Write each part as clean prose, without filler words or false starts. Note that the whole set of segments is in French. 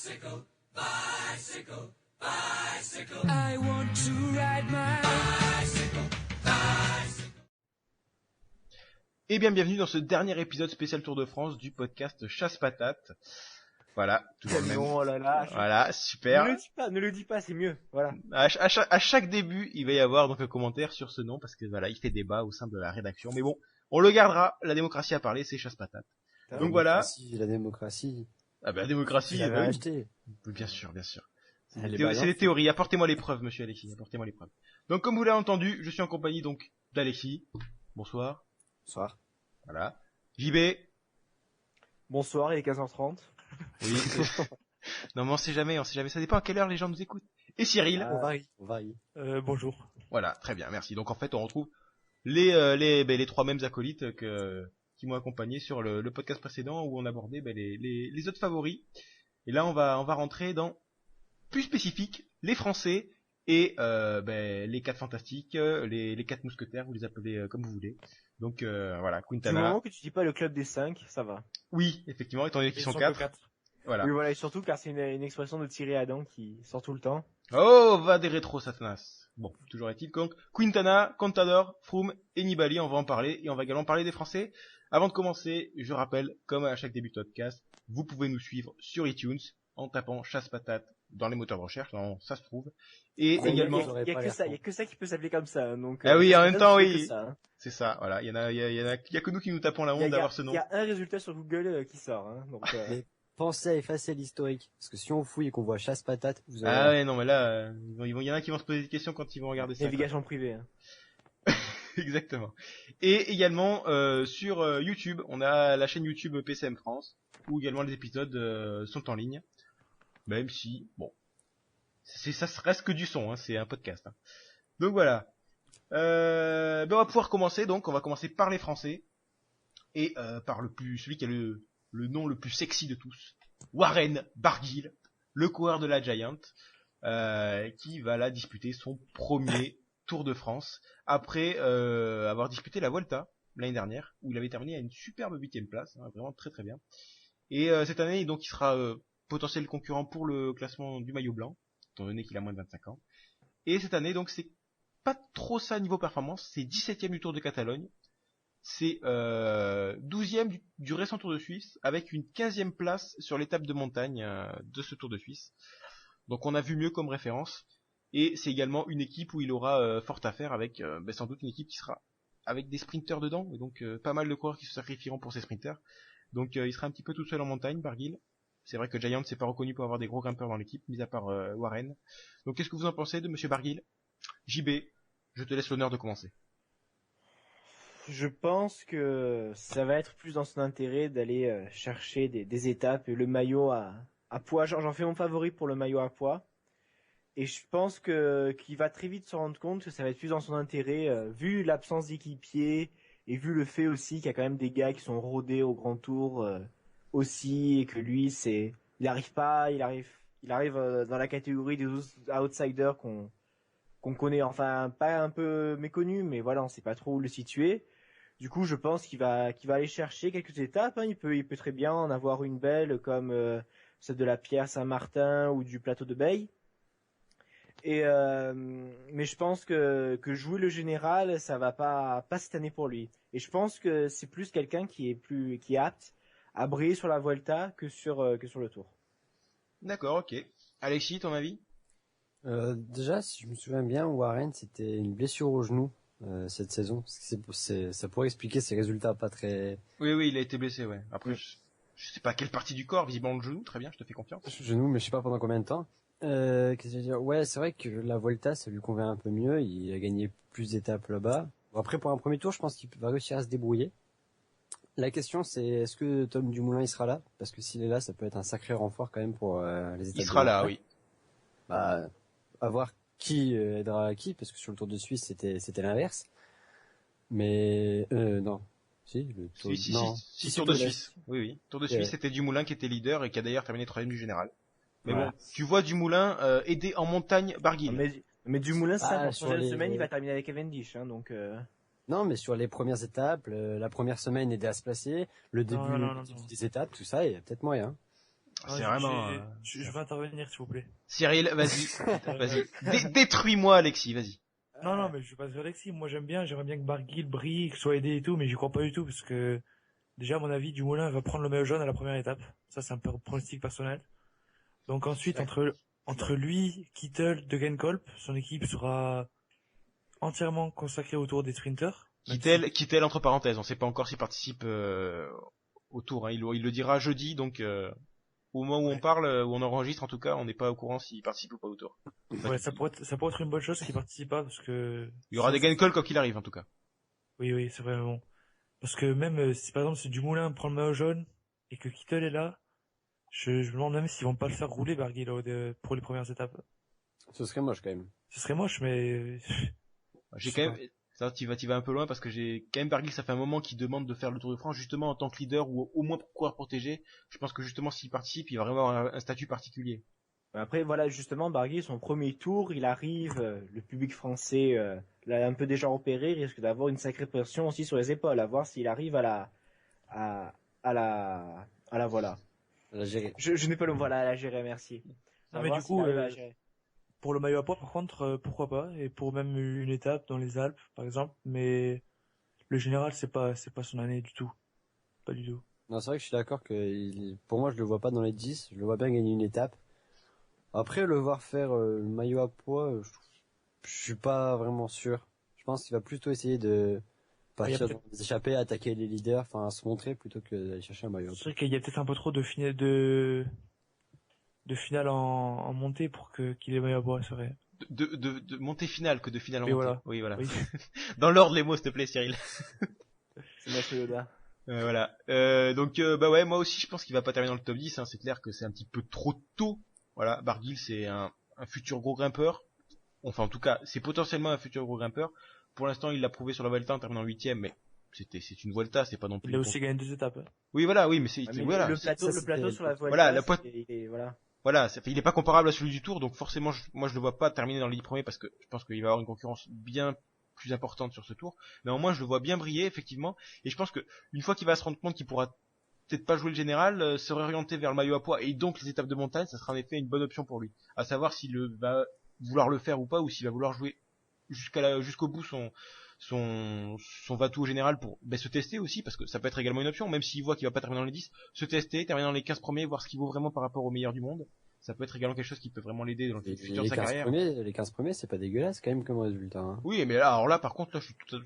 I want to ride my bicycle. Et bien bienvenue dans ce dernier épisode spécial Tour de France du podcast Chasse Patate. Voilà, toujours le même. Oh là là. Voilà, super. Ne le dis pas, c'est mieux. Voilà. À chaque début, il va y avoir donc un commentaire sur ce nom parce que voilà, il fait débat au sein de la rédaction. Mais bon, on le gardera. La démocratie a parlé, c'est Chasse Patate. Donc voilà. La démocratie. Ah ben la démocratie. Vous l'avez acheté. Bien sûr, bien sûr. C'est Elle est des balance. théories. Apportez-moi les preuves, monsieur Alexis. Apportez-moi les preuves. Donc comme vous l'avez entendu, je suis en compagnie donc d'Alexis. Bonsoir. Bonsoir. Voilà. JB. Bonsoir, il est 15h30. Oui. Non mais on sait jamais. Ça dépend à quelle heure les gens nous écoutent. Et Cyril. On varie. Bonjour. Voilà, très bien, merci. Donc en fait, on retrouve les trois mêmes acolytes qui m'ont accompagné sur le podcast précédent où on abordait les autres favoris. Et là, on va rentrer dans plus spécifique les Français et les 4 fantastiques, les 4 mousquetaires, vous les appelez comme vous voulez. Donc voilà, Du Quintana. moment que tu dis pas le club des 5, ça va. Oui, effectivement, étant donné qu'ils sont que 4. quatre. Voilà. Oui, voilà, et surtout car c'est une expression de Thierry Adam qui sort tout le temps. Oh, va des rétros, Satanas. Bon, toujours est-il donc Quintana, Contador, Froome et Nibali, on va en parler et on va également parler des Français. Avant de commencer, je rappelle, comme à chaque début de podcast, vous pouvez nous suivre sur iTunes en tapant Chasse Patate dans les moteurs de recherche, ça se trouve. Et également, Il y a que ça qui peut s'appeler comme ça. Donc, ah oui, en même temps, c'est oui. que ça, hein. C'est ça, voilà. Il y a que nous qui nous tapons la honte d'avoir ce nom. Il y a un résultat sur Google qui sort. Hein, donc, Mais pensez à effacer l'historique. Parce que si on fouille et qu'on voit chasse patate, vous allez... Ah ouais, non, mais là, il y en a qui vont se poser des questions quand ils vont regarder ça. navigation privée. Hein. Exactement. Et également sur YouTube, on a la chaîne YouTube PCM France, où également les épisodes sont en ligne. Même si, bon, ça reste que du son, hein, c'est un podcast. Hein. Donc voilà. On va pouvoir commencer. Donc, on va commencer par les Français et par celui qui a le nom le plus sexy de tous, Warren Barguil, le coureur de la Giant, qui va là disputer son premier Tour de France après avoir disputé la Volta l'année dernière où il avait terminé à une superbe 8e place, hein, vraiment très très bien. Et cette année donc il sera potentiel concurrent pour le classement du maillot blanc, étant donné qu'il a moins de 25 ans. Et cette année donc c'est pas trop ça niveau performance, c'est 17e du Tour de Catalogne, c'est 12e du récent Tour de Suisse avec une 15e place sur l'étape de montagne de ce Tour de Suisse. Donc on a vu mieux comme référence. Et c'est également une équipe où il aura fort à faire avec sans doute une équipe qui sera avec des sprinters dedans, et donc pas mal de coureurs qui se sacrifieront pour ces sprinters. Donc il sera un petit peu tout seul en montagne, Barguil. C'est vrai que Giant s'est pas reconnu pour avoir des gros grimpeurs dans l'équipe, mis à part Warren. Donc qu'est-ce que vous en pensez de Monsieur Barguil? JB, je te laisse l'honneur de commencer. Je pense que ça va être plus dans son intérêt d'aller chercher des étapes et le maillot à poids. J'en fais mon favori pour le maillot à poids. Et je pense qu'il va très vite se rendre compte que ça va être plus dans son intérêt, vu l'absence d'équipier et vu le fait aussi qu'il y a quand même des gars qui sont rodés au Grand Tour aussi, et que lui il arrive dans la catégorie des outsiders qu'on connaît, enfin pas un peu méconnu, mais voilà, on sait pas trop où le situer. Du coup, je pense qu'il va aller chercher quelques étapes. Hein. Il peut très bien en avoir une belle comme celle de la Pierre Saint-Martin ou du plateau de Beille. Mais je pense que jouer le général, ça va pas cette année pour lui. Et je pense que c'est plus quelqu'un qui est apte à briller sur la Vuelta que sur le Tour. D'accord, ok. Alexis, ton avis? Déjà, si je me souviens bien, Warren, c'était une blessure au genou cette saison. Ça pourrait expliquer ses résultats pas très... Oui, il a été blessé, ouais. Après, je sais pas quelle partie du corps, visiblement le genou, très bien, je te fais confiance. Genou, mais je sais pas pendant combien de temps. Qu'est-ce que je veux dire? Ouais, c'est vrai que la Volta, ça lui convient un peu mieux. Il a gagné plus d'étapes là-bas. Bon, après, pour un premier tour, je pense qu'il va réussir à se débrouiller. La question, c'est est-ce que Tom Dumoulin, il sera là? Parce que s'il est là, ça peut être un sacré renfort quand même pour les étapes. Il sera là, oui. Bah, à voir qui aidera qui, parce que sur le Tour de Suisse, c'était l'inverse. Mais non. Si, le Tour si, Tour de Suisse. Oui. Tour de Suisse, c'était Dumoulin qui était leader et qui a d'ailleurs terminé 3e du général. Mais bon, tu vois Dumoulin aider en montagne Barguil. Mais Dumoulin, ça, pour sur la prochaine semaine, il va terminer avec Cavendish, hein, donc. Non, mais sur les premières étapes, la première semaine aider à se placer, le début des étapes, tout ça, il y a peut-être moyen. C'est vraiment... Je vais intervenir, s'il vous plaît. Cyril, vas-y. Détruis-moi, Alexis, vas-y. Non, mais je suis pas sur Alexis. Moi, j'aimerais bien que Barguil brille, qu'il soit aidé et tout, mais j'y crois pas du tout, parce que, déjà, à mon avis, Dumoulin va prendre le maillot jaune à la première étape. Ça, c'est un pronostic personnel. Donc ensuite, entre lui, Kittel, Degenkolb, son équipe sera entièrement consacrée autour des sprinters. Kittel, entre parenthèses, on sait pas encore s'il participe au tour, hein. Il le dira jeudi, donc au moment où on parle, où on enregistre, en tout cas, on n'est pas au courant s'il participe ou pas au tour. Ouais, ça pourrait être une bonne chose qu'il participe pas, parce que... Il y aura des Degenkolb quoi qu'il arrive, en tout cas. Oui, c'est vraiment bon. Parce que même si par exemple si Dumoulin prend le maillot jaune et que Kittel est là, je me demande même s'ils vont pas le faire rouler Barguil pour les premières étapes. Ce serait moche quand même. Ce serait moche, mais... J'ai quand même, ça, tu vas un peu loin parce que j'ai quand même Barguil, ça fait un moment qu'il demande de faire le Tour de France justement en tant que leader ou au moins pour pouvoir protéger. Je pense que justement s'il participe, il va vraiment avoir un statut particulier. Après, voilà, justement, Barguil, son premier tour, il arrive, le public français l'a un peu déjà repéré, il risque d'avoir une sacrée pression aussi sur les épaules, à voir s'il arrive à la voilà. À la gérer. Je n'ai pas le voilà à la gérer, merci. Non, À mais voir du s'il coup, arrive à la gérer. pour le maillot à poids, par contre, pourquoi pas, et pour même une étape dans les Alpes, par exemple, mais le général, c'est pas son année du tout. Pas du tout. Non, c'est vrai que je suis d'accord que pour moi, je le vois pas dans les 10. Je le vois bien gagner une étape. Après, le voir faire le maillot à poids, je suis pas vraiment sûr. Je pense qu'il va plutôt essayer de partir dans des échappées, attaquer les leaders, enfin se montrer plutôt que d'aller chercher un maillot à C'est poids. vrai qu'il y a peut-être un peu trop de finale en montée pour qu'il ait le maillot à poids, c'est vrai. De montée finale que de finale en Oui, montée. voilà. Oui, voilà. Oui. Dans l'ordre les mots, s'il te plaît, Cyril. C'est Maître Yoda. Voilà. Donc bah ouais, moi aussi je pense qu'il va pas terminer dans le top 10, hein. C'est clair que c'est un petit peu trop tôt. Voilà, Barguil c'est un futur gros grimpeur. Enfin en tout cas, c'est potentiellement un futur gros grimpeur. Pour l'instant, il l'a prouvé sur la Vuelta en terminant 8ème, mais c'est une Vuelta, c'est pas non plus. Il a aussi gagné 2 étapes. Oui, voilà, oui, mais c'est Ouais, mais voilà. le plateau sur la Vuelta, Voilà, voilà. Voilà, il est pas comparable à celui du Tour, donc forcément, moi je le vois pas terminer dans les 10 premiers parce que je pense qu'il va avoir une concurrence bien plus importante sur ce Tour. Mais au moins, je le vois bien briller, effectivement, et je pense que une fois qu'il va se rendre compte qu'il pourra peut-être pas jouer le général, se réorienter vers le maillot à poids et donc les étapes de montagne, ça sera en effet une bonne option pour lui. À savoir s'il va vouloir le faire ou pas, ou s'il va vouloir jouer jusqu'au bout son va-tout au général pour se tester aussi, parce que ça peut être également une option, même s'il voit qu'il va pas terminer dans les 10, se tester, terminer dans les 15 premiers, voir ce qu'il vaut vraiment par rapport aux meilleurs du monde. Ça peut être également quelque chose qui peut vraiment l'aider dans le futur de sa carrière. Les 15 premiers, c'est pas dégueulasse quand même comme résultat. Hein. Oui, mais là, alors là, par contre, là,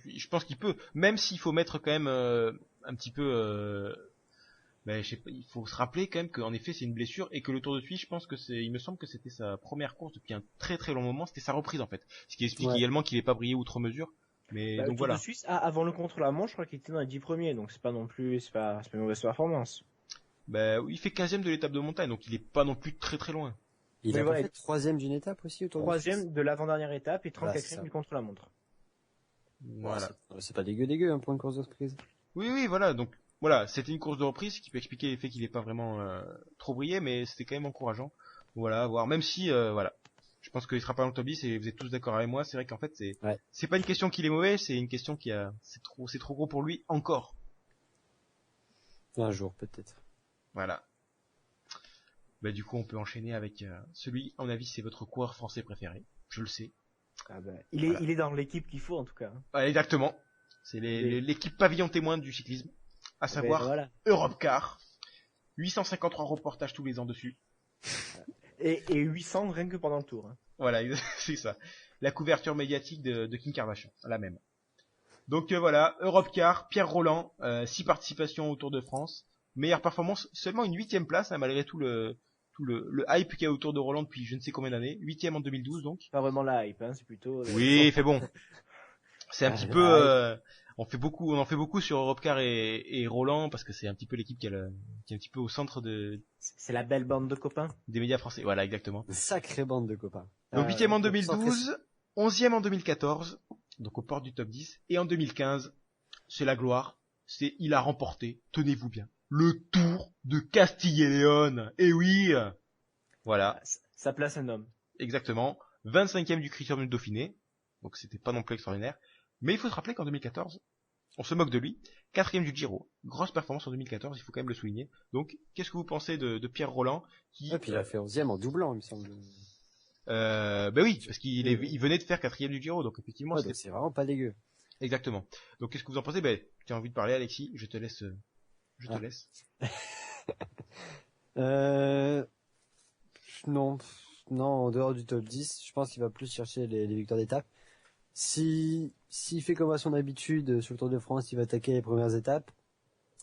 je pense qu'il peut, même s'il faut mettre quand même un petit peu, je sais pas, il faut se rappeler quand même qu'en effet c'est une blessure et que le Tour de Suisse, je pense que il me semble que c'était sa première course depuis un très très long moment, c'était sa reprise en fait, ce qui explique également qu'il n'ait pas brillé outre mesure. Mais donc le Tour voilà. de Suisse, avant le contre-la-Montre, je crois qu'il était dans les 10 premiers, donc c'est pas non plus, c'est pas une mauvaise performance. Il fait 15ème de l'étape de montagne, donc il est pas non plus très très loin. Il a fait 3ème d'une étape aussi autour 3ème de l'avant-dernière étape et 34ème du contre-la-montre. Voilà. C'est pas dégueu hein, pour une course de reprise. Oui, voilà, donc voilà, c'était une course de reprise qui peut expliquer le fait qu'il est pas vraiment trop brillé, mais c'était quand même encourageant. Voilà, à voir, même si voilà. Je pense qu'il sera pas dans le top 10 et vous êtes tous d'accord avec moi, c'est vrai qu'en fait c'est pas une question qu'il est mauvais, c'est une question c'est trop gros pour lui encore. Un jour peut-être. Voilà. Du coup on peut enchaîner avec celui, à mon avis c'est votre coureur français préféré, je le sais. Il est dans l'équipe qu'il faut en tout cas. Ouais, exactement. C'est l'équipe pavillon témoin du cyclisme, à savoir Europcar. 853 reportages tous les ans dessus. Et 800 rien que pendant le tour. Hein. Voilà, c'est ça. La couverture médiatique de Kim Kardashian, la même. Donc voilà, Europcar, Pierre Roland, 6 participations au Tour de France. Meilleure performance, seulement une 8ème place, hein, malgré tout le hype qu'il y a autour de Roland depuis je ne sais combien d'années. 8ème en 2012 donc. Pas vraiment la hype, hein, c'est plutôt... Oui, fait bon. C'est un petit peu... on en fait beaucoup sur Europcar et Roland parce que c'est un petit peu l'équipe qui est un petit peu au centre c'est la belle bande de copains des médias français. Voilà, exactement. Une sacrée bande de copains. Donc 8ème en 2012, 11ème en 2014, donc aux portes du top 10, et en 2015, c'est la gloire, il a remporté, tenez-vous bien, le Tour de Castille et Léon. Et oui, voilà. Ça place un homme. Exactement. 25ème du Critérium du Dauphiné, donc c'était pas non plus extraordinaire. Mais il faut se rappeler qu'en 2014, on se moque de lui. 4e du Giro, grosse performance en 2014, il faut quand même le souligner. Donc, qu'est-ce que vous pensez de Pierre Rolland qui, Et puis il a fait 11e en doublant, il me semble. Ben oui, parce il venait de faire 4e du Giro, donc effectivement, Ouais, c'était donc c'est vraiment pas dégueu. exactement. Donc, qu'est-ce que vous en pensez? Ben, tu as envie de parler, Alexis? Je te laisse. Je te Ah. laisse. Non, en dehors du top 10, je pense qu'il va plus chercher les victoires d'étape. S'il fait comme à son habitude sur le Tour de France, il va attaquer les premières étapes,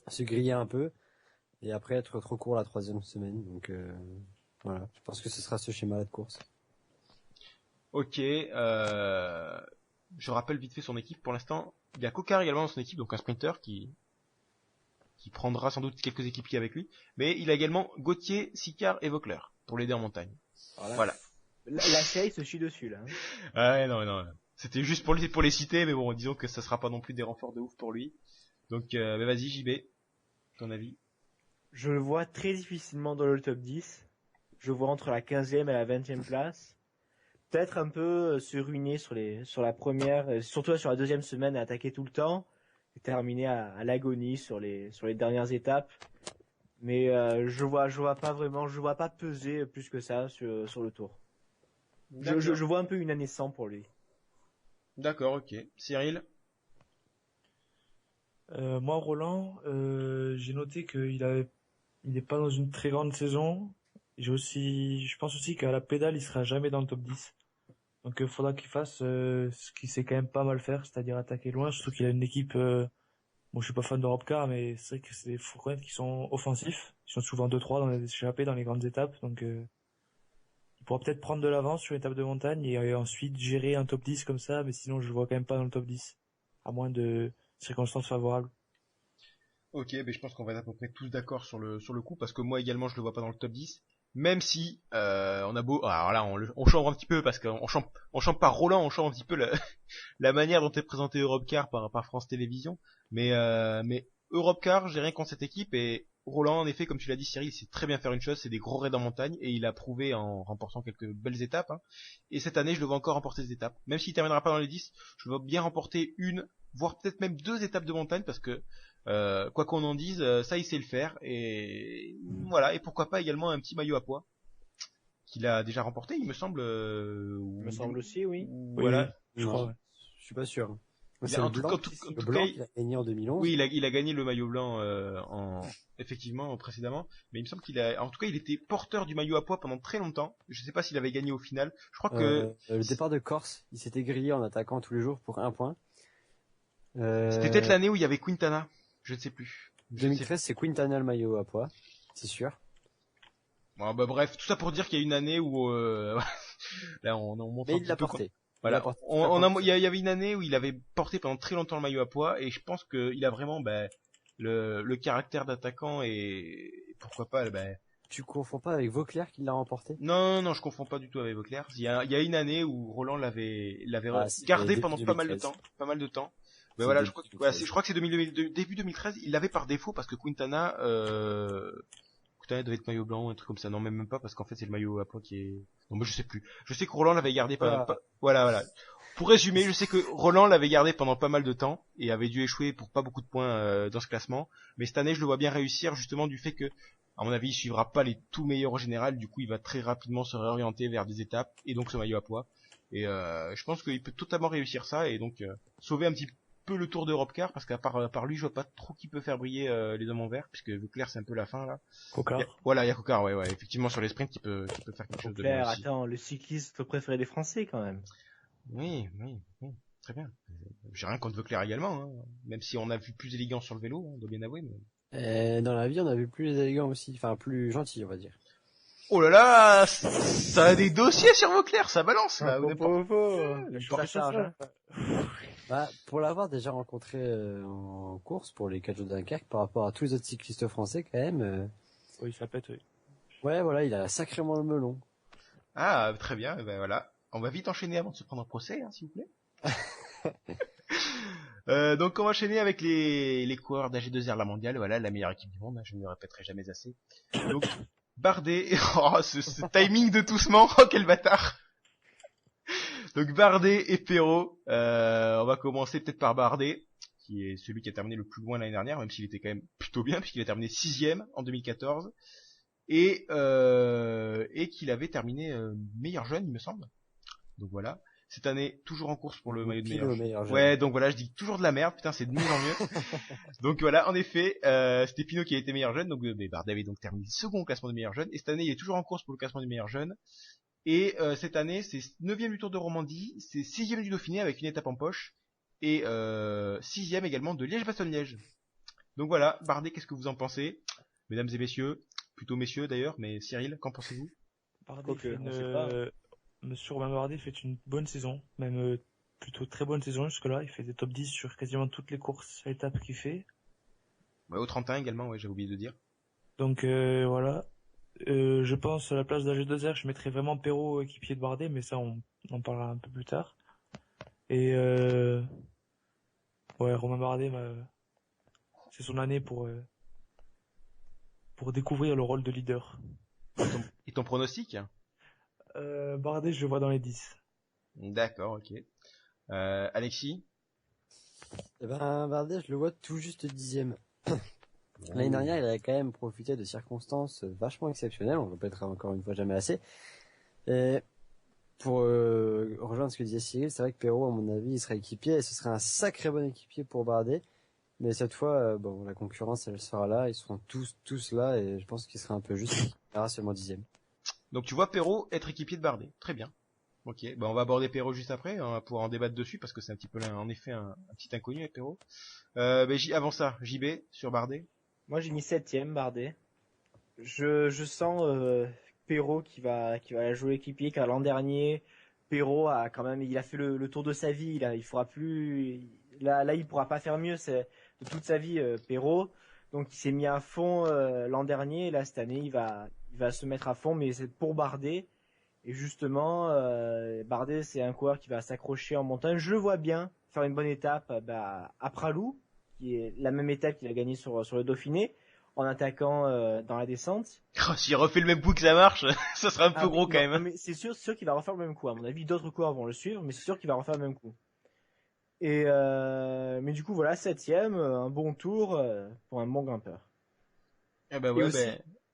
se griller un peu, et après être trop court la 3e semaine. Donc voilà, je pense que ce sera ce schéma-là de course. Ok, je rappelle vite fait son équipe. Pour l'instant, il y a Coquard également dans son équipe, donc un sprinter qui prendra sans doute quelques équipiers avec lui. Mais il a également Gauthier, Sicard et Vaucler pour l'aider en montagne. Voilà. La série se chie dessus, là. Ah ouais, non. C'était juste pour les citer, mais bon, disons que ça sera pas non plus des renforts de ouf pour lui. Donc, bah vas-y, JB, ton avis. Je le vois très difficilement dans le top 10. Je le vois entre la 15e et la 20e place. Peut-être un peu se ruiner sur la première, surtout sur la 2e semaine, à attaquer tout le temps. Et terminer à l'agonie sur les dernières étapes. Mais je vois pas peser plus que ça sur le tour. Je vois un peu une année sans pour lui. D'accord, ok. Cyril? Moi, Roland, j'ai noté il est pas dans une très grande saison. Je pense aussi qu'à la pédale, il sera jamais dans le top 10. Donc, il faudra qu'il fasse ce qu'il sait quand même pas mal faire, c'est-à-dire attaquer loin. Surtout qu'il a une équipe. Bon, je suis pas fan d'Europecar, mais c'est vrai que c'est faut reconnaître qu'ils sont offensifs. Ils sont souvent 2-3 dans les échappées, dans les grandes étapes. Donc, il pourra peut-être prendre de l'avance sur une étape de montagne et ensuite gérer un top 10 comme ça. Mais sinon, je le vois quand même pas dans le top 10, à moins de circonstances favorables. Ok, mais je pense qu'on va être à peu près tous d'accord sur le coup, parce que moi également je le vois pas dans le top 10, même si on a beau, alors là on change un petit peu parce qu'on chante pas Roland, on change un petit peu la manière dont est présenté Europcar par France Télévisions, mais Europcar, j'ai rien contre cette équipe, et Roland, en effet, comme tu l'as dit Cyril, il sait très bien faire une chose, c'est des gros raids en montagne, et il a prouvé en remportant quelques belles étapes, hein. Et cette année je le vois encore remporter des étapes, même s'il terminera pas dans les 10, je le vois bien remporter une, voire peut-être même 2 étapes de montagne, parce que quoi qu'on en dise, ça il sait le faire, et voilà. Et pourquoi pas également un petit maillot à pois qu'il a déjà remporté, il me semble. Il me semble aussi, oui. Voilà. Je Non, crois, ouais. Je suis pas sûr. Il C'est a- le en tout, blanc, en tout- en le tout blanc cas, qu'il a gagné en 2011. oui, il a gagné le maillot blanc effectivement précédemment, mais il me semble en tout cas, il était porteur du maillot à pois pendant très longtemps. Je sais pas s'il avait gagné au final. Je crois que Le départ de Corse, il s'était grillé en attaquant tous les jours pour 1 point. c'était peut-être l'année où il y avait Quintana. Je ne sais plus. 2013, c'est Quintana le maillot à pois, c'est sûr. Bon, bah bref, tout ça pour dire qu'il y a une année où là on montre Mais un il petit l'a peu porté. Voilà, Il a porté. il y avait une année où il avait porté pendant très longtemps le maillot à pois, et je pense qu'il a vraiment le caractère d'attaquant, et pourquoi pas Tu confonds pas avec Vauclair qui l'a remporté? non, je confonds pas du tout avec Vauclair. Il y a une année où Roland l'avait C'est gardé début pendant 2013. pas mal de temps. Mais C'est voilà, début je crois que 2013. je crois que c'est début 2013, il l'avait par défaut parce que Quintana devait être maillot blanc ou un truc comme ça. Non, même pas, parce qu'en fait c'est le maillot à pois qui est... Non, mais je sais plus. Je sais que Roland l'avait gardé voilà. Pour résumer, je sais que Roland l'avait gardé pendant pas mal de temps et avait dû échouer pour pas beaucoup de points dans ce classement. Mais cette année, je le vois bien réussir, justement du fait que, à mon avis, il suivra pas les tout meilleurs au général. Du coup, il va très rapidement se réorienter vers des étapes et donc ce maillot à pois. Et je pense qu'il peut totalement réussir ça et donc sauver un petit peu le Tour d'Europecar, parce qu'à part lui, je vois pas trop qui peut faire briller les hommes en vert, puisque Vauclair c'est un peu la fin là. Coquard. Voilà, il y a Coquard, ouais, effectivement sur les sprints qui peut faire quelque chose de bien Claire, aussi. attends, le cycliste préféré des Français quand même. Oui, très bien. J'ai rien contre Vauclair également, hein. Même si on a vu plus élégant sur le vélo, on doit bien avouer. Mais... Dans la vie, on a vu plus élégant aussi, enfin plus gentil, on va dire. Oh là là, ça a des dossiers sur Vauclair, ça balance là. Ça charge, hein. Bah, pour l'avoir déjà rencontré en course pour les 4 jours de Dunkerque, par rapport à tous les autres cyclistes français quand même, Oui, ça pète, oui. ouais, voilà, il a sacrément le melon. Ah, très bien, voilà. On va vite enchaîner avant de se prendre un procès, hein, s'il vous plaît. Donc on va enchaîner avec les coureurs d'AG2R La Mondiale, voilà, la meilleure équipe du monde, hein, je ne le répéterai jamais assez. Donc Bardet, oh, ce timing de toussement, oh quel bâtard. Donc Bardet et Perrault, on va commencer peut-être par Bardet, qui est celui qui a terminé le plus loin l'année dernière, même s'il était quand même plutôt bien, puisqu'il a terminé 6ème en 2014, et qu'il avait terminé meilleur jeune, il me semble. Donc voilà. Cette année, toujours en course pour le maillot de meilleur jeune. Ouais, donc voilà, je dis toujours de la merde, putain, c'est de mieux en mieux. Donc voilà, en effet, c'était Pinot qui a été meilleur jeune, donc Bardet avait donc terminé second au classement de meilleur jeune, et cette année, il est toujours en course pour le classement du meilleur jeune. Et cette année, c'est 9ème du Tour de Romandie, c'est 6ème du Dauphiné avec une étape en poche, et 6ème également de Liège-Bastogne-Liège. Donc voilà, Bardet, qu'est-ce que vous en pensez, mesdames et messieurs, plutôt messieurs d'ailleurs, mais Cyril, qu'en pensez-vous? Bardet Monsieur Romain Bardet fait une bonne saison, même plutôt très bonne saison jusque-là. Il fait des top 10 sur quasiment toutes les courses à étapes qu'il fait. Ouais, au 31 également, ouais, j'ai oublié de dire. Donc voilà. Je pense à la place d'AG2R, je mettrais vraiment Perrault équipier de Bardet, mais ça on en parlera un peu plus tard. Et ouais, Romain Bardet, c'est son année pour découvrir le rôle de leader. Et ton pronostic? Bardet, je le vois dans les 10. D'accord, ok. Alexis? Eh ben, Bardet, je le vois tout juste 10ème. L'année dernière, il avait quand même profité de circonstances vachement exceptionnelles, on le répétera encore une fois jamais assez. Et pour rejoindre ce que disait Cyril, c'est vrai que Perrault, à mon avis, il sera équipier, et ce serait un sacré bon équipier pour Bardet. Mais cette fois, bon, la concurrence, elle sera là, ils seront tous là, et je pense qu'il sera un peu juste, il sera seulement 10ème. Donc tu vois Perrault être équipier de Bardet. Très bien. Ok, on va aborder Perrault juste après, on va pouvoir en débattre dessus parce que c'est un petit peu en effet un petit inconnu avec Perrault. Avant ça, JB sur Bardet. Moi j'ai mis 7ème Bardet. Je sens Perrault qui va jouer équipier, car l'an dernier Perrault a quand même, il a fait le tour de sa vie, il fera plus, là il pourra pas faire mieux, c'est de toute sa vie Perrault. Donc il s'est mis à fond l'an dernier, et là cette année il va se mettre à fond, mais c'est pour Bardet. Et justement, Bardet c'est un coureur qui va s'accrocher en montagne. Je le vois bien faire une bonne étape à Pralou, qui est la même étape qu'il a gagnée sur le Dauphiné, en attaquant dans la descente. Oh, s'il refait le même coup que ça marche, ça sera un peu gros quand même. Non, mais c'est sûr qu'il va refaire le même coup. À mon avis, d'autres coureurs vont le suivre, mais c'est sûr qu'il va refaire le même coup. Et mais du coup voilà, 7ème, un bon tour pour un bon grimpeur. Eh ben Et ouais, aussi,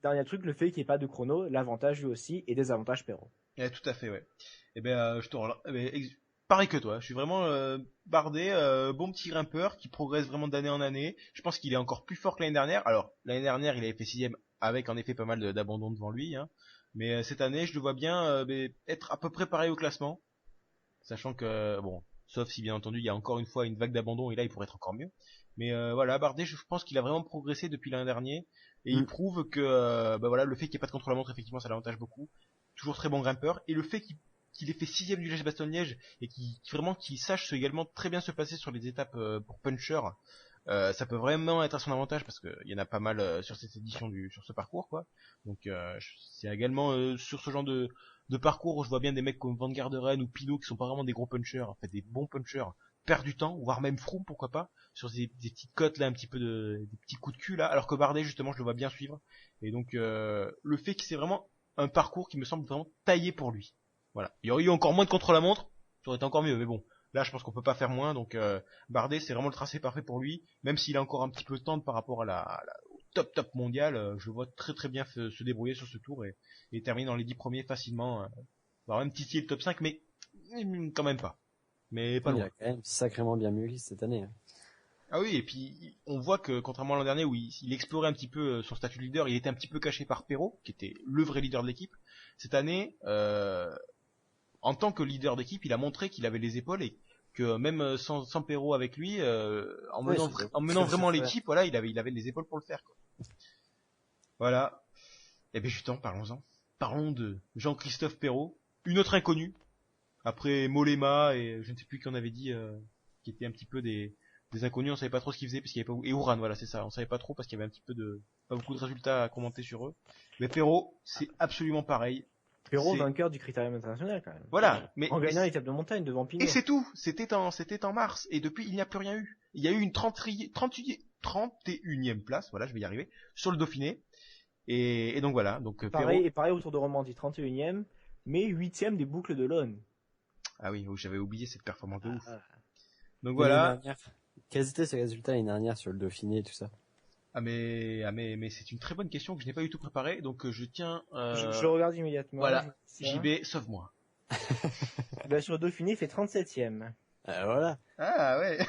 dernier truc, le fait qu'il n'y ait pas de chrono, l'avantage lui aussi, et des avantages Perrault. tout à fait, ouais. Je te relance. Pareil que toi, je suis vraiment Bardet, bon petit grimpeur qui progresse vraiment d'année en année. Je pense qu'il est encore plus fort que l'année dernière. Alors, l'année dernière, il avait fait 6ème avec en effet pas mal d'abandon devant lui, hein. Mais cette année, je le vois bien être à peu près pareil au classement. Sachant que, bon, sauf si bien entendu, il y a encore une fois une vague d'abandon et là, il pourrait être encore mieux. Mais voilà, Bardet, je pense qu'il a vraiment progressé depuis l'an dernier. Et il prouve que le fait qu'il n'y ait pas de contre-la-montre, effectivement, ça l'avantage beaucoup. Toujours très bon grimpeur. Et le fait qu'il ait fait 6ème du Liège-Bastogne-Liège et qu'il sache également très bien se placer sur les étapes pour puncher, ça peut vraiment être à son avantage parce qu'il y en a pas mal sur cette édition sur ce parcours, quoi. Donc c'est également sur ce genre de parcours où je vois bien des mecs comme Van Garderen ou Pinot qui sont pas vraiment des gros punchers, en fait des bons punchers, perdent du temps, voire même Froome, pourquoi pas, sur des petites cotes là, un petit peu des petits coups de cul là, alors que Bardet justement je le vois bien suivre. Et donc le fait que c'est vraiment un parcours qui me semble vraiment taillé pour lui. Voilà. Il y aurait eu encore moins de contre-la-montre, ça aurait été encore mieux, mais bon. Là, je pense qu'on peut pas faire moins, donc Bardet, c'est vraiment le tracé parfait pour lui, même s'il a encore un petit peu de temps par rapport au top mondial, je le vois très très bien se débrouiller sur ce tour et terminer dans les 10 premiers facilement, voire même titiller le top 5, mais quand même pas. Mais pas loin. Il a quand même sacrément bien mûri cette année. Ah oui, et puis on voit que contrairement à l'an dernier où il explorait un petit peu son statut de leader, il était un petit peu caché par Perrault, qui était le vrai leader de l'équipe. Cette année, en tant que leader d'équipe, il a montré qu'il avait les épaules et que même sans Perrault avec lui, en menant vraiment l'équipe, voilà, il avait les épaules pour le faire, quoi. Voilà. Et bien justement, parlons-en. Parlons de Jean-Christophe Perrault, une autre inconnue, après Mollema et je ne sais plus qui on avait dit, qui étaient un petit peu des inconnus, on savait pas trop ce qu'ils faisaient parce qu'il y avait pas, et Ouran, voilà, c'est ça, on savait pas trop parce qu'il y avait un petit peu pas beaucoup de résultats à commenter sur eux. Mais Perrault, c'est absolument pareil. Perrault, vainqueur du Critérium international, quand même. Voilà. En gagnant l'étape de montagne devant Pinot. Et c'est tout. C'était en mars. Et depuis, il n'y a plus rien eu. Il y a eu une 31e place. Voilà, je vais y arriver. Sur le Dauphiné. Et donc voilà. Donc, pareil au Tour de Romandie, 31e, mais 8e des boucles de l'Aune. Ah oui, j'avais oublié cette performance de ouf. Donc voilà. Quels étaient ses résultats l'année dernière sur le Dauphiné et tout ça? Mais c'est une très bonne question que je n'ai pas du tout préparée, donc je tiens. Je regarde immédiatement. Voilà, Ça. JB, sauve-moi. Bah, sur Dauphiné, il fait 37ème. Voilà. Ah ouais.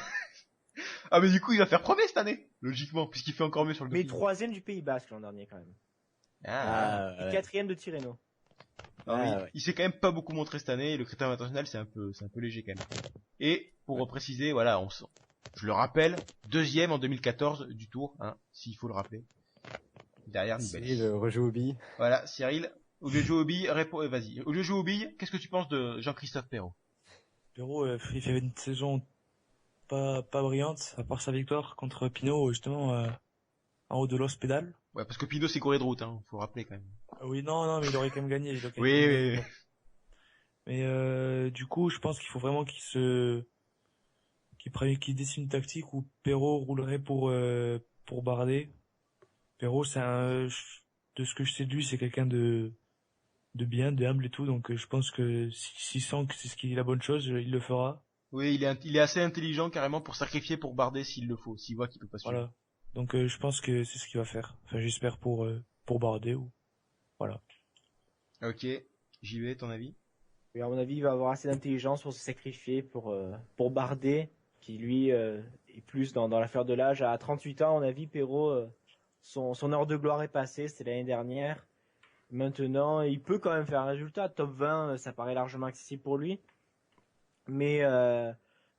Ah mais du coup il va faire premier cette année, logiquement, puisqu'il fait encore mieux sur le Mais Dauphiné. 3ème du Pays Basque l'an dernier quand même. Ah, Et 4ème de Tirreno. non, mais ouais. il s'est quand même pas beaucoup montré cette année, et le critère international c'est un peu léger quand même. Et pour préciser, voilà, je le rappelle, 2e en 2014 du Tour, hein, s'il faut le rappeler. Derrière Nibali. Cyril rejoue au billes. Voilà, Cyril, au lieu de jouer aux billes, vas-y. Au lieu de jouer aux billes, qu'est-ce que tu penses de Jean-Christophe Perrault? Perrault, il fait une saison pas brillante, à part sa victoire contre Pinot, justement, en haut de l'hospital. Ouais, parce que Pinot c'est courrier de route, hein, faut le rappeler quand même. Oui, non, mais il aurait quand même gagné. Il aurait quand Oui, même oui, gagné. oui. Mais du coup, je pense qu'il faut vraiment qu'il dessine une tactique où Perrault roulerait pour Bardet. Perrault, de ce que je sais de lui, c'est quelqu'un de bien, de humble et tout. Donc je pense que s'il sent que c'est ce qui est la bonne chose, il le fera. Oui, il est assez intelligent carrément pour sacrifier pour Bardet s'il le faut, s'il voit qu'il peut pas suivre. Voilà. Donc je pense que c'est ce qu'il va faire. Enfin, j'espère pour Bardet ou voilà. Ok, j'y vais, ton avis? Et à mon avis, il va avoir assez d'intelligence pour se sacrifier pour Bardet, qui lui est plus dans l'affaire de l'âge. À 38 ans, à mon avis, Perrault, son heure de gloire est passée, c'était l'année dernière. Maintenant, il peut quand même faire un résultat. Top 20, ça paraît largement accessible pour lui. Mais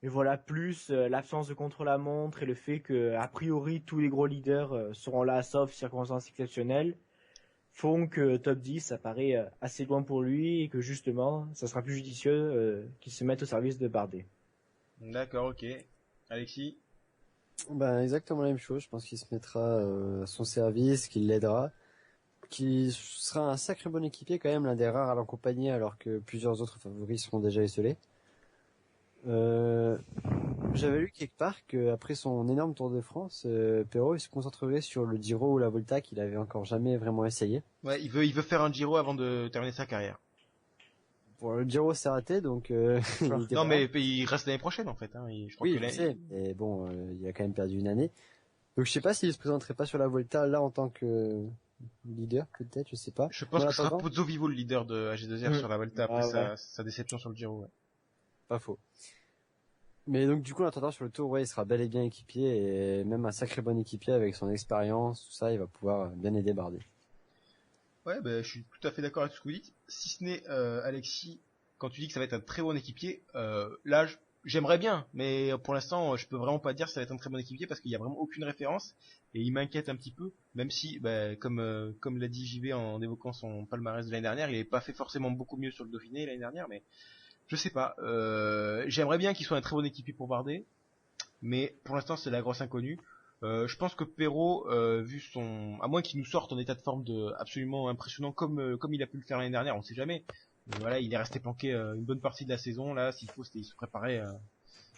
voilà, plus l'absence de contre-la-montre et le fait que, a priori, tous les gros leaders seront là, sauf circonstances exceptionnelles, font que top 10, ça paraît assez loin pour lui et que justement, ça sera plus judicieux qu'il se mette au service de Bardet. D'accord, ok. Alexis? Ben, exactement la même chose. Je pense qu'il se mettra à son service, qu'il l'aidera, qu'il sera un sacré bon équipier quand même, l'un des rares à l'accompagner alors que plusieurs autres favoris seront déjà esselés. J'avais lu quelque part qu'après son énorme Tour de France, Perrault il se concentrerait sur le Giro ou la Volta qu'il avait encore jamais vraiment essayé. Ouais, il veut faire un Giro avant de terminer sa carrière. Pour le Giro c'est raté donc il était Non pas mais là. il reste l'année prochaine en fait, hein. Je crois Oui, que je sais, mais bon, il a quand même perdu une année. Donc je sais pas s'il se présenterait pas sur la Volta là en tant que leader peut-être, je sais pas. Je pense En que ce sera attendant, Pozzo Vivo le leader de AG2R sur la Volta après sa déception sur le Giro. Ouais. pas faux. Mais donc du coup en attendant sur le Tour, ouais, il sera bel et bien équipier et même un sacré bon équipier avec son expérience, tout ça, il va pouvoir bien aider Bardet. Ouais, bah, je suis tout à fait d'accord avec ce que vous dites. Si ce n'est, Alexis, quand tu dis que ça va être un très bon équipier, là, j'aimerais bien, mais pour l'instant, je peux vraiment pas dire que ça va être un très bon équipier parce qu'il y a vraiment aucune référence et il m'inquiète un petit peu, même si, bah, comme l'a dit JV en évoquant son palmarès de l'année dernière, il n'avait pas fait forcément beaucoup mieux sur le Dauphiné l'année dernière, mais je sais pas. J'aimerais bien qu'il soit un très bon équipier pour Bardet, mais pour l'instant, c'est la grosse inconnue. Je pense que Perrault, vu à moins qu'il nous sorte en état de forme absolument impressionnant comme il a pu le faire l'année dernière, on sait jamais. Mais voilà, il est resté planqué une bonne partie de la saison. Là, s'il faut, il se préparait.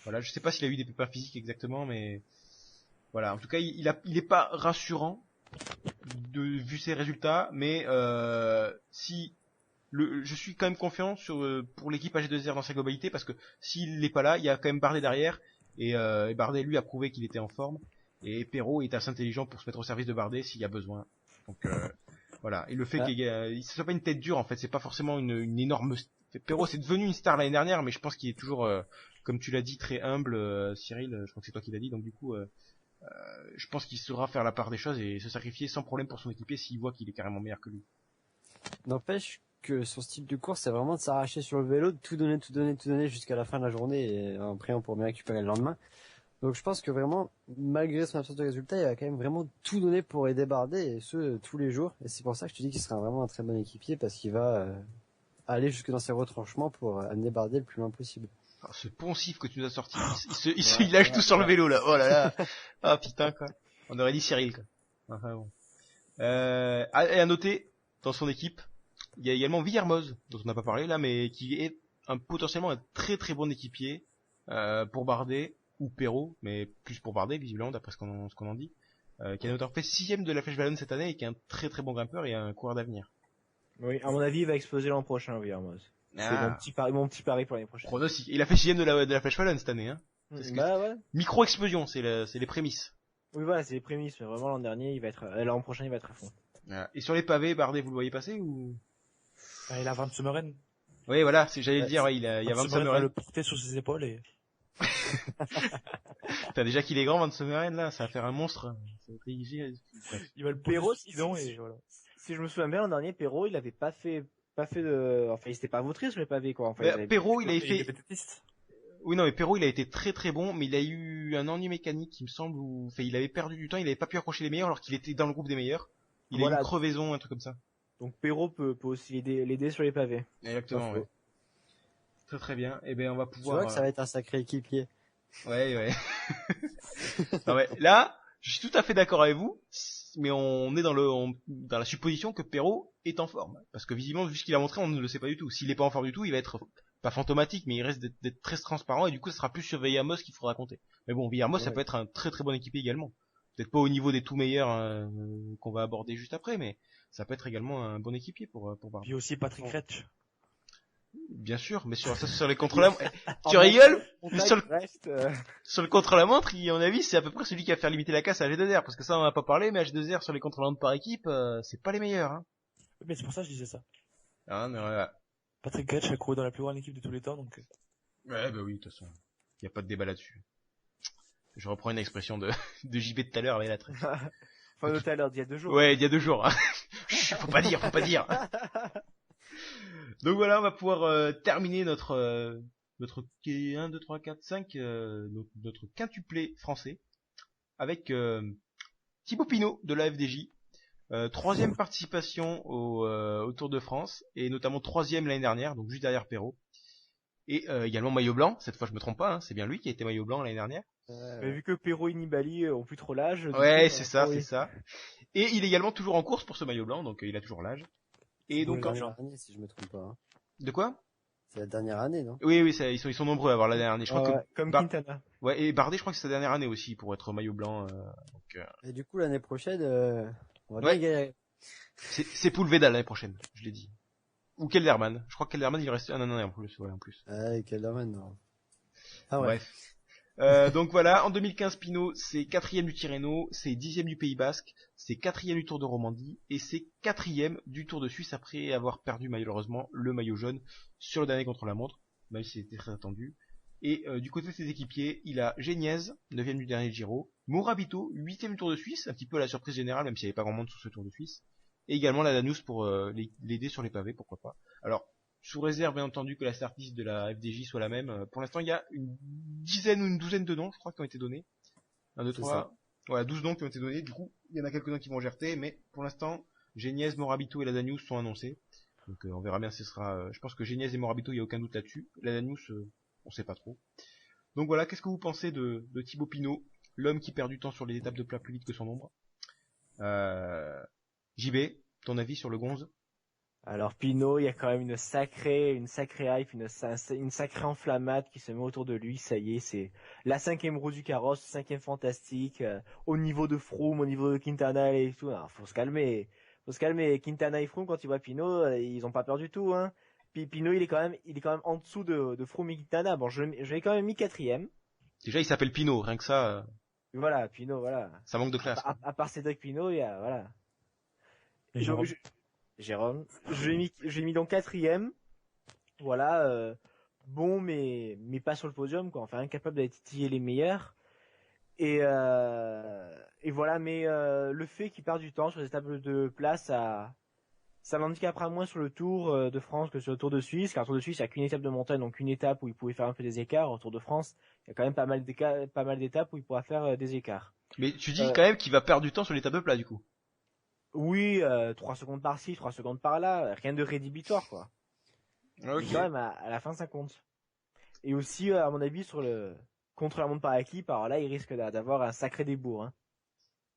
Voilà, je sais pas s'il a eu des pépins physiques exactement, mais voilà. En tout cas, il est pas rassurant vu ses résultats, mais je suis quand même confiant pour l'équipe AG2R dans sa globalité parce que s'il n'est pas là, il y a quand même Bardet derrière et Bardet lui a prouvé qu'il était en forme. Et Perrault est assez intelligent pour se mettre au service de Bardet s'il y a besoin. Donc voilà. Et le fait qu'il soit pas une tête dure en fait, c'est pas forcément une énorme. Perrault c'est devenu une star l'année dernière, mais je pense qu'il est toujours, comme tu l'as dit, très humble. Cyril, je crois que c'est toi qui l'as dit. Donc du coup, je pense qu'il saura faire la part des choses et se sacrifier sans problème pour son équipier s'il voit qu'il est carrément meilleur que lui. N'empêche que son style de course, c'est vraiment de s'arracher sur le vélo, de tout donner jusqu'à la fin de la journée et en priant pour bien récupérer le lendemain. Donc je pense que vraiment, malgré son absence de résultat, il va quand même vraiment tout donner pour aider Bardet, et ce, tous les jours. Et c'est pour ça que je te dis qu'il sera vraiment un très bon équipier, parce qu'il va aller jusque dans ses retranchements pour amener Bardet le plus loin possible. Alors, ce poncif que tu nous as sorti, il lâche tout sur le vélo là. Oh là là. Ah putain quoi. On aurait dit Cyril quoi. Enfin bon. Et à noter, dans son équipe, il y a également Villermoz, dont on n'a pas parlé là, mais qui est potentiellement un très très bon équipier pour Bardet. Ou Perrault, mais plus pour Bardet visiblement d'après ce qu'on en dit, qui a notamment fait 6ème de la Flèche Wallonne cette année et qui est un très très bon grimpeur et un coureur d'avenir. Oui, à mon avis, il va exploser l'an prochain, Villermoz. C'est mon petit pari pour l'année prochaine. Pronostic. Il a fait 6ème de la Flèche Wallonne cette année, hein. C'est ce que Bah ouais. Micro-explosion, c'est les prémices. Oui, voilà, c'est les prémices, mais vraiment l'an dernier, il va être, l'an prochain, il va être à fond. Voilà. Et sur les pavés, Bardet, vous le voyez passer ou? Ah, il a Van Sumeren. Oui, voilà, j'allais le Ouais, dire, ouais, il y a Van Van Sumeren va Sumeren. le porter sur ses épaules et T'as déjà qu'il est grand, Van Sumeren, là, ça va faire un monstre. Ça va être bref. il va le Perrault, poser sur le bidon et voilà. Si je me souviens bien, l'an dernier, Perrault, il avait pas fait de, enfin, il s'était pas vautré sur les pavés, quoi. Enfin, Mais ils avaient- Perrault, il avait Il est fait, vététiste. oui, non, mais Perrault, il a été très très bon, mais il a eu un ennui mécanique, il me semble, où, enfin, il avait perdu du temps, il avait pas pu accrocher les meilleurs alors qu'il était dans le groupe des meilleurs. Il a eu Voilà. une crevaison, un truc comme ça. Donc Perrault peut aussi l'aider sur les pavés. Exactement, Pas faux. ouais. Très très bien. Eh ben, on va Tu pouvoir. vois que ça va être un sacré équipier. Ouais, ouais. Non, mais là, je suis tout à fait d'accord avec vous, mais on est dans la supposition que Perrault est en forme. Parce que visiblement, vu ce qu'il a montré, on ne le sait pas du tout. S'il est pas en forme du tout, il va être pas fantomatique, mais il reste d'être très transparent, et du coup, ce sera plus sur Villarmoz qu'il faudra compter. Mais bon, Villarmoz, ça Ouais. peut être un très très bon équipier également. Peut-être pas au niveau des tout meilleurs qu'on va aborder juste après, mais ça peut être également un bon équipier pour Bardet. Puis aussi Patrick Retsch. Bien sûr, mais sur les contre-la-montre, tu rigoles? Mais sur le, Reste, sur le contre-la-montre, à mon avis, c'est à peu près celui qui va faire limiter la casse à H2R, parce que ça, on en a pas parlé, mais H2R sur les contre-la-montre par équipe, c'est pas les meilleurs, hein. Mais c'est pour ça que je disais ça. Ah, mais voilà. Patrick Retsch a couru dans la plus grande équipe de tous les temps, donc Ouais, bah oui, de toute façon. Y a pas de débat là-dessus. Je reprends une expression de JB de tout à l'heure avec la traite. enfin, de tout à l'heure, d'il y a 2 jours. Ouais, il y a 2 jours. Hein. Chut, faut pas dire. Donc voilà, on va pouvoir terminer notre 1, 2, 3, 4, 5, notre quintuplé français avec Thibaut Pinot de la FDJ. 3e participation au Tour de France et notamment 3e l'année dernière, donc juste derrière Perrault. Et également maillot blanc, cette fois je me trompe pas, hein, c'est bien lui qui a été maillot blanc l'année dernière. Mais vu que Perrault et Nibali ont plus trop l'âge. du Ouais, coup, c'est ça, oui. c'est ça. Et il est également toujours en course pour ce maillot blanc, donc il a toujours l'âge. Et donc, C'est la dernière année, si je me trompe pas. Hein. de quoi? C'est la dernière année, non? Oui, ils sont nombreux à avoir la dernière année. Je crois Ouais, comme Bar- Quintana. ouais, et Bardet, je crois que c'est sa dernière année aussi pour être maillot blanc. Et du coup, l'année prochaine, on va Ouais. bien galérer. C'est Poulveda l'année prochaine, je l'ai dit. Ou Kelderman. Je crois que Kelderman il reste un an en plus, ouais, en plus. Ah, Kelderman, non. Ah ouais. Bref. Donc voilà, en 2015, Pinot, c'est 4e du Tirreno, c'est 10e du Pays Basque, c'est 4e du Tour de Romandie, et c'est 4e du Tour de Suisse après avoir perdu malheureusement le maillot jaune sur le dernier contre-la-montre, même si c'était très attendu. Et du côté de ses équipiers, il a Geniez, 9e du dernier Giro, Morabito, 8e du Tour de Suisse, un petit peu à la surprise générale, même s'il n'y avait pas grand monde sur ce Tour de Suisse, et également la Danus pour l'aider sur les pavés, pourquoi pas. Alors, sous réserve bien entendu que la startlist de la FDJ soit la même. Pour l'instant, il y a une dizaine ou une douzaine de noms, je crois, qui ont été donnés. 1, 2, C'est 3. Voilà, 12 noms qui ont été donnés. Du coup, il y en a quelques-uns qui vont gerter, mais pour l'instant, Geniez, Morabito et la Danus sont annoncés. Donc on verra bien si ce sera... je pense que Geniez et Morabito, il n'y a aucun doute là-dessus. La Danus, on sait pas trop. Donc voilà, qu'est-ce que vous pensez de Thibaut Pinot, l'homme qui perd du temps sur les étapes de plat plus vite que son ombre? JB, ton avis sur le Gonze? Alors Pinot, il y a quand même une sacrée hype, une sacrée enflammade qui se met autour de lui. Ça y est, c'est la 5e roue du carrosse, 5e fantastique, au niveau de Froome, au niveau de Quintana et tout. Alors, faut se calmer. Quintana et Froome, quand ils voient Pinot, ils ont pas peur du tout, hein. Puis Pinot, il est quand même en dessous de Froome et Quintana. Bon, je l'ai quand même mis 4e. Déjà, il s'appelle Pinot, rien que ça, Voilà, Pinot, voilà. ça manque de classe. quoi. À part Cédric Pinot, il y a, voilà. Et Donc, Jérôme. Jérôme. Je l'ai mis donc 4e. Voilà, bon, mais pas sur le podium, quoi. Enfin, incapable d'aller titiller les meilleurs. Et voilà, mais le fait qu'il perd du temps sur les étapes de place, ça l'handicapera moins sur le Tour de France que sur le Tour de Suisse, car le Tour de Suisse, il n'y a qu'une étape de montagne, donc une étape où il pouvait faire un peu des écarts. Au Tour de France, il y a quand même pas mal d'étapes où il pourra faire des écarts. Mais tu dis quand même qu'il va perdre du temps sur l'étape de plat, du coup. Oui, 3 secondes par-ci, 3 secondes par-là, rien de rédhibitoire, quoi. Mais quand même, à la fin, ça compte. Et aussi, à mon avis, sur le contre-la-montre par équipe, alors là, il risque d'avoir un sacré débours, hein.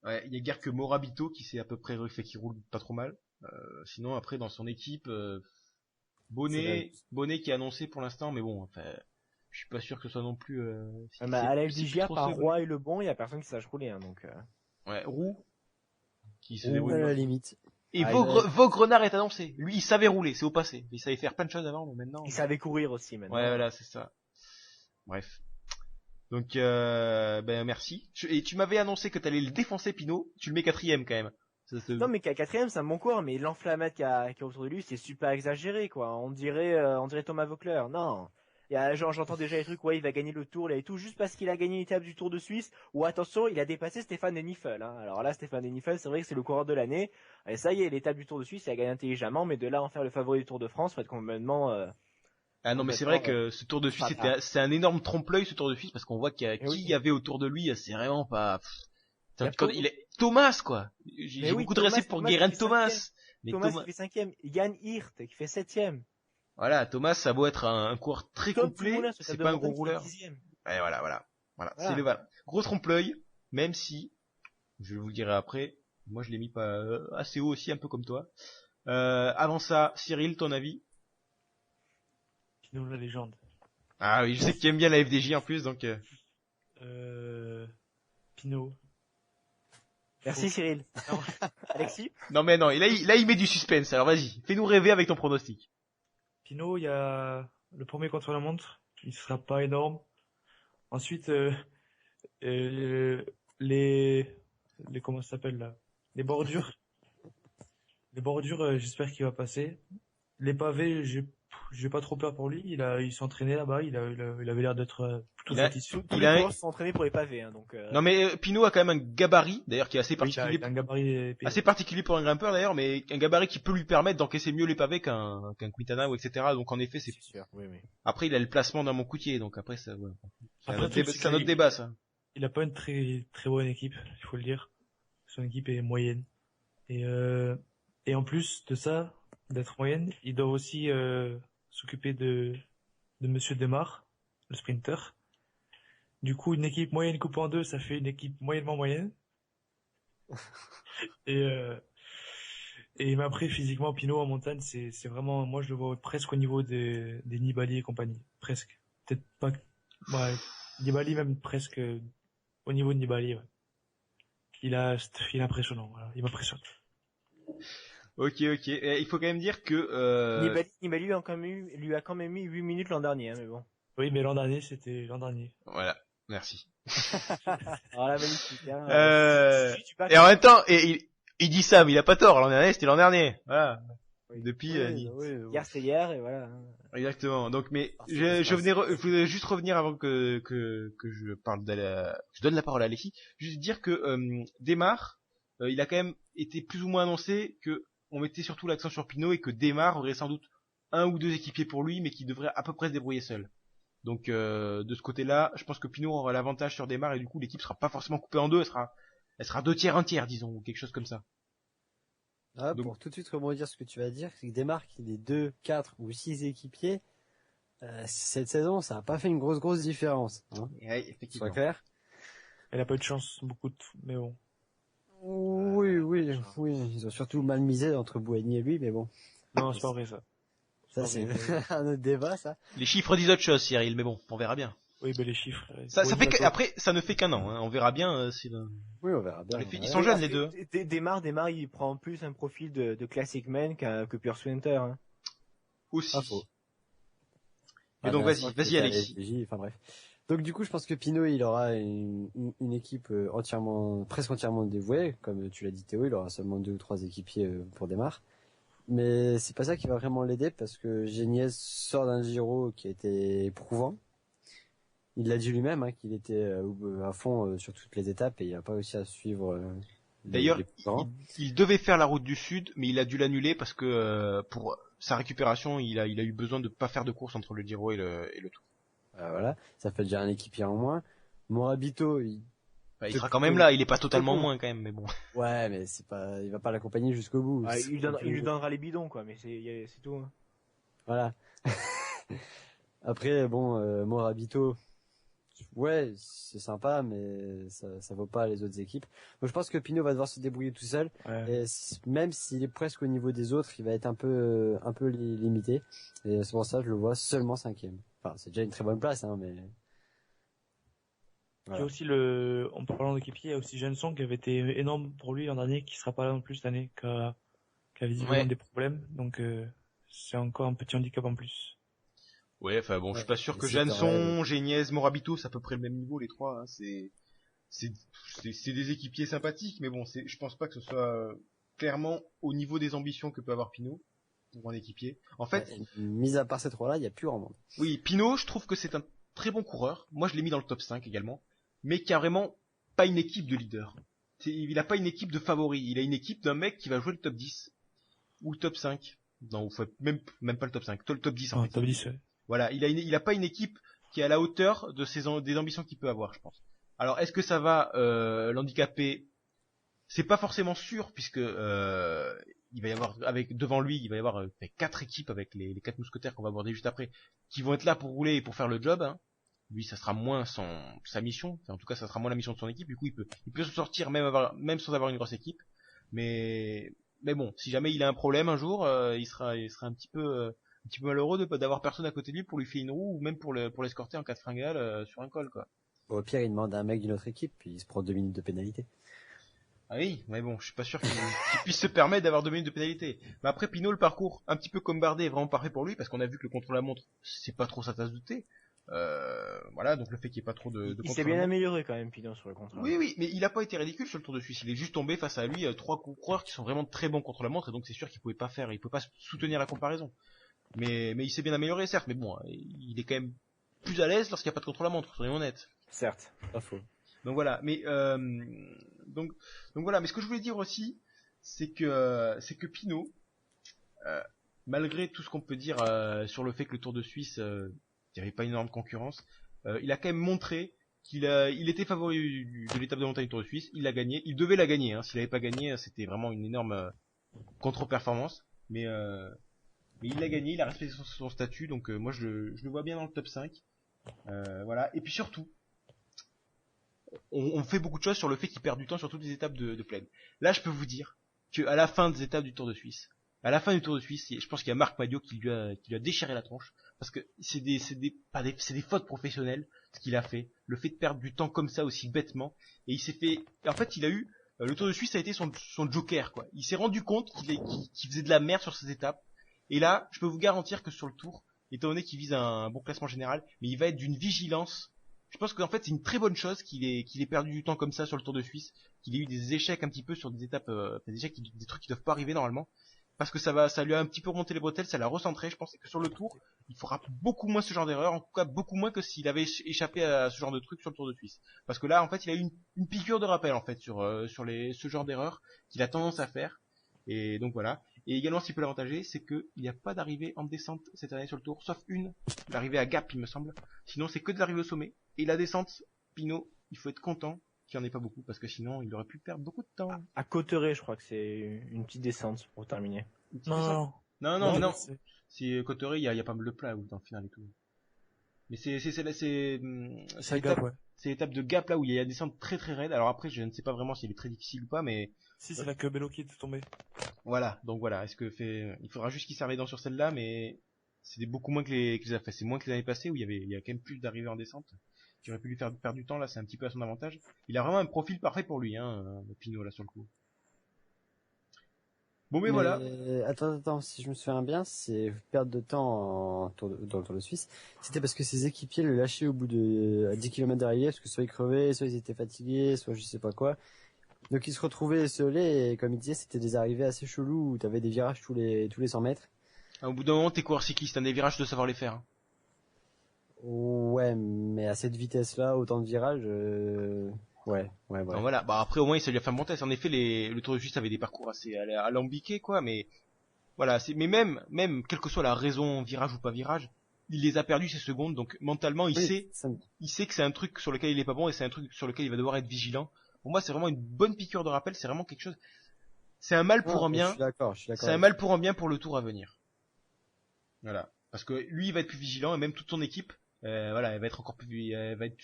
Ouais, il y a guère que Morabito qui s'est à peu près fait qui roule pas trop mal. Sinon, après, dans son équipe, Bonnet qui est annoncé pour l'instant, mais bon, enfin, je suis pas sûr que ce soit non plus... À la FDJ, par Roy et Le Bon, il y a personne qui sache rouler, hein, donc... Ouais, Roux, qui se Ou déroule. à la limite. Et Ah, Vaugrenard est annoncé. Lui, il savait rouler, c'est au passé. Il savait faire plein de choses avant, mais maintenant... Il savait courir aussi, maintenant. Ouais, voilà, c'est ça. Bref. Donc, ben merci. Et tu m'avais annoncé que t'allais le défoncer, Pinot. Tu le mets 4ème quand même. Non, mais quatrième, c'est un bon coureur, mais l'enflammade qu'il y a autour de lui, c'est super exagéré, quoi. On dirait Thomas Voeckler. Non. J'entends déjà les trucs, ouais, il va gagner le Tour, là et tout, juste parce qu'il a gagné l'étape du Tour de Suisse, ou attention, il a dépassé Stéphane Hennifel, hein. Alors là, Stéphane Hennifel, c'est vrai que c'est le coureur de l'année. Et ça y est, l'étape du Tour de Suisse, il a gagné intelligemment, mais de là à en faire le favori du Tour de France, faut être complètement, Ah non, mais c'est vrai que ce Tour de Suisse, c'est un énorme trompe-l'œil, ce Tour de Suisse, parce qu'on voit qu'il y a, qui y avait autour de lui, c'est vraiment pas... Il est Thomas, quoi. J'ai beaucoup de respect pour Geraint Thomas. Mais Thomas qui fait 5ème, Yann Hirt qui fait 7ème. Voilà, Thomas, ça a beau être un coureur très complet, c'est pas un gros rouleur. Ouais, voilà. C'est le gros trompe-l'œil, même si, je vous le dirai après, moi je l'ai mis pas assez haut aussi, un peu comme toi. Avant ça, Cyril, ton avis? Pinot, la légende. Ah oui, je sais que tu aimes bien la FDJ en plus, donc... Pinot. Merci Cyril. Alexis? Non mais non, là il met du suspense, alors vas-y, fais-nous rêver avec ton pronostic. Pinot, il y a le premier contre la montre, il sera pas énorme. Ensuite, les comment ça s'appelle là? Les bordures. J'espère qu'il va passer. Les pavés, j'ai pas trop peur pour lui. Il s'entraînait là-bas. Il avait l'air d'être plutôt satisfait. Tous les coureurs sont entraînés pour les pavés, hein, donc. Non mais Pinot a quand même un gabarit, d'ailleurs qui est assez particulier. Il a un gabarit assez particulier pour un grimpeur d'ailleurs, mais un gabarit qui peut lui permettre d'encaisser mieux les pavés qu'un Quintana ou etc. Donc en effet c'est sûr. Oui. Après il a le placement dans mon coutier, donc après ça. Ouais. C'est un autre il, débat ça. Il a pas une très très bonne équipe, il faut le dire. Son équipe est moyenne. Et en plus de ça, d'être moyenne, ils doivent aussi s'occuper de Monsieur Demar, le sprinter. Du coup, une équipe moyenne coupée en deux, ça fait une équipe moyennement moyenne. Et mais après, physiquement, Pinot en montagne, c'est vraiment, moi je le vois presque au niveau des Nibali et compagnie. Presque. Peut-être pas, ouais, Nibali même presque au niveau de Nibali, ouais. Il est impressionnant, voilà. Il m'impressionne. Ok. Il faut quand même dire que Nibali lui a quand même mis 8 minutes l'an dernier, hein, mais bon. Oui, mais l'an dernier, c'était l'an dernier. Voilà, merci. Alors là, magnifique, hein. Et en même temps, il dit ça, mais il a pas tort. L'an dernier, c'était l'an dernier. Voilà. Oui. Depuis. Hier, c'est hier, et voilà. Exactement. Donc, mais je voulais juste revenir avant que je parle je donne la parole à Alexis. Juste dire que Demar, il a quand même été plus ou moins annoncé que on mettait surtout l'accent sur Pinot et que Demar aurait sans doute un ou deux équipiers pour lui, mais qui devrait à peu près se débrouiller seul. Donc de ce côté-là, je pense que Pinot aura l'avantage sur Demar et du coup l'équipe sera pas forcément coupée en deux, elle sera 2 tiers, 1 tiers, disons, ou quelque chose comme ça. Ah, donc, pour tout de suite rebondir ce que tu vas dire, c'est que Demar, il est 2, 4 ou 6 équipiers, cette saison, ça n'a pas fait une grosse différence. Hein. Ouais, effectivement. Soit clair. Elle a pas eu de chance, mais bon. Oui, ils ont surtout mal misé entre Bouhanni et lui, mais bon. Non, c'est pas vrai ça. Ça c'est un autre débat, ça. Les chiffres disent autre chose, Cyril, mais bon, on verra bien. Oui, les chiffres. Ça fait après, ça ne fait qu'un an, hein. On verra bien Oui, on verra bien. Ils sont jeunes les deux. Demar, il prend plus un profil de classic man que pure sprinter, hein. Aussi. Info. Et donc vas-y Alexis. Enfin bref. Donc du coup, je pense que Pinot, il aura une équipe presque entièrement dévouée, comme tu l'as dit Théo, il aura seulement 2 ou 3 équipiers pour Demar. Mais c'est pas ça qui va vraiment l'aider parce que Geniez sort d'un Giro qui a été éprouvant. Il l'a dit lui-même, hein, qu'il était à fond sur toutes les étapes et il a pas réussi à suivre. D'ailleurs, il devait faire la route du Sud, mais il a dû l'annuler parce que pour sa récupération, il a eu besoin de pas faire de course entre le Giro et le Tour. Voilà, ça fait déjà un équipier en moins. Morabito, il sera quand même là, il est pas totalement moins quand même, mais bon. Ouais, mais il va pas l'accompagner jusqu'au bout. Ah, il lui donnera les bidons, quoi, mais c'est tout. Hein. Voilà. Après, bon, Morabito, ouais, c'est sympa, mais ça vaut pas les autres équipes. Donc je pense que Pinot va devoir se débrouiller tout seul. Ouais. Et même s'il est presque au niveau des autres, il va être un peu limité. Et c'est pour ça que je le vois seulement 5e. Enfin, c'est déjà une très bonne place, hein, mais. Voilà. Il y a aussi en parlant d'équipier, il y a aussi Jenson qui avait été énorme pour lui l'an dernier, qui sera pas là non plus cette année, qui a visiblement des problèmes. Donc c'est encore un petit handicap en plus. Ouais, enfin bon, je suis pas sûr que c'est Janson, Geniez, Morabito, c'est à peu près le même niveau les trois. Hein. C'est des équipiers sympathiques, mais bon, je pense pas que ce soit clairement au niveau des ambitions que peut avoir Pinot pour un équipier. En fait, Mis à part ces trois-là, il y a plus grand monde. oui, Pinot, je trouve que c'est un très bon coureur. Moi, je l'ai mis dans le top 5 également, mais qui a vraiment pas une équipe de leader. Il a pas une équipe de favoris. Il a une équipe d'un mec qui va jouer le top 10 ou le top 5. Non, même pas le top 5, le top 10 en fait. Top 10, ouais. Voilà, il a pas une équipe qui est à la hauteur de des ambitions qu'il peut avoir, je pense. Alors, est-ce que ça va l'handicaper? C'est pas forcément sûr, puisque il va y avoir devant lui, il va y avoir 4 équipes avec les 4 mousquetaires qu'on va aborder juste après, qui vont être là pour rouler et pour faire le job. Hein. Lui, ça sera moins sa mission. Enfin, en tout cas, ça sera moins la mission de son équipe. Du coup, il peut se sortir même sans avoir une grosse équipe. Mais bon, si jamais il a un problème un jour, il sera un petit peu malheureux d'avoir personne à côté de lui pour lui filer une roue ou même pour l'escorter en cas de fringale sur un col, quoi. Au pire, il demande à un mec d'une autre équipe, puis il se prend 2 minutes de pénalité. Ah oui, mais bon, je suis pas sûr qu'il puisse se permettre d'avoir 2 minutes de pénalité. Mais après, Pinot, le parcours, un petit peu comme Bardet, est vraiment parfait pour lui, parce qu'on a vu que le contre-la-montre, c'est pas trop sa tasse de thé. Voilà, donc le fait qu'il n'y ait pas trop de Il s'est bien amélioré quand même, Pinot, sur le contre. Oui, mais il a pas été ridicule sur le Tour de Suisse. Il est juste tombé face à lui 3 coureurs qui sont vraiment très bons contre la montre, et donc c'est sûr qu'il pouvait pas soutenir la comparaison. Mais il s'est bien amélioré, certes, mais bon, il est quand même plus à l'aise lorsqu'il n'y a pas de contre la montre, soyons honnêtes. Certes. Pas faux. Donc voilà, mais donc voilà, mais ce que je voulais dire aussi, c'est que Pinot, malgré tout ce qu'on peut dire sur le fait que le Tour de Suisse, il n'y avait pas une énorme concurrence, il a quand même montré il était favori de l'étape de montagne du Tour de Suisse, il l'a gagné, il devait la gagner, hein. S'il n'avait pas gagné, c'était vraiment une énorme contre-performance, mais il l'a gagné, il a respecté son statut, donc moi je le vois bien dans le top 5. Voilà, et puis surtout, on fait beaucoup de choses sur le fait qu'il perd du temps sur toutes les étapes de plaine. Là, je peux vous dire que à la fin des étapes du Tour de Suisse, je pense qu'il y a Marc Madiot qui lui a déchiré la tronche, parce que c'est des fautes professionnelles ce qu'il a fait, le fait de perdre du temps comme ça aussi bêtement, et en fait, il a eu le Tour de Suisse a été son joker, quoi. Il s'est rendu compte qu'il faisait de la merde sur ces étapes, et là, je peux vous garantir que sur le Tour, étant donné qu'il vise un bon classement général, mais il va être d'une vigilance. Je pense qu'en fait c'est une très bonne chose qu'il ait perdu du temps comme ça sur le Tour de Suisse, qu'il ait eu des échecs un petit peu sur des étapes, des trucs qui doivent pas arriver normalement, parce que ça lui a un petit peu remonté les bretelles, ça l'a recentré. Je pense que sur le Tour, il fera beaucoup moins ce genre d'erreur, en tout cas beaucoup moins que s'il avait échappé à ce genre de truc sur le Tour de Suisse, parce que là en fait il a eu une piqûre de rappel en fait sur ce genre d'erreur qu'il a tendance à faire, et donc voilà. Et également, ce qui peut l'avantager, c'est qu'il n'y a pas d'arrivée en descente cette année sur le Tour, sauf l'arrivée à Gap, il me semble. Sinon, c'est que de l'arrivée au sommet. Et la descente, Pinot, il faut être content qu'il n'y en ait pas beaucoup, parce que sinon, il aurait pu perdre beaucoup de temps. À Cotteret, je crois que c'est une petite descente pour terminer. Non. Non. C'est Cotteret, il y a pas mal de plats dans le final et tout. Mais c'est Gap, ouais. C'est l'étape de Gap là où il y a des descentes très très raides. Alors après, je ne sais pas vraiment si elle est très difficile ou pas, mais Si, c'est là que Bello qui est tombé. voilà. Donc voilà, il faudra juste qu'il serve les dents sur celle-là, mais c'est beaucoup moins que les affaires. C'est moins que les années passées où il y a quand même plus d'arrivées en descente qui aurait pu lui faire perdre du temps. Là, c'est un petit peu à son avantage. Il a vraiment un profil parfait pour lui, hein, Pinot là sur le coup. Bon, mais voilà. Attends, si je me souviens bien, c'est perte de temps dans le Tour de Suisse. C'était parce que ses équipiers le lâchaient au bout à 10 km d'arrivée, parce que soit ils crevaient, soit ils étaient fatigués, soit je sais pas quoi. Donc ils se retrouvaient esselés, et comme il disait, c'était des arrivées assez cheloues où t'avais des virages tous les 100 mètres. Au bout d'un moment, t'es coureur cycliste, des virages, de savoir les faire. Hein. Ouais, mais à cette vitesse-là, autant de virages, ouais. Donc voilà. Bah après, au moins, ça lui a fait un bon test. En effet, le Tour de Suisse avait des parcours assez alambiqués, quoi, mais voilà, mais même, quelle que soit la raison, virage ou pas virage, il les a perdus ces secondes, donc mentalement, il sait que c'est un truc sur lequel il est pas bon et c'est un truc sur lequel il va devoir être vigilant. Pour moi, c'est vraiment une bonne piqûre de rappel, c'est vraiment quelque chose. C'est un mal pour un bien. Je suis d'accord. C'est un mal pour un bien pour le Tour à venir. Voilà. Parce que lui, il va être plus vigilant et même toute son équipe, voilà, elle va être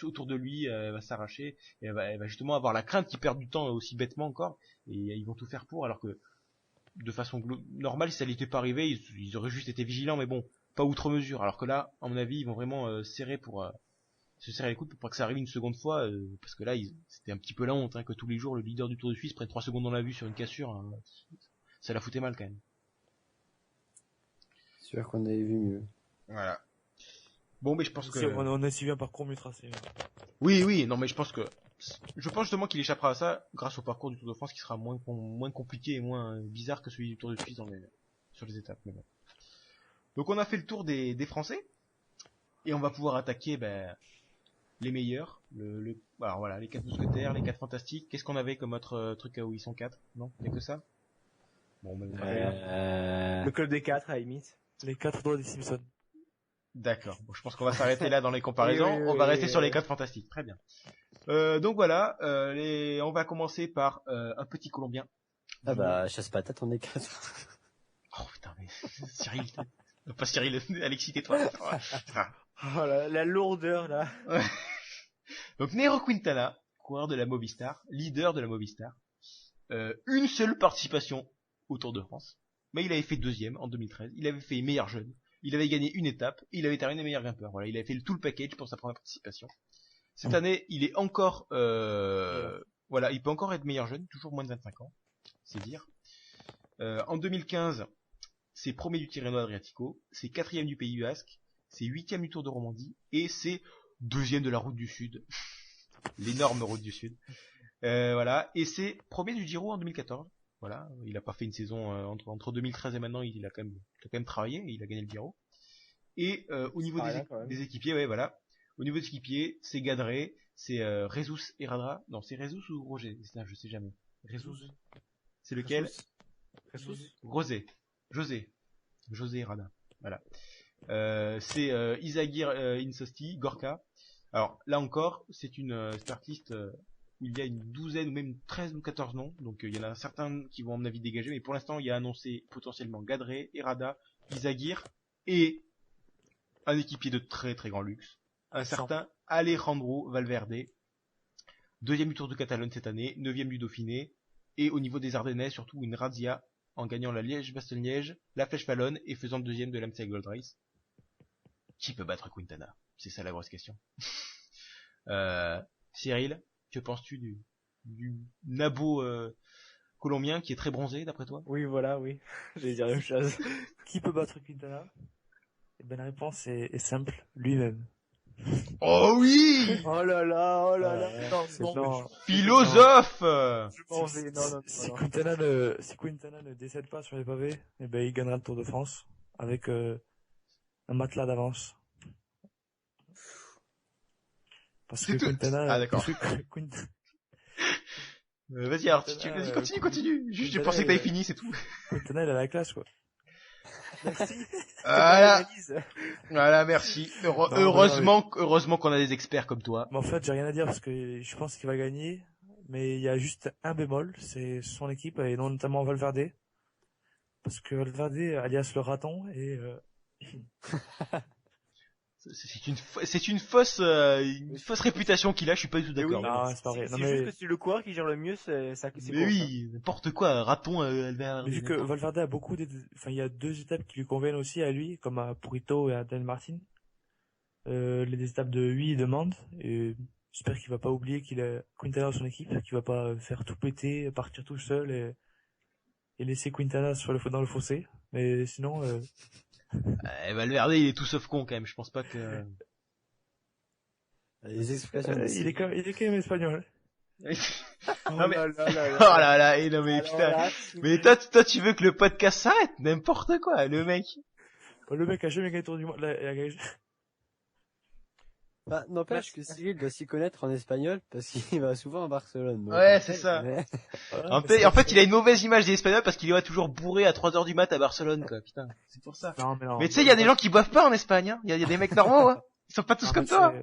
autour de lui, elle va s'arracher et elle va justement avoir la crainte qu'il perde du temps aussi bêtement encore et ils vont tout faire pour, alors que de façon normale, si ça n'était pas arrivé, ils auraient juste été vigilants, mais bon, pas outre mesure. Alors que là, à mon avis, ils vont vraiment serrer pour se serrer les coudes pour pas que ça arrive une seconde fois, parce que là, c'était un petit peu la honte, hein, que tous les jours le leader du Tour de Suisse prenne 3 secondes dans la vue sur une cassure, hein, ça la foutait mal quand même. Sûr qu'on avait vu mieux. Voilà. Bon, mais je pense que... On a suivi un parcours mieux tracé. Oui, non, mais je pense justement qu'il échappera à ça grâce au parcours du Tour de France qui sera moins compliqué et moins bizarre que celui du Tour de Suisse sur les étapes. Mais bon. Donc on a fait le tour des Français et on va pouvoir attaquer les meilleurs. Alors voilà, les 4 mousquetaires, les 4 fantastiques. Qu'est-ce qu'on avait comme autre truc où ils sont 4? Non, il y a que ça. Bon, Le club des 4 à la limite. Les 4 doigts des Simpsons. D'accord. Bon, je pense qu'on va s'arrêter là dans les comparaisons. Oui, on va rester oui, sur les oui. 4 fantastiques. Très bien. Donc voilà, on va commencer par un petit Colombien. Ah bah, chasse patate, on est 4. Oh putain, mais Cyril, pas Cyril, Alexis, tais-toi. Oh, la lourdeur là. Donc Nairo Quintana, coureur de la Movistar, leader de la Movistar, une seule participation au Tour de France, mais il avait fait 2e en 2013, il avait fait meilleur jeune, il avait gagné une étape, et il avait terminé meilleur grimpeur. Voilà, il avait fait tout le package pour sa première participation. Cette année, il est encore, voilà, il peut encore être meilleur jeune, toujours moins de 25 ans, c'est dire. En 2015, c'est premier du Tirreno Adriatico, c'est 4e du Pays Basque, c'est 8e du Tour de Romandie, et c'est 2e de la Route du Sud. L'énorme Route du Sud. Voilà, et c'est premier du Giro en 2014. Voilà, il a pas fait une saison entre 2013 et maintenant, il a quand même travaillé, et il a gagné le Giro. Et au niveau des équipiers, ouais, voilà. Au niveau des équipiers, c'est Gadré, c'est Jesus et Radra. Non, c'est Jesus ou Roger? Je sais jamais. Jesus. C'est lequel? José et Rada. Voilà. C'est Izagir Insosti, Gorka. Alors là encore, c'est une startlist où il y a une douzaine ou même 13 ou 14 noms. Donc il y en a certains qui vont à mon avis dégager, mais pour l'instant il y a annoncé potentiellement Gadré, Errada, Izagir et un équipier de très très grand luxe, un certain Alejandro Valverde, 2e du Tour de Catalogne cette année, 9e du Dauphiné, et au niveau des Ardennais, surtout une razzia en gagnant la Liège-Bastogne-Liège, la Flèche Wallonne et faisant 2e de l'Amstel Gold Race. Qui peut battre Quintana? C'est ça la grosse question. Cyril, que penses-tu du nabo colombien qui est très bronzé d'après toi? Oui, voilà, oui. J'allais dire la même chose. Qui peut battre Quintana? Eh ben, la réponse est simple, lui-même. Oh oui! Oh là là. Non, Philosophe! si Quintana ne décède pas sur les pavés, eh ben, il gagnera le Tour de France avec un matelas d'avance. Parce C'est que tout. Quintana, Ah, d'accord. Vas-y, alors, vas-y, continue. Juste, je pensais que t'avais fini, c'est tout. Quintana, il a la classe, quoi. Voilà, merci. Heureusement qu'on a des experts comme toi. Mais en fait, j'ai rien à dire parce que je pense qu'il va gagner. Mais il y a juste un bémol, c'est son équipe et non notamment Valverde. Parce que Valverde, alias le raton, et C'est une fausse réputation qu'il a, je suis pas du tout d'accord. non, c'est pas vrai. C'est Non, mais juste que c'est le coureur qui gère le mieux, c'est mais oui, n'importe quoi, raton, Albert. vu que Valverde a il y a 2 étapes qui lui conviennent aussi à lui, comme à Purito et à Dan Martin. Les étapes de Huy et de Mende, et j'espère qu'il va pas oublier qu'il a Quintana dans son équipe, qu'il va pas faire tout péter, partir tout seul et laisser Quintana dans le fossé. Mais sinon, Valverde, il est tout sauf con quand même, je pense pas que... Les expressions. il est quand même espagnol. Non mais... Oh là là, et non mais putain... Mais toi tu veux que le podcast s'arrête, n'importe quoi, le mec. Le mec a jamais gagné le Tour du monde. Bah, n'empêche que Cyril doit s'y connaître en espagnol parce qu'il va souvent à Barcelone. Donc, Ouais, c'est ça. En fait, il a une mauvaise image des Espagnols parce qu'il est toujours bourré à 3h du mat à Barcelone, quoi. Putain, c'est pour ça. Non. Mais tu sais, il y a des gens qui boivent pas en Espagne, hein. Il y a des mecs normaux, hein. Ils sont pas tous comme toi.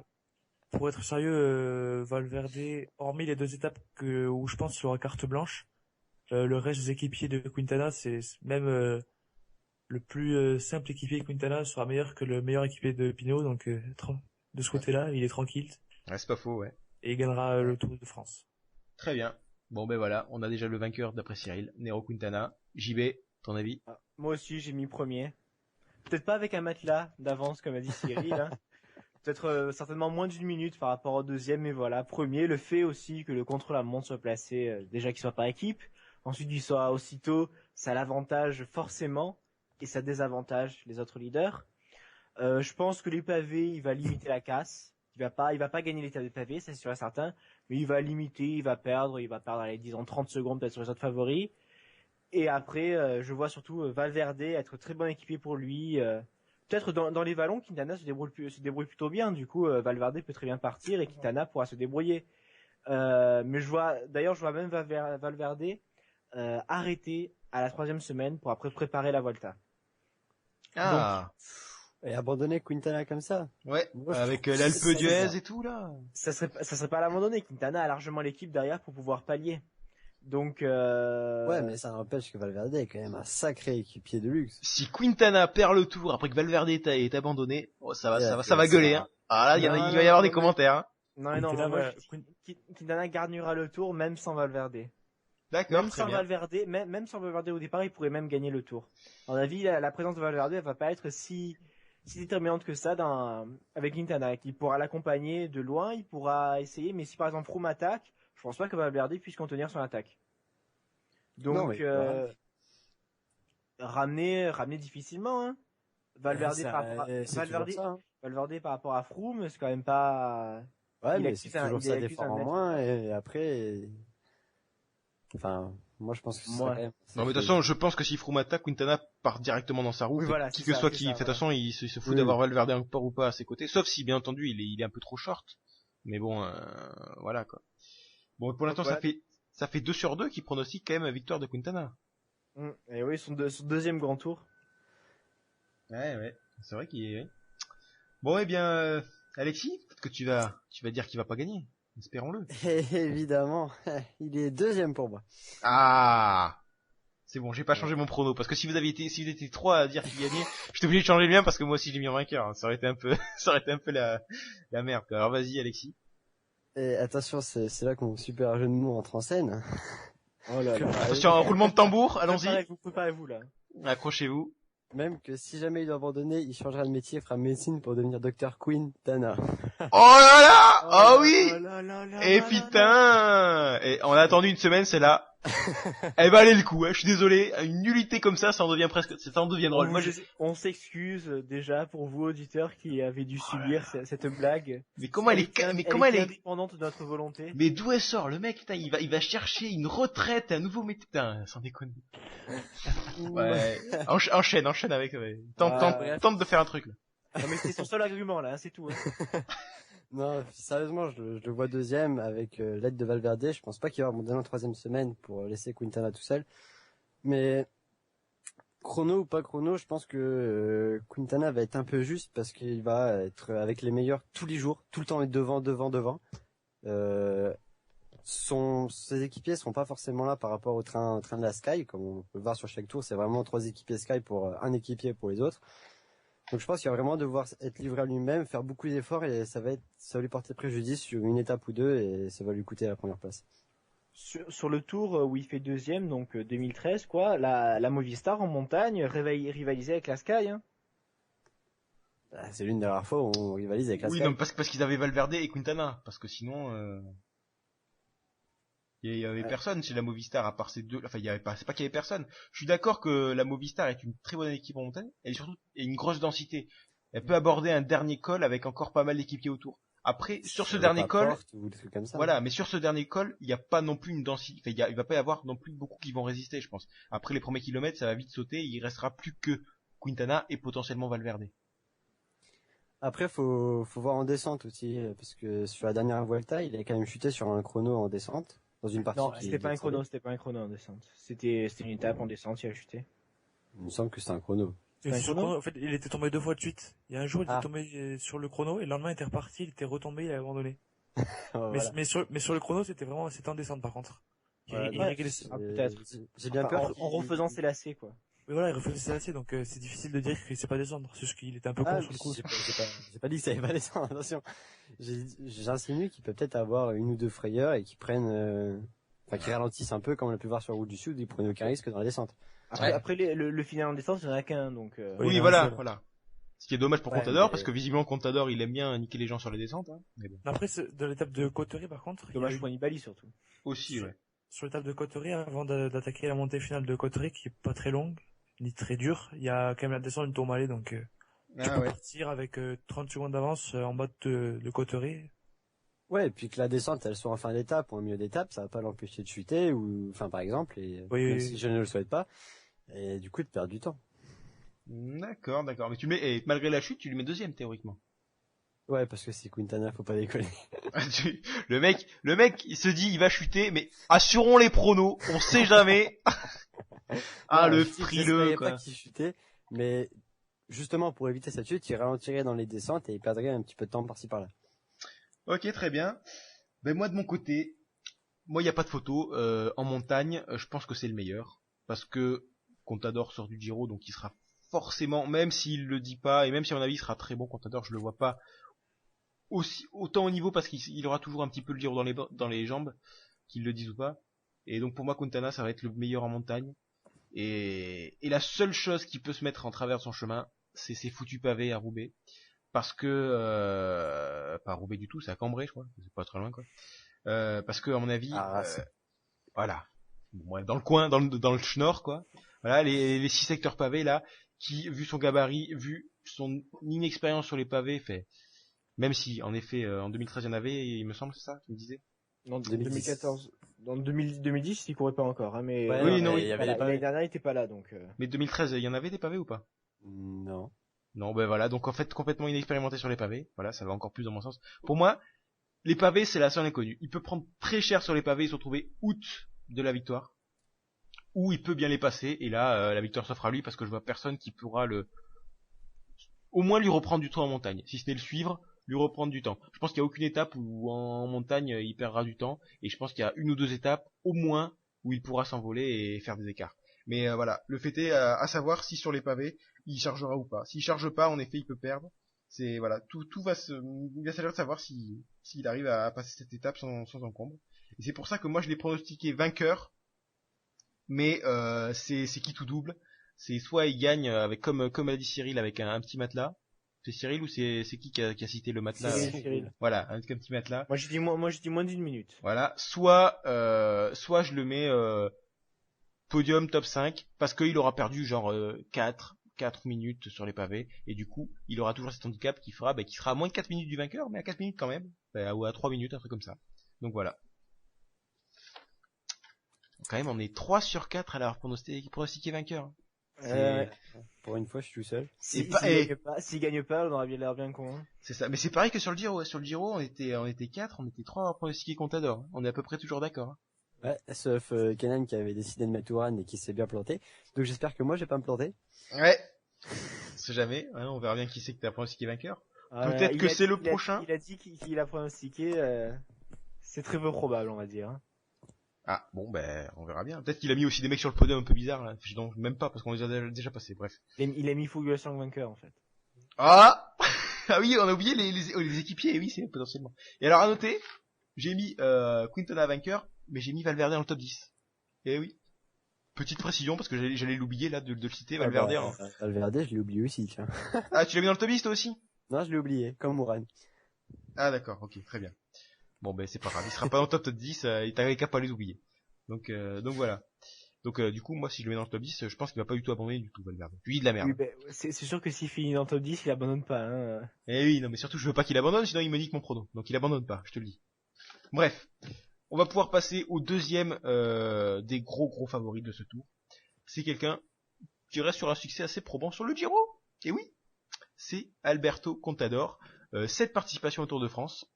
Pour être sérieux, Valverde, hormis les 2 étapes où je pense qu'il aura carte blanche, le reste des équipiers de Quintana, c'est même le plus simple équipier de Quintana sera meilleur que le meilleur équipier de Pinot, donc de ce côté-là, il est tranquille. Ouais, c'est pas faux, ouais. Et il gagnera le Tour de France. Très bien. Bon, ben voilà, on a déjà le vainqueur d'après Cyril, Nairo Quintana. JB, ton avis? Moi aussi, j'ai mis premier. Peut-être pas avec un matelas d'avance, comme a dit Cyril, hein. Peut-être certainement moins d'1 minute par rapport au 2e, mais voilà. Premier, le fait aussi que le contre-la-montre soit placé, déjà qu'il soit par équipe. Ensuite, qu'il soit aussitôt, ça l'avantage forcément, et ça désavantage les autres leaders. Je pense que les pavés, il va limiter la casse. Il va pas gagner l'étape des pavés, ça c'est sûr et certain. Mais il va limiter, il va perdre, allez, disons 30 secondes peut-être sur les autres favoris. Et après, je vois surtout Valverde être très bon équipier pour lui. Peut-être dans les vallons, Quintana se débrouille plutôt bien. Du coup, Valverde peut très bien partir et Quintana pourra se débrouiller. Mais je vois même Valverde arrêter à la 3e semaine pour après préparer la Volta. Ah, Et abandonner Quintana comme ça. ouais, Moi, je avec trouve l'Alpe ça d'Huez bizarre. et tout là. Ça serait pas à l'abandonner. Quintana a largement l'équipe derrière pour pouvoir pallier. Donc, Ouais, mais ça n'empêche que Valverde est quand même un sacré équipier de luxe. Si Quintana perd le tour après que Valverde est abandonné, oh, ça va gueuler. Hein. Ah là, il Non, va y avoir des mais- commentaires. Hein. non, Quintana moi, va- Quintana gagnera le tour même sans Valverde. D'accord, Même très sans bien. Valverde, même sans Valverde au départ, il pourrait même gagner le tour. À mon avis, la présence de Valverde, elle va pas être si déterminante que ça avec Quintana. Il pourra l'accompagner de loin, il pourra essayer, mais si par exemple Froome attaque, je pense pas que Valverde puisse contenir son attaque. Donc, Non, mais ramener difficilement, hein. Valverde ça- par rapport à, c'est toujours ça. Hein. Valverde par rapport à Froome, c'est quand même pas. Ouais, Il mais accuse c'est un- toujours il ça accuse d'effort un en mètre. moins et après, enfin, moi je pense que ce serait Ouais. quand même. Non mais de toute façon, je pense que si Froome attaque, Quintana part directement dans sa roue. Oui, voilà, qui c'est que ça, soit c'est qui, ça, de toute voilà. façon, il se fout Oui. d'avoir Valverde encore ou pas à ses côtés. Sauf si, bien entendu, il est un peu trop short. Mais bon, voilà quoi. Bon, pour l'instant, Voilà. ça fait 2 sur 2 qui pronostiquent quand même la victoire de Quintana. Et oui, son deuxième grand tour. Ouais, c'est vrai qu'il est. Bon, eh bien, Alexis, peut-être que tu vas dire qu'il va pas gagner. Espérons-le. Évidemment, il est deuxième pour moi. Ah, c'est bon, j'ai pas changé mon prono parce que si vous étiez 3 à dire qu'il gagnait, j'étais obligé de changer le mien parce que moi aussi j'ai mis en vainqueur. Hein. Ça aurait été un peu, la merde. Quoi. Alors vas-y, Alexis. Et attention, c'est là que mon super jeu de mots entre en scène. Oh là là. Attention, un roulement de tambour, allons-y. Préparez-vous là. Accrochez-vous. Même que si jamais il doit abandonner, il changera de métier, fera médecine pour devenir docteur Quintana. Oh là là, oh oui. là là là Et là putain, et on a attendu une semaine, c'est là. Elle valait le coup, hein. Je suis désolé, une nullité comme ça en devient drôle. Moi, On s'excuse déjà pour vous auditeurs qui avez dû subir cette blague. mais comment elle est indépendante de notre volonté. mais d'où elle sort, le mec, putain, il va chercher une retraite, un nouveau métier, putain, sans déconner. Ouais, enchaîne avec, tente de faire un truc, là. Non mais c'est son seul argument là, hein, c'est tout. Hein. Non, sérieusement, je le vois deuxième avec l'aide de Valverde. Je pense pas qu'il va abandonner en 3e semaine pour laisser Quintana tout seul. Mais chrono ou pas chrono, je pense que Quintana va être un peu juste parce qu'il va être avec les meilleurs tous les jours, tout le temps être devant. Ses équipiers seront pas forcément là par rapport au train de la Sky, comme on peut le voir sur chaque tour. C'est vraiment 3 équipiers Sky pour un équipier pour les autres. Donc je pense qu'il va vraiment devoir être livré à lui-même, faire beaucoup d'efforts et ça va lui porter préjudice sur une étape ou deux et ça va lui coûter la première place. Sur le tour où il fait deuxième, donc 2013 quoi, la Movistar en montagne rivalisait avec la Sky. Hein. C'est l'une des rares fois où on rivalise avec la Oui, Sky. non, parce qu'ils avaient Valverde et Quintana, parce que sinon, il y avait personne chez la Movistar à part ces deux. Enfin, c'est pas qu'il y avait personne. Je suis d'accord que la Movistar est une très bonne équipe en montagne. Elle est surtout une grosse densité. Elle peut aborder un dernier col avec encore pas mal d'équipiers autour. Après, sur ce dernier col, ou des trucs comme ça. voilà, mais sur ce dernier col, il n'y a pas non plus une densité. Enfin, il va pas y avoir non plus beaucoup qui vont résister, je pense. Après les premiers kilomètres, ça va vite sauter. Il restera plus que Quintana et potentiellement Valverde. Après, faut voir en descente aussi, parce que sur la dernière Vuelta, il a quand même chuté sur un chrono en descente. Dans une partie Non, c'était pas un chrono en descente. C'était une étape en descente, il a chuté. Il me semble que c'est un chrono. Et C'est un sur le chrono chrono, en fait, il était tombé 2 fois de suite. Il y a un jour, il était Ah. tombé sur le chrono, et le lendemain, il était reparti, il était retombé, il a abandonné. Voilà. Mais sur le chrono, c'était en descente, par contre. Voilà, Il ouais, réglait- Ah, peut-être. J'ai bien Enfin, peur. en refaisant ses lacets quoi. Mais voilà, il refaisait ses lacets, donc c'est difficile de dire qu'il sait pas descendre. C'est juste qu'il était un peu con Ah, sur le coup. j'ai pas dit que ça allait pas descendre, attention. J'insinue qu'il peut peut-être avoir une ou deux frayeurs et qu'il prenne, qui ralentissent un peu comme on a pu voir sur la route du Sud, ils prenaient aucun risque dans la descente. Après le final en descente, il n'y en a qu'un donc. Oui, Oui, non, voilà, c'est- voilà. Ce qui est dommage pour Ouais, Contador, mais- parce que visiblement Contador, il aime bien niquer les gens sur les descentes. Hein. Mais bon. Après, dans l'étape de Cotteret, par contre, il y a Dommage eu- pour Nibali surtout. Aussi, ouais. sur l'étape de Cotteret, avant d'attaquer la montée finale de Cotteret, qui est pas très longue, ni très dure, il y a quand même la descente du Tourmalet, donc Tu Ah peux ouais. partir avec 30 secondes d'avance en mode de coterie. Ouais, et puis que la descente, elle soit en fin d'étape ou en milieu d'étape, ça va pas l'empêcher de chuter, ou, enfin, par exemple, et Oui, même oui, si oui. je ne le souhaite pas, et du coup, de perdre du temps. D'accord. Mais tu mets, et malgré la chute, tu lui mets deuxième théoriquement. Ouais, parce que c'est Quintana, faut pas déconner. Le mec, il se dit, il va chuter, mais assurons les pronos, on sait jamais. Ah, Non, le je dis que frileux, j'espérais pas quoi. qu'il chutait, mais justement, pour éviter cette chute, il ralentirait dans les descentes et il perdrait un petit peu de temps par-ci par-là. Ok, très bien. Ben moi de mon côté, moi il y a pas de photo en montagne, je pense que c'est le meilleur parce que Contador sort du Giro, donc il sera forcément, même s'il le dit pas et même si à mon avis il sera très bon Contador, je le vois pas aussi autant au niveau parce qu'il aura toujours un petit peu le Giro dans les jambes, qu'il le dise ou pas. Et donc pour moi Quintana ça va être le meilleur en montagne. Et la seule chose qui peut se mettre en travers de son chemin, c'est ces foutus pavés à Roubaix. Parce que pas à Roubaix du tout, c'est à Cambrai je crois, c'est pas très loin quoi. Parce que à mon avis, Ah, voilà, bon, ouais, dans le coin, dans le schnorr quoi. Voilà, les 6 secteurs pavés là, qui vu son gabarit, vu son inexpérience sur les pavés, fait. Même si en effet en 2013 il y en avait, il me semble c'est ça, tu me disais. Non, 2010. 2014. Dans 2010, il courait pas encore, hein, mais Ouais, Oui, non, non, mais oui. il y avait voilà, les l'année pavés. dernière, il était pas là, donc. Mais 2013 il y en avait des pavés ou pas? Non. Non, ben voilà, donc en fait complètement inexpérimenté sur les pavés. Voilà, ça va encore plus dans mon sens. Pour moi, les pavés c'est la seule inconnue. Il peut prendre très cher sur les pavés et se retrouver out de la victoire. Ou il peut bien les passer et là la victoire s'offre à lui parce que je vois personne qui pourra au moins lui reprendre du temps en montagne, si ce n'est le suivre, lui reprendre du temps. Je pense qu'il n'y a aucune étape où en montagne il perdra du temps et je pense qu'il y a une ou deux étapes au moins où il pourra s'envoler et faire des écarts. Mais voilà, le fait est à savoir si sur les pavés il chargera ou pas. S'il charge pas, en effet, il peut perdre. C'est voilà, tout va il va s'agir de savoir s'il arrive à passer cette étape sans encombre. Et c'est pour ça que moi je l'ai pronostiqué vainqueur. Mais c'est qui tout double. C'est soit il gagne avec comme a dit Cyril avec un petit matelas. C'est Cyril ou c'est qui a cité le matelas Cyril. Voilà, avec un petit matelas. Moi, je dis moins d'une minute. Voilà, soit je le mets podium top 5 parce qu'il aura perdu genre 4 minutes sur les pavés et du coup, il aura toujours cet handicap qui sera à moins de 4 minutes du vainqueur mais à 4 minutes quand même. Ou à 3 minutes, un truc comme ça. Donc voilà. Quand même, on est 3 sur 4 à l'avoir pronostiqué vainqueur. Euh, Pour une fois, je suis tout seul. S'il gagne pas, on aura bien l'air bien con. Hein. C'est ça. Mais c'est pareil que sur le Giro. Sur le Giro, on était 4, on était 3 à avoir pronostiqué Contador. On est à peu près toujours d'accord. Hein. Ouais, sauf Kenan qui avait décidé de mettre Touran et qui s'est bien planté. Donc j'espère que moi, je vais pas me planter. Ouais. On sait jamais. Hein, on verra bien qui c'est que t'as pronostiqué vainqueur. Peut-être que c'est le prochain. Il a dit qu'il a pronostiqué. C'est très peu probable, on va dire. Hein. Ah, bon, on verra bien. Peut-être qu'il a mis aussi des mecs sur le podium un peu bizarres, là. Non, même pas, parce qu'on les a déjà passés, bref. Il a mis Fuglsang vainqueur, en fait. Ah! Ah oui, on a oublié les équipiers, oui, c'est potentiellement. Et alors, à noter, j'ai mis, Quintana vainqueur, mais j'ai mis Valverde dans le top 10. Eh oui. Petite précision, parce que j'allais l'oublier, là, de le citer, Valverde. Valverde, je l'ai oublié aussi, tiens. Ah, tu l'as mis dans le top 10, toi aussi? Non, je l'ai oublié, comme Mourad. Ah, d'accord, ok, très bien. Bon, c'est pas grave, il sera pas dans le top 10, il t'avait qu'à pas les oublier. Donc voilà. Donc du coup, moi, si je le mets dans le top 10, je pense qu'il va pas du tout abandonner du tout, Valverde. Lui, de la merde. Oui, c'est sûr que s'il finit dans le top 10, il abandonne pas. Hein. Eh oui, non, mais surtout, je veux pas qu'il abandonne, sinon il me nique mon prono. Donc il abandonne pas, je te le dis. Bref. On va pouvoir passer au deuxième des gros favoris de ce tour. C'est quelqu'un qui reste sur un succès assez probant sur le Giro. Et oui, c'est Alberto Contador. 7 participations au Tour de France.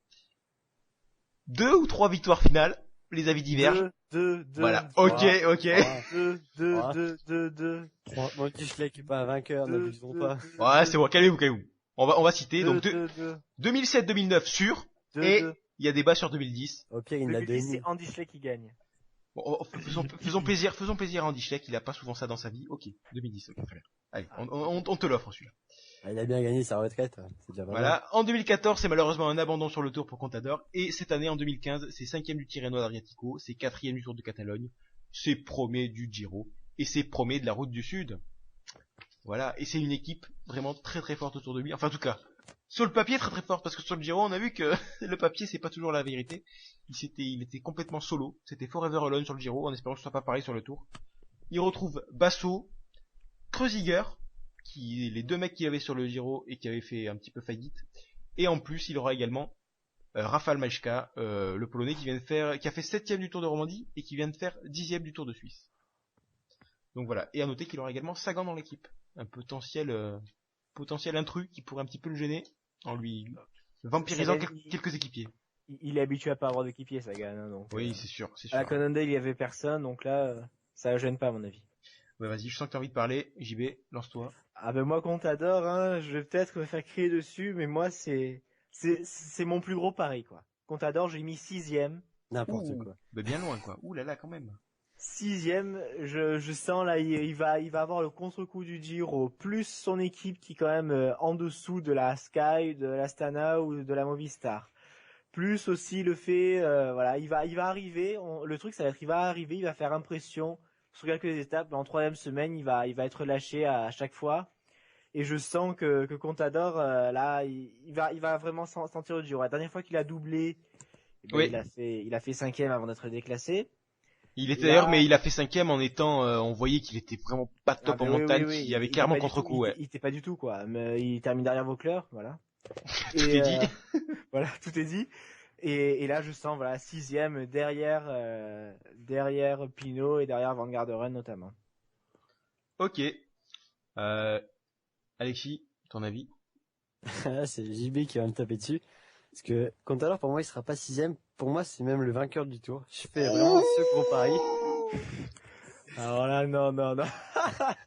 2 ou 3 victoires finales. Les avis divergent. 2. Voilà. 3, Ok. 2. 3. Mon petit Schleck est pas un vainqueur, n'abusons pas. Ouais, c'est bon, calmez-vous. On va citer. Donc 2. 2007-2009 sûr. Et il y a débat sur 2010. Au pire, il n'a 2010, deux. c'est Andy Schleck qui gagne. Bon, faisons plaisir à Andy Schleck, il a pas souvent ça dans sa vie. Ok, 2010, ok, très bien. Allez, on te l'offre celui-là. Ah, il a bien gagné sa retraite, c'est déjà pas mal. Voilà, en 2014, c'est malheureusement un abandon sur le Tour pour Contador, et cette année, en 2015, c'est 5ème du Tirreno d'Adriatico, c'est 4ème du Tour de Catalogne, c'est premier du Giro, et c'est premier de la Route du Sud. Voilà, et c'est une équipe vraiment très forte autour de lui, enfin en tout cas, sur le papier très forte, parce que sur le Giro, on a vu que le papier c'est pas toujours la vérité, il était complètement solo, c'était Forever Alone sur le Giro, en espérant que ce soit pas pareil sur le Tour. Il retrouve Basso, Kreuziger, les 2 mecs qu'il avait sur le Giro et qui avaient fait un petit peu faillite. Et en plus, il aura également Rafał Majka, le Polonais qui a fait 7ème du Tour de Romandie et qui vient de faire 10ème du Tour de Suisse. Donc voilà. Et à noter qu'il aura également Sagan dans l'équipe. Un potentiel intrus qui pourrait un petit peu le gêner en lui vampirisant quelques équipiers. Il est habitué à pas avoir d'équipier, Sagan, hein, donc. Oui, c'est sûr. À la Cannondale, il y avait personne, donc là, ça gêne pas à mon avis. Ouais, vas-y, je sens que t'as envie de parler. JB, lance-toi. Ah ben moi, Contador, hein, je vais peut-être me faire crier dessus, mais moi, c'est mon plus gros pari, quoi. Contador, j'ai mis 6ème. N'importe quoi. Bah bien loin, quoi. Ouh là là, quand même. 6ème, je sens là, il va avoir le contre-coup du Giro, plus son équipe qui est quand même en dessous de la Sky, de l'Astana ou de la Movistar. Plus aussi le fait, voilà, il va arriver, le truc ça va être, il va arriver, il va faire impression sur quelques étapes, en 3e semaine, il va être lâché à chaque fois. Et je sens que Contador, là, il va vraiment sentir le Giro. La dernière fois qu'il a doublé, eh ben, Oui. il a fait 5ème avant d'être déclassé. Il était Là- d'ailleurs, mais il a fait 5ème en étant, on voyait qu'il était vraiment pas top Ah, en mais oui, montagne, oui, oui. qu'il y avait Il clairement était pas du contre-coup, tout- ouais. Il était pas du tout, quoi. Mais il termine derrière Vauclair, voilà. Tout est dit. Voilà, tout est dit. Et là, je sens, voilà, 6ème derrière Pinot et derrière Van Garderen, notamment. Ok. Alexis, ton avis? Là, c'est JB qui va me taper dessus. Parce que Contador, pour moi, il sera pas 6ème. Pour moi, c'est même le vainqueur du tour. Je fais vraiment ce gros pari. Alors là, non.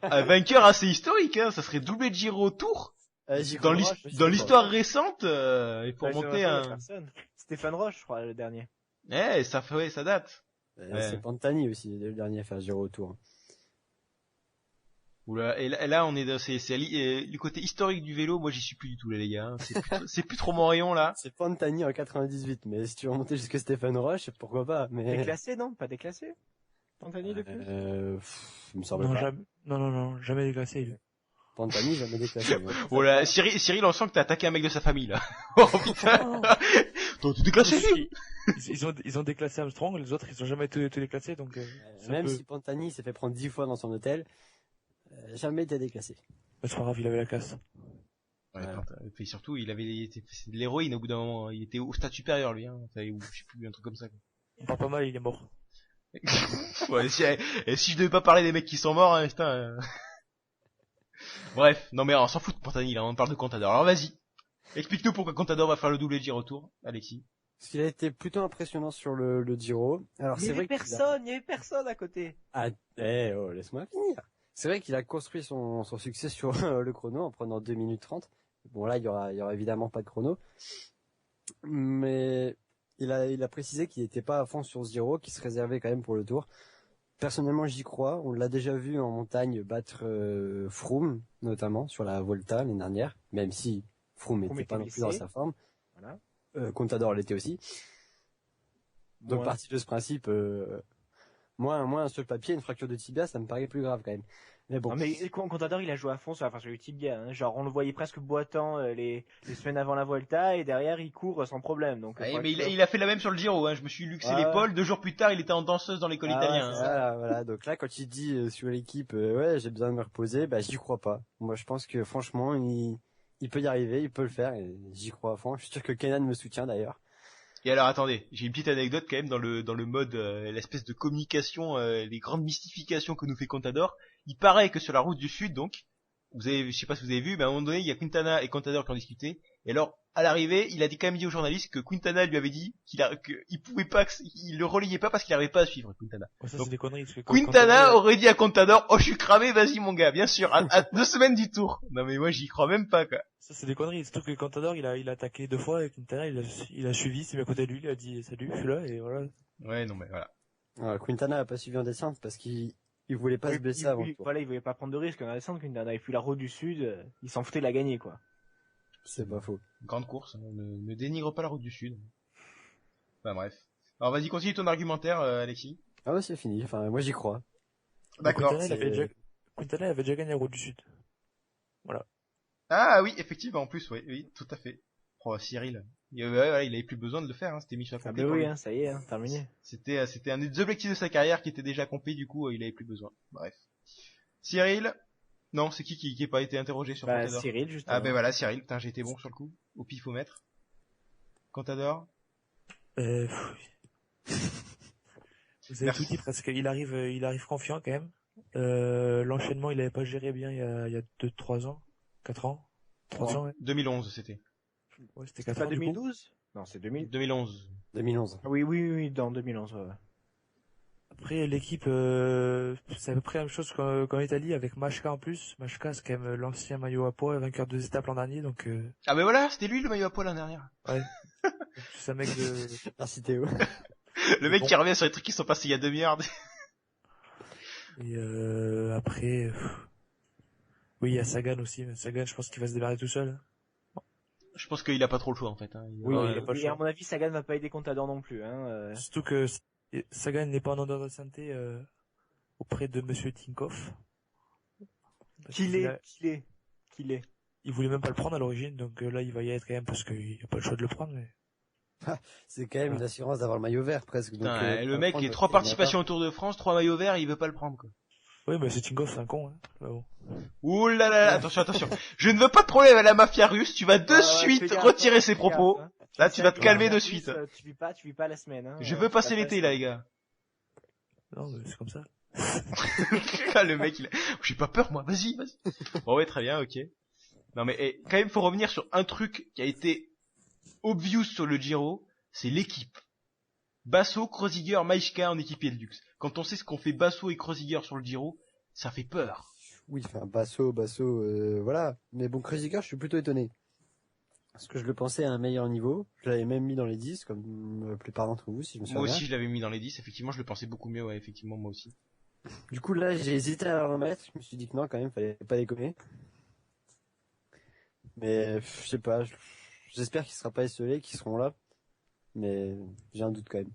Un vainqueur assez historique, hein. Ça serait doublé de Giro au tour. J'y Dans crois, dans l'histoire récente, il faut Ouais, remonter j'ai un... personne. Stéphane Roche, je crois, le dernier. Eh, ça fait, ça date. Ouais. C'est Pantani aussi, le dernier à faire Giro au tour. Oula, et là, on est dans, c'est le côté historique du vélo. Moi, j'y suis plus du tout, là, les gars. Hein. C'est plus trop mon rayon, là. C'est Pantani en 98, mais si tu veux remonter jusqu'à Stéphane Roche, pourquoi pas, mais... Déclassé, non? Pas déclassé? Pantani depuis? Il me semble Non, pas. jamais déclassé. lui. Pantani, jamais déclassé. Ouais. Oh là, Cyril, on sent que t'as attaqué un mec de sa famille, là. Oh putain. Toi, tu déclassé, lui? Ils ont déclassé Armstrong, les autres ils ont jamais tout déclassé, donc c'est un Même peu- si Pantani s'est fait prendre 10 fois dans son hôtel, jamais été déclassé. Mais c'est pas grave, il avait la classe. Ouais, Ouais. et surtout, c'est de l'héroïne au bout d'un moment. Il était au stade supérieur, lui, hein. Enfin, ou, je sais plus, un truc comme ça, quoi. On parle pas mal, il est mort. Ouais, si je devais pas parler des mecs qui sont morts, hein, putain. Bref, non mais on s'en fout de Pantani, là, on parle de Contador. Alors vas-y, explique-nous pourquoi Contador va faire le doublé de Giro-Tour, Alexis. Parce qu'il a été plutôt impressionnant sur le Giro. Alors Il y c'est avait vrai il y avait personne à côté. laisse-moi finir. C'est vrai qu'il a construit son succès sur le chrono en prenant 2 minutes 30. Bon là, il y aura évidemment pas de chrono. Mais il a précisé qu'il n'était pas à fond sur ce Giro, qu'il se réservait quand même pour le Tour. Personnellement, j'y crois. On l'a déjà vu en montagne battre Froome, notamment sur la Volta l'année dernière, même si Froome n'était était pas non plus dans blessé. sa forme. Voilà. Contador l'était aussi. Donc Moins. parti de ce principe, moi sur le papier, une fracture de tibia, ça me paraît plus grave quand même. Mais bon. Non, mais Contador, il a joué à fond sur la fracture du tibia, hein. Genre, on le voyait presque boitant les semaines avant la Volta, et derrière, il court sans problème. Donc, Ouais, mais il a fait la même sur le Giro, hein. Je me suis luxé Ouais. l'épaule, 2 jours plus tard, il était en danseuse dans l'école italienne. Hein. Voilà. Donc là, quand il dit sur l'équipe, ouais, j'ai besoin de me reposer, bah j'y crois pas. Moi, je pense que franchement, il peut y arriver, il peut le faire, et j'y crois à fond. Je suis sûr que Kenan me soutient d'ailleurs. Et alors attendez, j'ai une petite anecdote quand même dans le mode l'espèce de communication, les grandes mystifications que nous fait Contador. Il paraît que sur la route du Sud, donc, je sais pas si vous avez vu, mais à un moment donné, il y a Quintana et Contador qui ont discuté. Et alors, à l'arrivée, il a quand même dit aux journalistes que Quintana lui avait dit qu'il pouvait pas, il le relayait pas parce qu'il n'arrivait pas à suivre Quintana. Ouais, ça Donc, c'est des conneries. Parce que Quintana aurait dit à Contador, oh je suis cramé, vas-y mon gars, bien sûr, à 2 semaines du Tour. Non mais moi j'y crois même pas quoi. Ça c'est des conneries. Surtout que Contador il a attaqué 2 fois et Quintana il a suivi, c'est mis à côté de lui, il a dit salut, je suis là et voilà. Ouais non mais voilà. Alors, Quintana a pas suivi en descente parce qu'il voulait pas Oui, se blesser avant le tour. Voilà, il voulait pas prendre de risque dans la descente, Quintana. Et puis la route du Sud, il s'en foutait de la gagner, quoi. C'est pas faux. Grande course, hein, ne dénigre pas la route du Sud. Enfin bref. Alors vas-y continue ton argumentaire Alexis. Ah ouais, c'est fini. Enfin, moi j'y crois. D'accord. Quintana avait déjà gagné la route du Sud. Voilà. Ah oui, effectivement, en plus, oui, tout à fait. Oh, Cyril. Il avait plus besoin de le faire, hein, c'était mission Ah accomplie. bah pour oui, lui. hein, ça y est, hein, terminé. C'était un des objectifs de sa carrière qui était déjà accompli, du coup, il avait plus besoin. Bref. Cyril, Non, c'est qui est pas été interrogé sur Bah, Contador? Cyril, justement. Ah ben voilà, Cyril, putain, j'ai été bon sur le coup, au pifomètre. Contador? Vous avez Merci. tout dit presque. Il arrive confiant quand même. L'enchaînement, il avait pas géré bien il y a 2-3 ans, 4 ans, 3 ans. Ouais, 2011, c'était. ouais c'était C'est 4 pas ans du coup. 2012? Non, c'est 2000. 2011. 2011. Ah oui, dans 2011, ouais. Après l'équipe, c'est à peu près la même chose qu'en Italie avec Machka en plus. Machka c'est quand même l'ancien maillot à poids, vainqueur de 2 étapes l'an dernier, donc Ah ben voilà, c'était lui le maillot à poil l'année dernière. ouais. C'est un mec de. Merci Théo. Le mec bon. qui revient sur les trucs qui sont passés il y a demi-heure. Et après, oui il y a Sagan aussi. Mais Sagan, je pense qu'il va se démarrer tout seul. Je pense qu'il a pas trop le choix en fait. Hein. Oui, il a pas le et choix. à mon avis, Sagan va pas aider Contador non plus. Surtout que Sagan n'est pas en ordre de santé auprès de Monsieur Tinkoff. Parce qu'il il voulait même pas le prendre à l'origine, donc là il va y être quand même parce qu'il a pas le choix de le prendre. Mais... C'est quand même une assurance d'avoir le maillot vert presque. Donc, Putain, le pour mec, prendre, il a 3 il y en a participations au Tour de France, 3 maillots verts, il veut pas le prendre quoi. Oui, mais c'est Tinkoff, c'est un con. Hein. Bah, bon. Ouh là là, attention. Je ne veux pas de problème à la mafia russe, tu vas de suite retirer ses propos. Là, tu vas te calmer de suite. Tu vis pas la semaine. Hein. Je veux passer l'été là, les gars. Non, mais c'est comme ça. Le mec, j'ai pas peur moi, vas-y. Bon ouais, très bien, ok. Non mais quand même, faut revenir sur un truc qui a été obvious sur le Giro, c'est l'équipe. Basso, Kreuziger, Maïchka en équipier de luxe. Quand on sait ce qu'ont fait Basso et Kreuziger sur le Giro, ça fait peur. Oui, enfin, Basso, voilà. Mais bon, Kreuziger, je suis plutôt étonné. Parce que je le pensais à un meilleur niveau. Je l'avais même mis dans les 10, comme la plupart d'entre vous, si je me souviens Moi bien. aussi, je l'avais mis dans les 10, effectivement, je le pensais beaucoup mieux, ouais, effectivement, moi aussi. Du coup, là, j'ai hésité à le remettre. Je me suis dit que non, quand même, fallait pas déconner. Mais, je sais pas, j'espère qu'il sera pas esselé, qu'ils seront là. Mais, j'ai un doute quand même.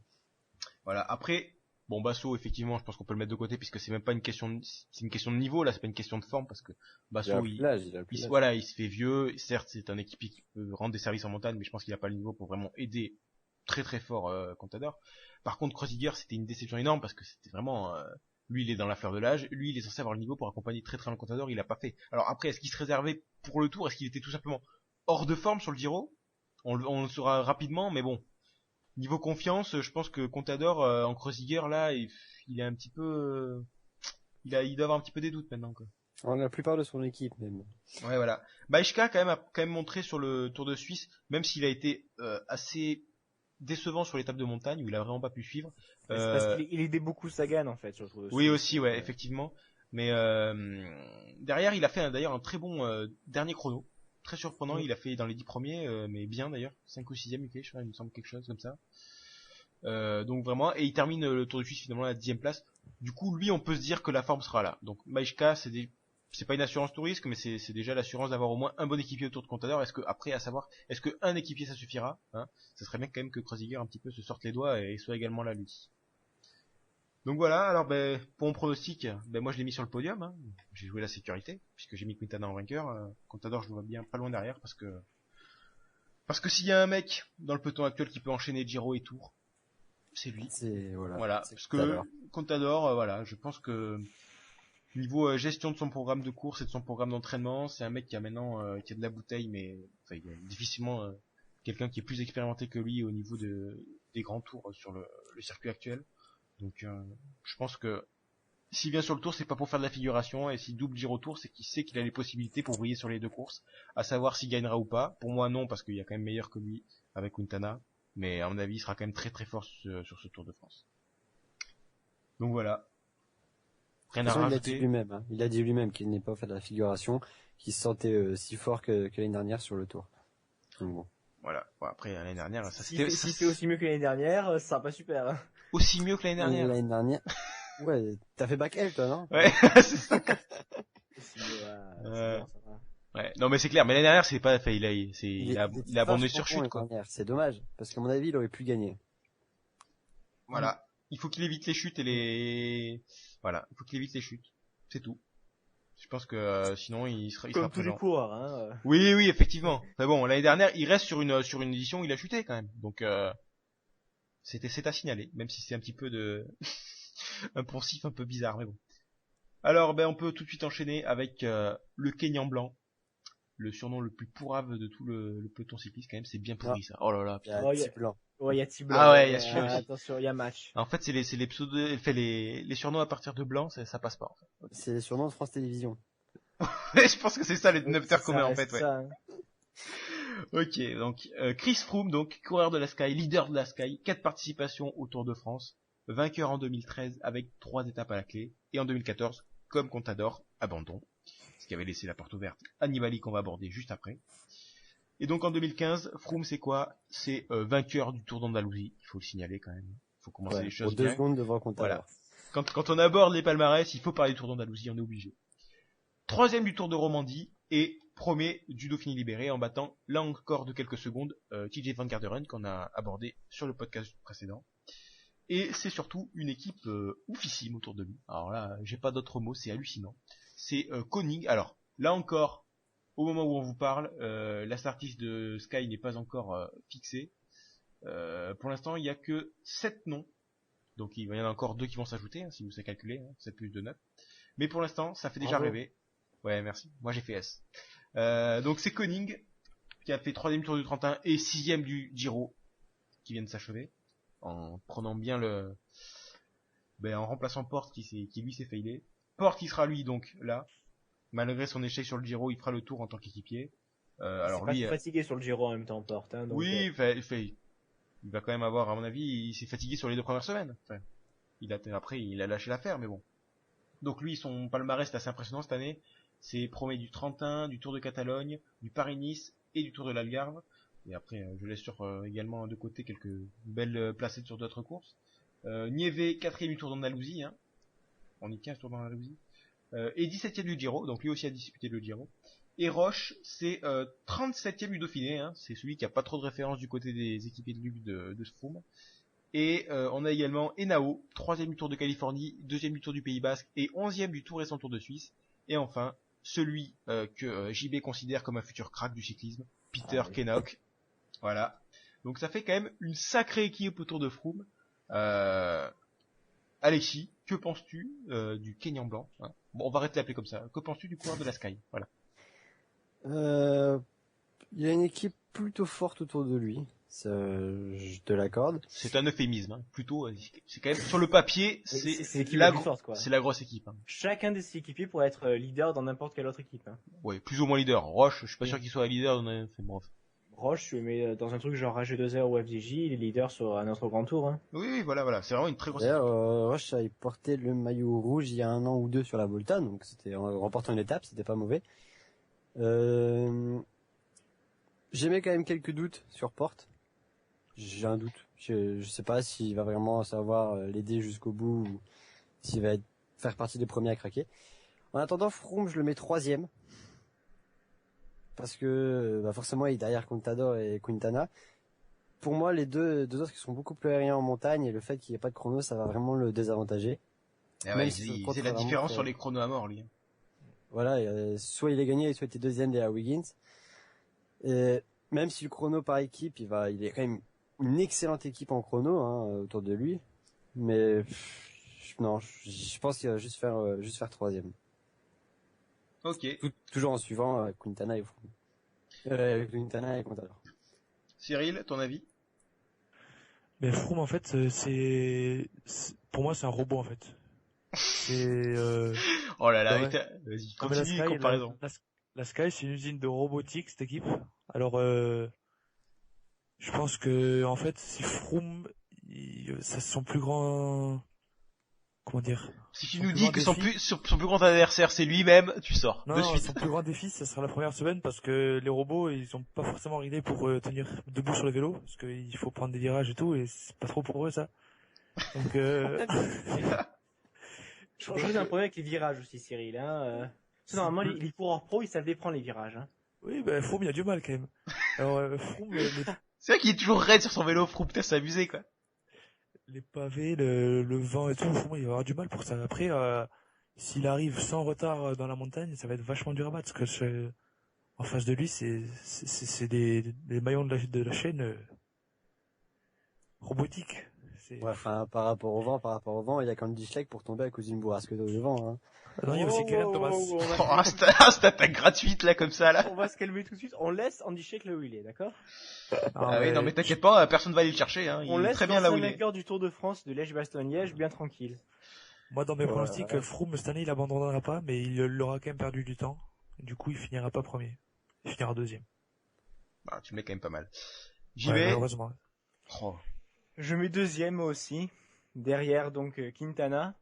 Voilà, après, bon, Basso, effectivement, je pense qu'on peut le mettre de côté, puisque c'est même pas une question de, c'est une question de niveau, là, c'est pas une question de forme, parce que Basso, Il a plus l'âge. voilà, il se fait vieux, certes, c'est un équipier qui peut rendre des services en montagne, mais je pense qu'il a pas le niveau pour vraiment aider très très fort, Contador. Par contre, Kreuziger, c'était une déception énorme, parce que c'était vraiment, lui, il est dans la fleur de l'âge, lui, il est censé avoir le niveau pour accompagner très très loin Contador, il l'a pas fait. Alors après, est-ce qu'il se réservait pour le tour, est-ce qu'il était tout simplement hors de forme sur le Giro? On le saura rapidement, mais bon. Niveau confiance, je pense que Contador en Kreuziger là, il est un petit peu, il doit avoir un petit peu des doutes maintenant quoi. La plupart de son équipe même. Ouais voilà. Maïchka a quand même montré sur le Tour de Suisse, même s'il a été assez décevant sur l'étape de montagne où il a vraiment pas pu suivre. C'est parce qu'il aidait beaucoup Sagan en fait sur le Tour de Oui Suisse. aussi ouais effectivement. Mais derrière il a fait d'ailleurs un très bon dernier chrono. Très surprenant, il a fait dans les 10 premiers, mais bien d'ailleurs, 5 ou 6ème il fait, je crois, il me semble quelque chose comme ça. Donc vraiment, et il termine le Tour de Suisse finalement à la 10ème place. Du coup, lui, on peut se dire que la forme sera là. Donc Maïchka, c'est pas une assurance tout risque, mais c'est déjà l'assurance d'avoir au moins un bon équipier autour de Contador. Est-ce que après, à savoir, est-ce que un équipier ça suffira, hein? Ça serait bien quand même que Kreuziger un petit peu se sorte les doigts et soit également là lui. Donc voilà, alors pour mon pronostic, moi je l'ai mis sur le podium, hein. J'ai joué la sécurité, puisque j'ai mis Quintana en vainqueur. Contador je le vois bien pas loin derrière, parce que s'il y a un mec dans le peloton actuel qui peut enchaîner Giro et Tour, c'est lui. Voilà, parce que Contador, voilà, je pense que niveau gestion de son programme de course et de son programme d'entraînement, c'est un mec qui a maintenant qui a de la bouteille, mais enfin, il y a difficilement quelqu'un qui est plus expérimenté que lui au niveau des grands tours sur le circuit actuel. Donc je pense que s'il vient sur le tour, c'est pas pour faire de la figuration, et s'il double Giro Tour, c'est qu'il sait qu'il a les possibilités pour briller sur les deux courses, à savoir s'il gagnera ou pas. Pour moi non, parce qu'il y a quand même meilleur que lui avec Quintana, mais à mon avis il sera quand même très très fort sur ce Tour de France. Donc voilà. Rien à rajouter. Il a dit lui-même qu'il n'est pas fait de la figuration, qu'il se sentait si fort que l'année dernière sur le Tour. Donc bon. Voilà. Bon, après l'année dernière, ça c'était. Si c'est aussi mieux que l'année dernière, ça sera pas super. Hein. Aussi mieux que l'année dernière. L'année dernière. Ouais, t'as fait bac L toi, non? Ouais, c'est ça. Ouais, non mais c'est clair. Mais l'année dernière, c'est pas, il a abandonné sur chute quoi. C'est dommage, parce qu'à mon avis, il aurait pu gagner. Voilà. Il faut qu'il évite les chutes il faut qu'il évite les chutes. C'est tout. Je pense que sinon il sera comme tous présent. les coureurs, hein. Oui, effectivement. Mais bon, l'année dernière, il reste sur une édition où il a chuté quand même. Donc c'est à signaler, même si c'est un petit peu de un poncif un peu bizarre, mais bon. Alors, on peut tout de suite enchaîner avec le Kenyan blanc. Le surnom le plus pourrave de tout le peloton cycliste, quand même, c'est bien pourri, ça. Oh là là, Il y a Oh, il y a- Petit Blanc. Ouais, il y a Tiblan. Ah ouais, il y a celui-là aussi. Attention, il y a match. En fait, c'est les pseudo, fait les surnoms à partir de blanc, ça passe pas, en fait. C'est les surnoms de France Télévisions. Je pense que c'est ça les Oui, dénominateurs c'est communs, ça, en fait, c'est ouais. ça, hein. Ok, donc Chris Froome, donc coureur de la Sky, leader de la Sky, 4 participations au Tour de France, vainqueur en 2013 avec 3 étapes à la clé, et en 2014, comme Contador, abandon, ce qui avait laissé la porte ouverte à Nibali qu'on va aborder juste après. Et donc en 2015, Froome c'est quoi? C'est vainqueur du Tour d'Andalousie, il faut le signaler quand même, il faut commencer Ouais, les pour choses 2 bien. secondes devant Contador. Voilà. Quand on aborde les palmarès, il faut parler du Tour d'Andalousie, on est obligé. Troisième du Tour de Romandie et premier du Dauphiné libéré en battant là encore de quelques secondes TJ Van Garderen qu'on a abordé sur le podcast précédent. Et c'est surtout une équipe oufissime autour de lui. Alors là, j'ai pas d'autres mots, c'est hallucinant. C'est Koenig. Alors là encore, au moment où on vous parle, la startlist de Sky n'est pas encore fixée. Pour l'instant, il y a que 7 noms. Donc il y en a encore 2 qui vont s'ajouter, hein, si vous savez calculer, 7 plus 2, 9. Mais pour l'instant, ça fait déjà Bravo. rêver. Ouais, merci. Moi j'ai fait S. Donc c'est Koenig qui a fait 3ème Tour du Trentin et 6ème du Giro qui vient de s'achever en prenant bien en remplaçant Porte qui lui s'est failé. Porte qui sera lui donc là, malgré son échec sur le Giro, il fera le Tour en tant qu'équipier. Alors C'est lui, pas fatigué sur le Giro en même temps, Porte. Hein, donc, oui, il va quand même avoir, à mon avis, il s'est fatigué sur les 2 premières semaines. Enfin, après il a lâché l'affaire, mais bon. Donc lui, son palmarès est assez impressionnant cette année. C'est premier du Trentin, du Tour de Catalogne, du Paris-Nice et du Tour de l'Algarve. Et après, je laisse sur également de côté quelques belles placées sur d'autres courses. Nieve, 4ème du Tour d'Andalousie, hein. On est 15 Tours d'Andalousie. Et 17ème du Giro, donc lui aussi a disputé le Giro. Et Roche, c'est 37ème du Dauphiné, hein. C'est celui qui a pas trop de référence du côté des équipiers de luxe de Froome. Et on a également Henao, 3ème du Tour de Californie, 2ème du Tour du Pays Basque et 11ème du tout récent Tour de Suisse. Et enfin, celui que JB considère comme un futur crack du cyclisme, Peter Kennock. Voilà. Donc ça fait quand même une sacrée équipe autour de Froome. Alexis, que penses-tu du Kenyan blanc, hein? Bon, on va arrêter de l'appeler comme ça. Que penses-tu du coureur de la Sky? Voilà. Il y a une équipe plutôt forte autour de lui. Ça, je te l'accorde. C'est un euphémisme, hein. Plutôt, c'est quand même sur le papier, c'est l'équipe la plus forte, quoi. c'est la grosse équipe. Hein. Chacun de ses équipiers pourrait être leader dans n'importe quelle autre équipe. Hein. Ouais, plus ou moins leader. Roche, je suis pas Oui. sûr qu'il soit leader. Bref. Roche, mais dans un truc genre AG2R ou FDJ, il est leader sur un autre grand tour. Hein. Oui, voilà. C'est vraiment une très grosse D'ailleurs, équipe. Roche avait porté le maillot rouge il y a 1 an ou 2 sur la Volta, donc c'était en remportant une étape, c'était pas mauvais. J'aimais quand même quelques doutes sur Porte. J'ai un doute. Je sais pas s'il va vraiment savoir l'aider jusqu'au bout ou s'il va faire partie des premiers à craquer. En attendant, Froome, je le mets 3ème. Parce que forcément, il est derrière Contador et Quintana. Pour moi, les deux autres qui sont beaucoup plus aériens en montagne et le fait qu'il n'y ait pas de chrono, ça va vraiment le désavantager. Ah même ouais, si il son faisait contre la va différence vraiment sur les chronos à mort, lui. Voilà, soit il est gagné, soit il était 2ème derrière Wiggins. Et même si le chrono par équipe, il est quand même une excellente équipe en chrono autour de lui. Mais non, je pense qu'il va juste faire 3ème. Ok. Toujours en suivant Quintana et Froome. Quintana et Contador. Cyril, ton avis? Mais Froome, en fait, pour moi, c'est un robot, en fait. C'est, Oh là là, ouais. vas-y, Non, mais la continue les Sky, comparaisons. la Sky, c'est une usine de robotique, cette équipe. Alors, je pense que, en fait, si Froome, ça, son plus grand, comment dire? Si tu son nous plus dis grand que son défi- plus grand adversaire c'est lui-même, tu sors. Non, de non, suite. son plus grand défi, ça sera la première semaine parce que les robots, ils ont pas forcément ridé pour tenir debout sur le vélo, parce qu'il faut prendre des virages et tout, et c'est pas trop pour eux, ça. Donc, Je pense que j'ai un problème avec les virages aussi, Cyril. Hein. Normalement, les coureurs pro, ils savent les prendre les virages. Hein. oui, Froome, il a du mal, quand même. Alors, Froome, C'est vrai qu'il est toujours raide sur son vélo, Froome, putain, c'est abusé, quoi. les pavés, le vent et tout, Froome, il va avoir du mal pour ça. Après, s'il arrive sans retard dans la montagne, ça va être vachement dur à battre, parce que en face de lui, c'est des maillons de la chaîne robotiques. c'est... Ouais, enfin, par rapport au vent, il y a quand même 10 schlecks pour tomber à cause d'une bourrasque d'eau devant, hein. Ah non, il y a aussi Karen Thomas. Oh, cette attaque gratuite là comme ça là. On va se calmer tout de suite. On laisse Andy Sheik là où il est, d'accord? Ah oui, non mais t'inquiète pas, personne va aller le chercher, hein. On Il est laisse très bien là où il l'ancien est. vainqueur du Tour de France de Liège-Bastogne-Liège bien tranquille. Moi, dans mes Ouais, pronostics, ouais. Froome, cette année, il abandonnera pas, mais il aura quand même perdu du temps. Du coup, il finira pas premier. Il finira deuxième. Bah, tu mets quand même pas mal. J'y Ouais, vais. malheureusement. Oh. Je mets deuxième moi aussi. Derrière donc Quintana.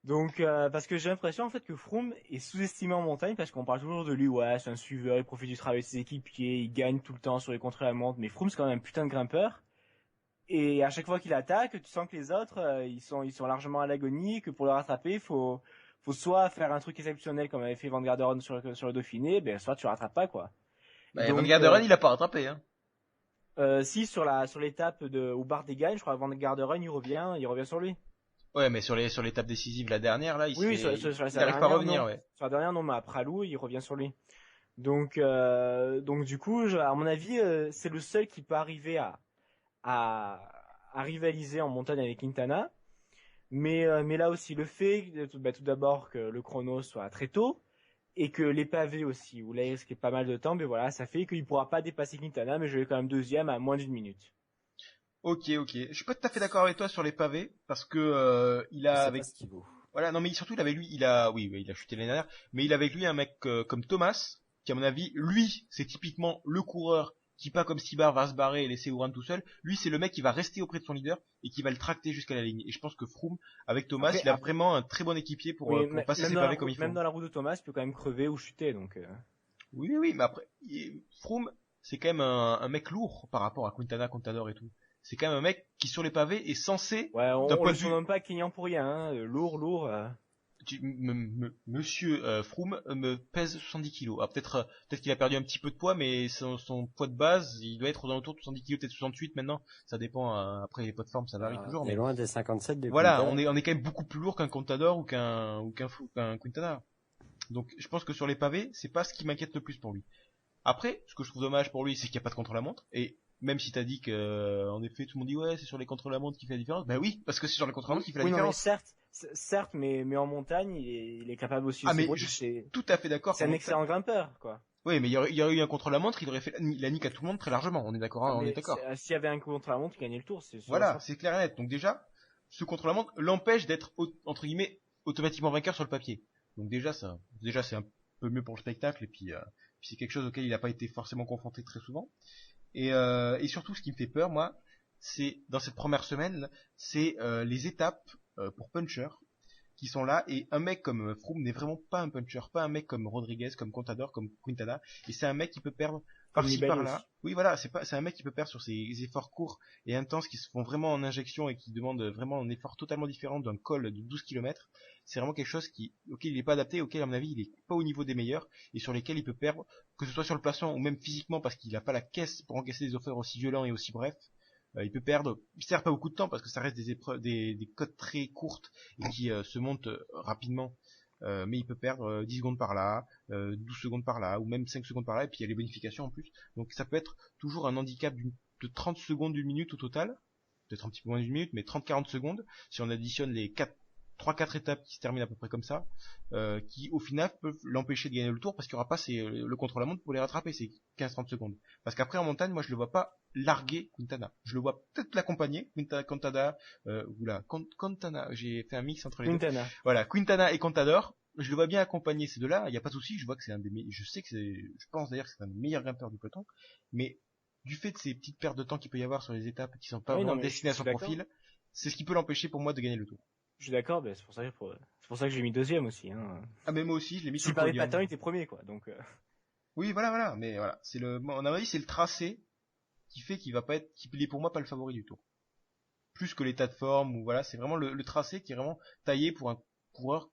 Donc parce que j'ai l'impression en fait que Froome est sous-estimé en montagne parce qu'on parle toujours de lui, ouais, c'est un suiveur, il profite du travail de ses équipiers, il gagne tout le temps sur les contre-la-montre, mais Froome c'est quand même un putain de grimpeur. Et à chaque fois qu'il attaque, tu sens que les autres ils sont largement à l'agonie, que pour le rattraper, faut soit faire un truc exceptionnel comme avait fait Van Garderen sur le Dauphiné, ben soit tu le rattrapes pas quoi. Bah, Donc, Van Garderen, il a pas rattrapé, hein. Si sur l'étape de où Bart gagne, je crois que Van Garderen il revient sur lui. Ouais, mais sur l'étape décisive, la dernière, là, Oui, il sur la arrive pas à dernière, revenir, non. ouais. Sur la dernière, non, mais après Pralou, il revient sur lui. Donc du coup, à mon avis, c'est le seul qui peut arriver à rivaliser en montagne avec Quintana. Mais là aussi, le fait, tout d'abord, que le chrono soit très tôt, et que les pavés aussi, où là, il risque pas mal de temps, mais voilà, ça fait qu'il pourra pas dépasser Quintana, mais je vais quand même deuxième à moins d'une minute. Ok. Je suis pas tout à fait d'accord avec toi sur les pavés, parce que, il Je a sais avec, pas ce qu'il vaut. voilà, non mais surtout il avait lui, oui, il a chuté l'année dernière, mais il avait avec lui un mec comme Thomas, qui à mon avis, lui, c'est typiquement le coureur qui pas comme Stibar va se barrer et laisser Oran tout seul. Lui, c'est le mec qui va rester auprès de son leader et qui va le tracter jusqu'à la ligne. Et je pense que Froome, avec Thomas, Après, il a vraiment un très bon équipier pour passer ses pavés comme il faut. même dans la roue de Thomas, il peut quand même crever ou chuter, donc. Oui, mais après, Froome, c'est quand même un mec lourd par rapport à Quintana, Contador et tout. C'est quand même un mec qui sur les pavés est censé, Ouais, d'un on point le de vue, surnomme pas Kenyan pour rien, hein. Lourd. Monsieur Froome me pèse 70 kilos. Ah, peut-être qu'il a perdu un petit peu de poids, mais son poids de base, il doit être aux alentours de 70 kilos, peut-être 68 maintenant. Ça dépend. Après les poids de forme, ça varie toujours. On Mais est loin des 57 des voilà, Quintana. on est quand même beaucoup plus lourd qu'un Contador ou qu'un Quintana. Donc je pense que sur les pavés, c'est pas ce qui m'inquiète le plus pour lui. Après, ce que je trouve dommage pour lui, c'est qu'il n'y a pas de contre-la-montre. Et même si t'as dit que, en effet, tout le monde dit ouais, c'est sur les contre-la-montre qui fait la différence. Ben oui, parce que c'est sur les contre-la-montre qui fait la Oui, non, mais différence. certes, mais en montagne, il est capable aussi de Ah se mais débrouiller, je suis tout à fait d'accord. c'est un excellent grimpeur, quoi. Oui, mais il y aurait eu un contre-la-montre, il aurait fait la nique à tout le monde très largement. On est d'accord, hein, on Mais est d'accord. s'il y avait un contre-la-montre, il gagnait le tour, c'est sûr. Voilà, c'est clair et net. Donc déjà, ce contre-la-montre l'empêche d'être entre guillemets automatiquement vainqueur sur le papier. Donc déjà c'est un peu mieux pour le spectacle et puis c'est quelque chose auquel il n'a pas été forcément confronté très souvent. Et surtout, ce qui me fait peur, moi, c'est dans cette première semaine, c'est les étapes pour puncher qui sont là. Et un mec comme Froome n'est vraiment pas un puncher, pas un mec comme Rodriguez, comme Contador, comme Quintana. Et c'est un mec qui peut perdre par-ci Nibali par-là. aussi. Oui, voilà, c'est un mec qui peut perdre sur ses efforts courts et intenses qui se font vraiment en injection et qui demandent vraiment un effort totalement différent d'un col de 12 km. C'est vraiment quelque chose auquel il n'est pas adapté, auquel à mon avis il est pas au niveau des meilleurs et sur lesquels il peut perdre, que ce soit sur le placement ou même physiquement parce qu'il n'a pas la caisse pour encaisser des efforts aussi violents et aussi brefs. Il peut perdre, certes pas beaucoup de temps parce que ça reste des épreuves, des côtes très courtes et qui se montent rapidement. Mais il peut perdre 10 secondes par là, 12 secondes par là, ou même 5 secondes par là, et puis il y a les bonifications en plus. Donc ça peut être toujours un handicap de 30 secondes d'une minute au total, peut-être un petit peu moins d'une minute, mais 30-40 secondes, si on additionne les 3-4 étapes qui se terminent à peu près comme ça, qui au final peuvent l'empêcher de gagner le tour, parce qu'il n'y aura pas le contre-la-montre pour les rattraper, c'est 15-30 secondes. Parce qu'après en montagne, moi je le vois pas larguer Quintana. Je le vois peut-être l'accompagner, Quintana, Quintana, j'ai fait un mix entre les deux. Quintana. Voilà, Quintana et Contador, je le vois bien accompagner ces deux-là, il n'y a pas de souci, je vois que c'est je pense d'ailleurs que c'est un des meilleurs grimpeurs du peloton, mais du fait de ces petites pertes de temps qu'il peut y avoir sur les étapes qui sont pas Oui, non, vraiment mais destinées à je son suis d'accord. profil, c'est ce qui peut l'empêcher pour moi de gagner le tour. Je suis d'accord, c'est pour ça que j'ai mis deuxième aussi, hein. Ah mais moi aussi, je l'ai mis sur Si le par les podium. patins, il était premier, quoi, donc. Oui, voilà, mais voilà, à mon avis, c'est le tracé qui fait qu'il est pour moi pas le favori du tour. Plus que l'état de forme, ou voilà, c'est vraiment le tracé qui est vraiment taillé pour un coureur,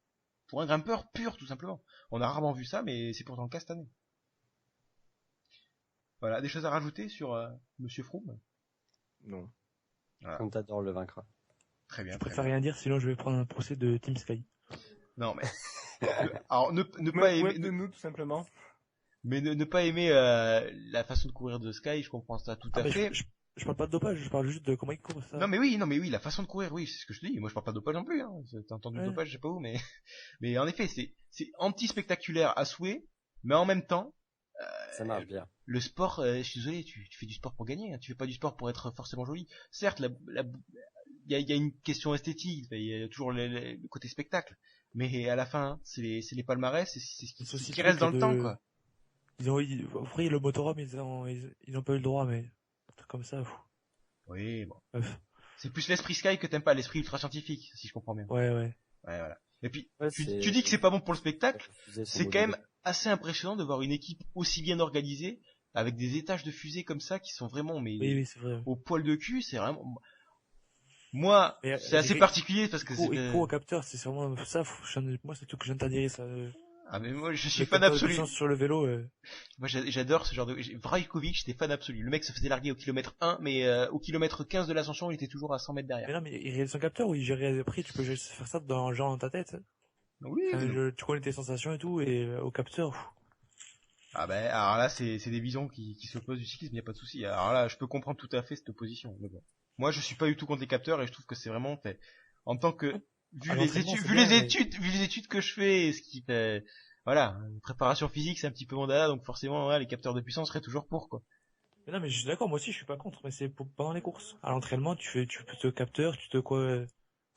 pour un grimpeur pur, tout simplement. On a rarement vu ça, mais c'est pourtant le cas cette année. Voilà, des choses à rajouter sur Monsieur Froome? Non. Voilà. Contador le vaincra. Très bien, Je très préfère bien. rien dire, sinon je vais prendre un procès de Team Sky. Non, mais alors ne pas aimer, de nous, tout simplement. mais ne pas aimer la façon de courir de Sky, je comprends ça tout à fait. Je parle pas de dopage, je parle juste de comment il court, ça. Non mais oui, la façon de courir, oui, c'est ce que je te dis. Moi je parle pas de dopage non plus, hein. T'as entendu Ouais. dopage, je sais pas où, mais mais en effet, c'est anti-spectaculaire à souhait, mais en même temps, Ça marche bien. le sport, je suis désolé, tu fais du sport pour gagner, hein. Tu fais pas du sport pour être forcément joli. Certes, il y a une question esthétique, il y a toujours le côté spectacle, mais à la fin, hein, c'est les palmarès, c'est C'est aussi ce qui le reste truc dans le de- temps, quoi. Après, le motorhome, ils ont pas eu le droit, mais, un truc comme ça, pff. Oui, bon. Bref. C'est plus l'esprit Sky que t'aimes pas, l'esprit ultra scientifique, si je comprends bien. Ouais. Ouais, voilà. Et puis, Ouais, tu c'est- dis que c'est pas bon pour le spectacle, Fusée sur c'est quand modèle. même assez impressionnant de voir une équipe aussi bien organisée, avec des étages de fusée comme ça, qui sont vraiment, mais, Oui, c'est vrai. au poil de cul, c'est vraiment, moi, Mais, c'est assez j'ai- particulier parce que Il court au capteur, c'est vraiment ça, moi, c'est tout que j'interdis, ça. ah, mais moi, je suis Le fan capteur de absolu. puissance sur le vélo, Moi, j'adore ce genre de, Vrajkovic, j'étais fan absolu. Le mec se faisait larguer au kilomètre 1, mais, au kilomètre 15 de l'ascension, il était toujours à 100 mètres derrière. Mais non, mais il réalise son capteur, oui, après, tu peux juste faire ça genre dans ta tête. Oui, Enfin, tu connais tes sensations et tout, et au capteur, pff. ah ben, alors là, c'est des visions qui s'opposent du cyclisme, y a pas de souci. Alors là, je peux comprendre tout à fait cette opposition. Mais bon. Moi, je suis pas du tout contre les capteurs et je trouve que c'est vraiment fait. En tant que, vu À les l'entraînement, études, c'est vu bien, les mais- études, vu les études que je fais, ce qui fait, voilà, une préparation physique, c'est un petit peu mon dada, donc forcément, ouais, les capteurs de puissance seraient toujours pour, quoi. Mais non, mais je suis d'accord, moi aussi, je suis pas contre, mais c'est pendant les courses. À l'entraînement, tu peux te capteur, tu te quoi,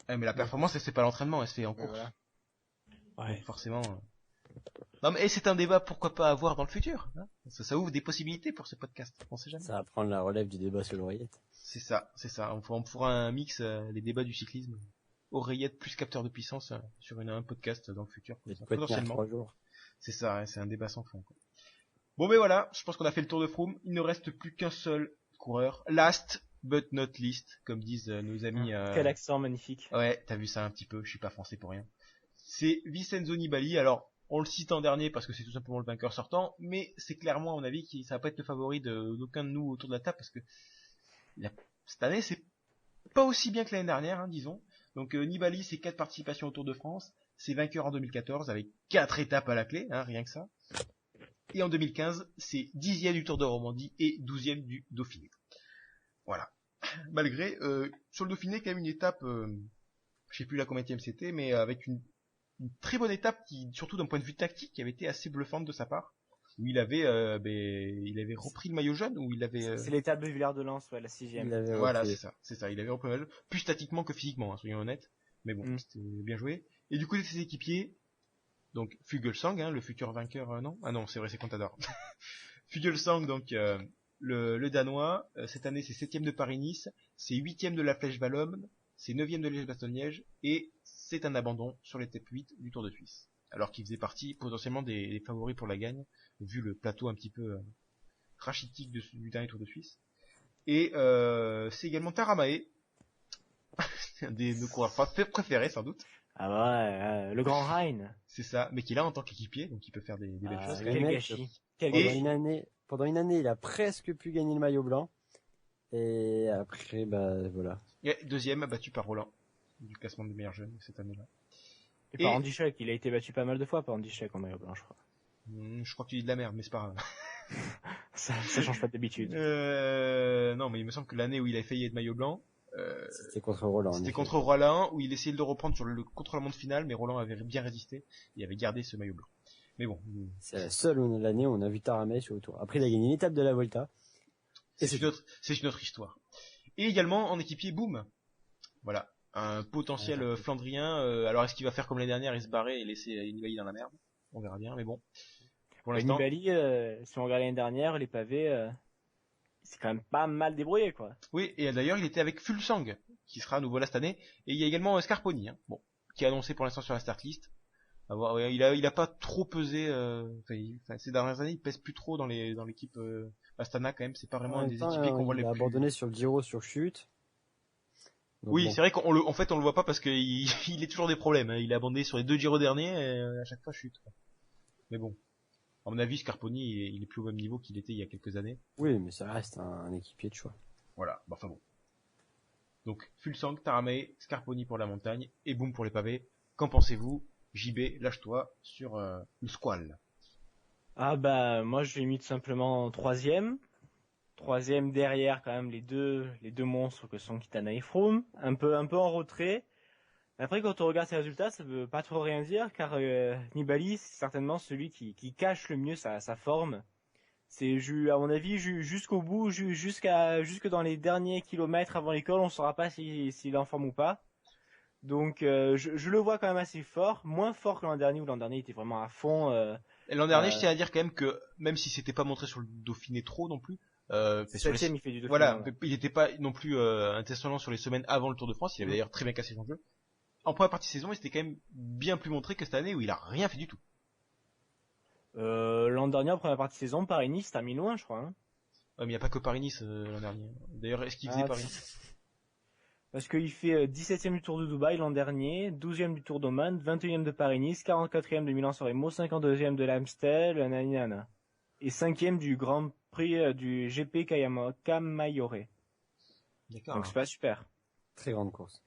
Mais la performance, elle se fait pas à l'entraînement, elle se fait en Ouais, course. voilà. ouais. Donc forcément. Non, mais et c'est un débat, pourquoi pas avoir dans le futur, hein. Ça ouvre des possibilités pour ce podcast. On sait jamais. Ça va prendre la relève du débat sur l'oreillette. C'est ça. On fera un mix, les débats du cyclisme. Oreillette plus capteur de puissance sur un podcast dans le futur. Et tu peux tenir Potentiellement. 3 jours. C'est ça, ouais, c'est un débat sans fond, quoi. Bon, mais voilà, je pense qu'on a fait le tour de Froome. Il ne reste plus qu'un seul coureur. Last but not least, comme disent nos amis. Quel accent magnifique. Ouais, t'as vu ça un petit peu, je suis pas français pour rien. C'est Vincenzo Nibali. Alors, on le cite en dernier parce que c'est tout simplement le vainqueur sortant, mais c'est clairement, à mon avis, ça va pas être le favori d'aucun de nous autour de la table parce que cette année, c'est pas aussi bien que l'année dernière, hein, disons. Donc Nibali, c'est 4 participations au Tour de France, c'est vainqueur en 2014 avec 4 étapes à la clé, hein, rien que ça. Et en 2015, c'est 10e du Tour de Romandie et 12e du Dauphiné. Voilà. Malgré, sur le Dauphiné, quand même une étape, je sais plus la combienième c'était, mais avec une très bonne étape qui, surtout d'un point de vue tactique, qui avait été assez bluffante de sa part. Où il avait repris le maillot jaune, où il avait... C'est l'étape de Villard-de-Lans, ouais, la 6e. Il avait Voilà, repris. c'est ça. Il avait repris le maillot, plus statiquement que physiquement, hein, soyons honnêtes. Mais bon, c'était bien joué. Et du côté de ses équipiers, donc Fuglsang, hein, le futur vainqueur, non? Ah non, c'est vrai, c'est Contador. Fuglsang, donc le Danois, cette année c'est 7ème de Paris-Nice, c'est 8ème de la Flèche Wallonne, c'est 9ème de Liège-Bastogne-Liège, et c'est un abandon sur l'étape 8 du Tour de Suisse. Alors qu'il faisait partie potentiellement des favoris pour la gagne, vu le plateau un petit peu rachitique du dernier Tour de Suisse. Et c'est également Taramae, un des nos coureurs préférés sans doute. Ah ouais, le Grand Rhin. C'est ça, mais qu'il a en tant qu'équipier, donc il peut faire des belles Ah, choses. le Quel mec, gâchis. Quel Pendant gâchis. une année, il a presque pu gagner le maillot blanc. Et après, bah voilà. Et deuxième, battu par Roland, du classement des meilleurs jeunes cette année-là. Et par Andy Schleck, il a été battu pas mal de fois par Andy Schleck en maillot blanc, je crois. Je crois que tu dis de la merde, mais c'est pas grave. Ça change pas d'habitude. Non, mais il me semble que l'année où il a failli être maillot blanc, C'était contre Roland. en c'était effet. contre Roland, où il essayait de le reprendre sur le contre-la-montre final, mais Roland avait bien résisté, il avait gardé ce maillot blanc. Mais bon, C'est la seule l'année où on a vu Taramay sur le tour. Après, il a gagné une étape de la Volta. c'est une autre histoire. Et également en équipier, boum. Voilà, un potentiel Flandrien. Alors est-ce qu'il va faire comme l'année dernière, il se barrer et laisser Nibali dans la merde? On verra bien, mais bon. Pour l'instant, Nibali, si on regarde l'année dernière, les pavés, c'est quand même pas mal débrouillé, quoi. oui. Et d'ailleurs, il était avec Fulsang, qui sera à nouveau là cette année. Et il y a également Scarponi, hein, bon, qui est annoncé pour l'instant sur la start list. Il a pas trop pesé. Ces dernières années, il pèse plus trop dans l'équipe Astana quand même. C'est pas vraiment En un même des temps, équipiers qu'on voit les il a plus. abandonné sur le Giro sur chute. Donc Oui, bon. c'est vrai qu'on le voit pas parce qu'il il est toujours des problèmes. Hein. Il a abandonné sur les 2 Giro derniers et à chaque fois chute. Quoi. Mais bon, à mon avis, Scarponi, il est plus au même niveau qu'il était il y a quelques années. Oui, mais ça reste un équipier de choix. Voilà, enfin bon. Donc, Fulsang, Taramay, Scarponi pour la montagne et boum pour les pavés. Qu'en pensez-vous? JB, lâche-toi sur le squal. Ah bah, moi je l'ai mis tout simplement troisième Troisième derrière quand même les deux monstres que sont Kitana et Froome, un peu en retrait. Après quand on regarde ces résultats, ça veut pas trop rien dire car Nibali c'est certainement celui qui cache le mieux sa forme. C'est à mon avis jusqu'au bout, jusque dans les derniers kilomètres avant l'école, on saura pas s'il est en forme ou pas. Donc je le vois quand même assez fort, moins fort que l'an dernier où l'an dernier il était vraiment à fond. Et l'an dernier, je tiens à dire quand même que même si c'était pas montré sur le Dauphiné trop non plus, sur les- Septième, il fait du Dauphiné. voilà, il n'était pas non plus intentionnant sur les semaines avant le Tour de France. Il avait d'ailleurs très bien cassé son jeu. En première partie de saison, il s'était quand même bien plus montré que cette année où il a rien fait du tout. L'an dernier, en première partie de saison, Paris-Nice, t'as mis loin, je crois. Hein. Mais il n'y a pas que Paris-Nice l'an dernier. D'ailleurs, est-ce qu'il faisait Paris-Nice? Parce qu'il fait 17ème du Tour de Dubaï l'an dernier, 12ème du Tour d'Oman, 21ème de Paris-Nice, 44ème de Milan-San Remo, 52ème de l'Amstel, nanana. Et 5ème du Grand Prix du GP Camaiore. D'accord. Donc c'est pas super. Très grande course.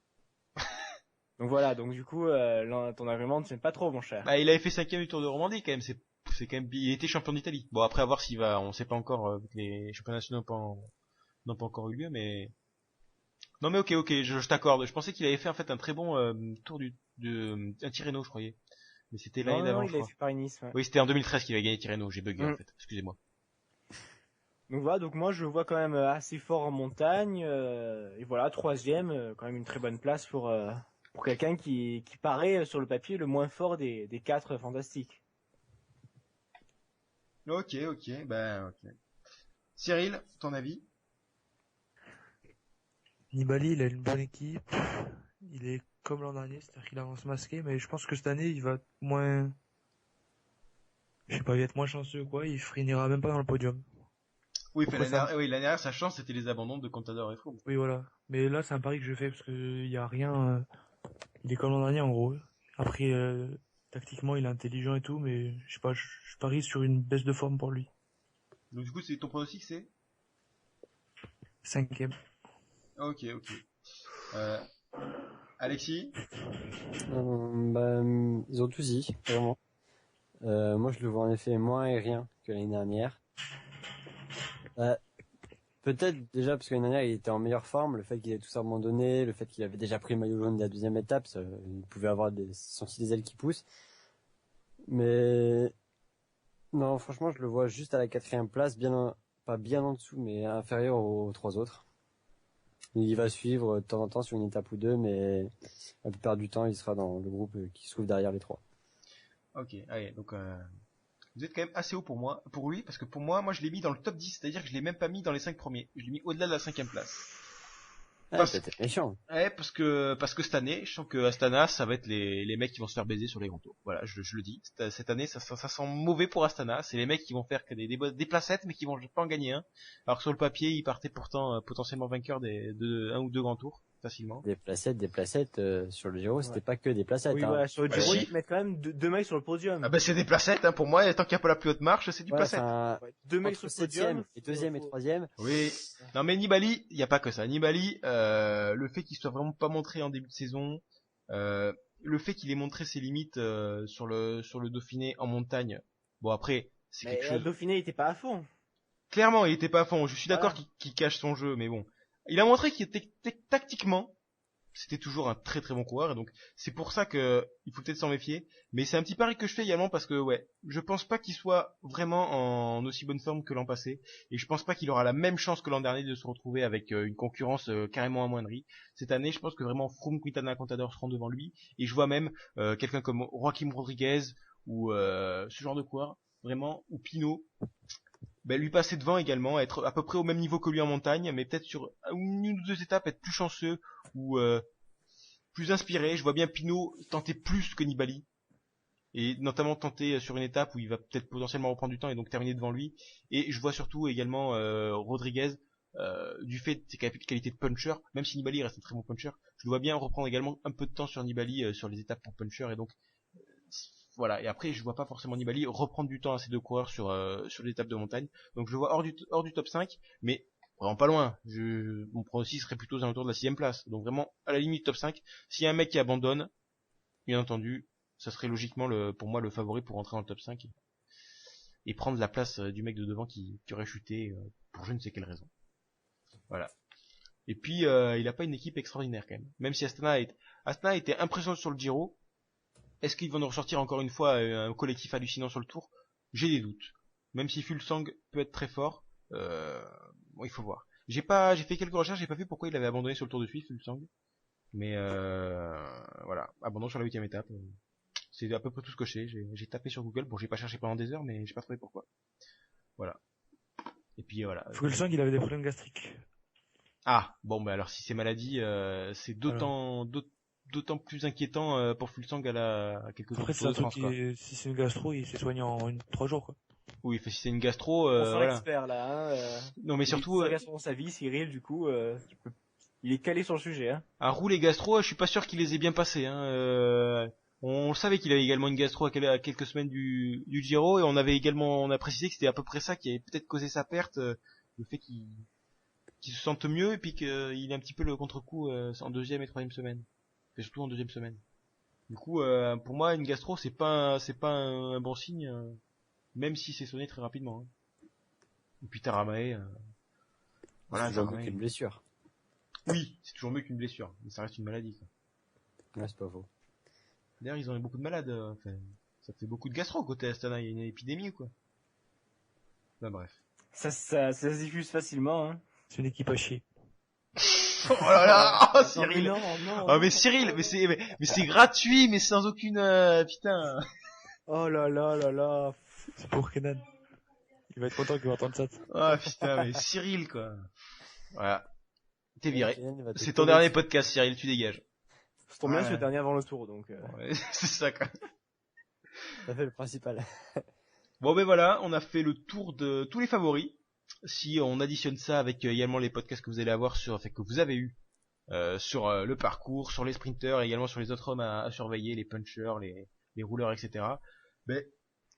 Donc voilà, donc du coup, ton argument ne tient pas trop, mon cher. Bah, il avait fait 5ème du Tour de Romandie quand même. C'est quand même. Il était champion d'Italie. Bon, après à voir s'il va. On sait pas encore. Les championnats nationaux n'ont pas encore eu lieu, mais. Non mais ok, je t'accorde. Je pensais qu'il avait fait en fait un très bon tour un Tirreno, je croyais. Mais c'était l'année d'avant, Non, je il avait crois. fait Paris-Nice. Ouais. Oui, c'était en 2013 qu'il avait gagné Tirreno. J'ai bugué en fait. Excusez-moi. Donc voilà, donc moi je le vois quand même assez fort en montagne. Et voilà, troisième, quand même une très bonne place pour quelqu'un qui paraît sur le papier le moins fort des quatre fantastiques. Ok. Cyril, ton avis? Nibali, il a une bonne équipe. Il est comme l'an dernier, c'est-à-dire qu'il avance masqué, mais je pense que cette année, il va être moins, je sais pas, il va être moins chanceux, quoi. Il finira même pas dans le podium. Oui, Pourquoi l'année dernière, sa chance c'était les abandons de Contador et Froome. Oui, voilà. Mais là, c'est un pari que je fais parce que il y a rien, il est comme l'an dernier, en gros. Après, tactiquement, il est intelligent et tout, mais je sais pas, je parie sur une baisse de forme pour lui. Donc du coup, c'est ton pronostic, c'est? 5ème. Ok. Alexis? Ils ont tous dit, vraiment. Moi, je le vois en effet moins aérien que l'année dernière. Peut-être déjà parce que l'année dernière, il était en meilleure forme, le fait qu'il ait tout abandonné, le fait qu'il avait déjà pris le maillot jaune de la deuxième étape, il pouvait avoir senti des ailes qui poussent. Mais non, franchement, je le vois juste à la 4e place, pas bien en dessous, mais inférieur aux 3 autres. Il va suivre de temps en temps sur une étape ou deux, mais la plupart du temps, il sera dans le groupe qui se trouve derrière les 3. Ok, allez, donc vous êtes quand même assez haut pour lui, parce que pour moi je l'ai mis dans le top 10, c'est-à-dire que je l'ai même pas mis dans les 5 premiers. Je l'ai mis au-delà de la 5ème place. C'était méchant. Ouais, parce que cette année, je sens que Astana, ça va être les mecs qui vont se faire baiser sur les grands tours. Voilà, je le dis. Cette année, ça sent mauvais pour Astana. C'est les mecs qui vont faire que des placettes, mais qui vont pas en gagner un. Alors que sur le papier, ils partaient pourtant potentiellement vainqueurs de un ou deux grands tours facilement. Des placettes sur le Giro, c'était pas que des placettes. Oui, hein. voilà, sur le Giro, si. ils te mettent quand même deux mecs sur le podium. Ah bah c'est des placettes, hein, pour moi. Et tant qu'il n'y a pas la plus haute marche, c'est du Ouais, placette. Deux mecs entre sur le podium. 7e et 2e et 3e. Oui. Non mais Nibali, il y a pas que ça. Nibali, le fait qu'il soit vraiment pas montré en début de saison, le fait qu'il ait montré ses limites sur le Dauphiné en montagne. Bon après, c'est Mais quelque le chose. Dauphiné, il était pas à fond. Clairement, il était pas à fond. Je suis d'accord Voilà. qu'il cache son jeu, mais bon, il a montré qu'il était tactiquement, c'était toujours un très très bon coureur, et donc c'est pour ça que il faut peut-être s'en méfier. Mais c'est un petit pari que je fais également parce que ouais, je pense pas qu'il soit vraiment en aussi bonne forme que l'an passé, et je pense pas qu'il aura la même chance que l'an dernier de se retrouver avec une concurrence carrément amoindrie. Cette année, je pense que vraiment Froome, Quintana, Contador seront devant lui, et je vois même quelqu'un comme Joaquim Rodriguez ou ce genre de coureur vraiment, ou Pinot. Ben, lui passer devant également, être à peu près au même niveau que lui en montagne, mais peut-être sur une ou deux étapes être plus chanceux ou plus inspiré. Je vois bien Pinot tenter plus que Nibali, et notamment tenter sur une étape où il va peut-être potentiellement reprendre du temps et donc terminer devant lui. Et je vois surtout également Rodriguez, du fait de ses qualités de puncher, même si Nibali reste un très bon puncher, je le vois bien reprendre également un peu de temps sur Nibali sur les étapes pour puncher, et donc voilà. Et après, je vois pas forcément Nibali reprendre du temps à ces deux coureurs sur les étapes de montagne. Donc je le vois hors du top 5, mais vraiment pas loin. Mon pronostic serait plutôt aux alentours de la 6ème place. Donc vraiment à la limite top 5. S'il y a un mec qui abandonne, bien entendu, ça serait logiquement pour moi le favori pour rentrer dans le top 5 et prendre la place du mec de devant qui aurait chuté pour je ne sais quelle raison. Voilà. Et puis il a pas une équipe extraordinaire quand même. Même si Astana était impressionnant sur le Giro, est-ce qu'ils vont nous ressortir encore une fois un collectif hallucinant sur le Tour? J'ai des doutes. Même si Fulsang peut être très fort, bon, il faut voir. J'ai fait quelques recherches, j'ai pas vu pourquoi il avait abandonné sur le Tour de Suisse, Fulsang. Mais voilà, abandon sur la 8e étape. C'est à peu près tout ce que j'ai tapé sur Google. Bon, j'ai pas cherché pendant des heures, mais j'ai pas trouvé pourquoi. Voilà. Et puis voilà. Fulsang, il avait des problèmes gastriques. Ah, bon, bah alors si c'est maladie, c'est d'autant plus inquiétant pour Fulsang à quelques Après, autres c'est Tours un de truc France, quoi. si c'est une gastro, il s'est soigné en 3 jours, quoi. Oui, si c'est une gastro, On sent voilà. l'expert là. Non, mais surtout, il dans sa vie, Cyril, du coup, il est calé sur le sujet. Hein. à Roux les gastro, je suis pas sûr qu'il les ait bien passés. Hein. On savait qu'il avait également une gastro à quelques semaines du Giro, et on a précisé que c'était à peu près ça qui avait peut-être causé sa perte, le fait qu'il se sente mieux et puis qu'il ait un petit peu le contre-coup en 2e et 3e semaine, et surtout en 2e semaine. Du coup, pour moi, une gastro, c'est pas un bon signe, même si c'est sonné très rapidement. Hein. Et puis Taramae, voilà, c'est toujours Taramae. une blessure. Oui, c'est toujours mieux qu'une blessure, mais ça reste une maladie, quoi. Ouais, c'est pas faux. D'ailleurs, ils ont eu beaucoup de malades. Enfin, ça fait beaucoup de gastro côté Astana. Il y a une épidémie ou quoi? Bah bref. Ça se diffuse facilement. Hein. C'est une équipe à chier. Oh là là, oh, Non, Cyril. non. Oh mais Cyril, mais c'est gratuit, mais sans aucune putain. Oh là là là là. C'est pour Kenan. Il va être content qu'il va entendre ça. Oh putain, mais Cyril quoi. Voilà. T'es viré. Kylian va te C'est ton coller dernier sur- podcast, Cyril. Tu dégages. Ça tombe bien, Ouais. c'est le dernier avant le tour, donc. Ouais, c'est ça quoi. Ça fait le principal. Bon ben voilà, on a fait le tour de tous les favoris. Si on additionne ça avec également les podcasts que vous allez avoir que vous avez eu sur le parcours, sur les sprinters et également sur les autres hommes à surveiller, les punchers, les rouleurs, etc. Ben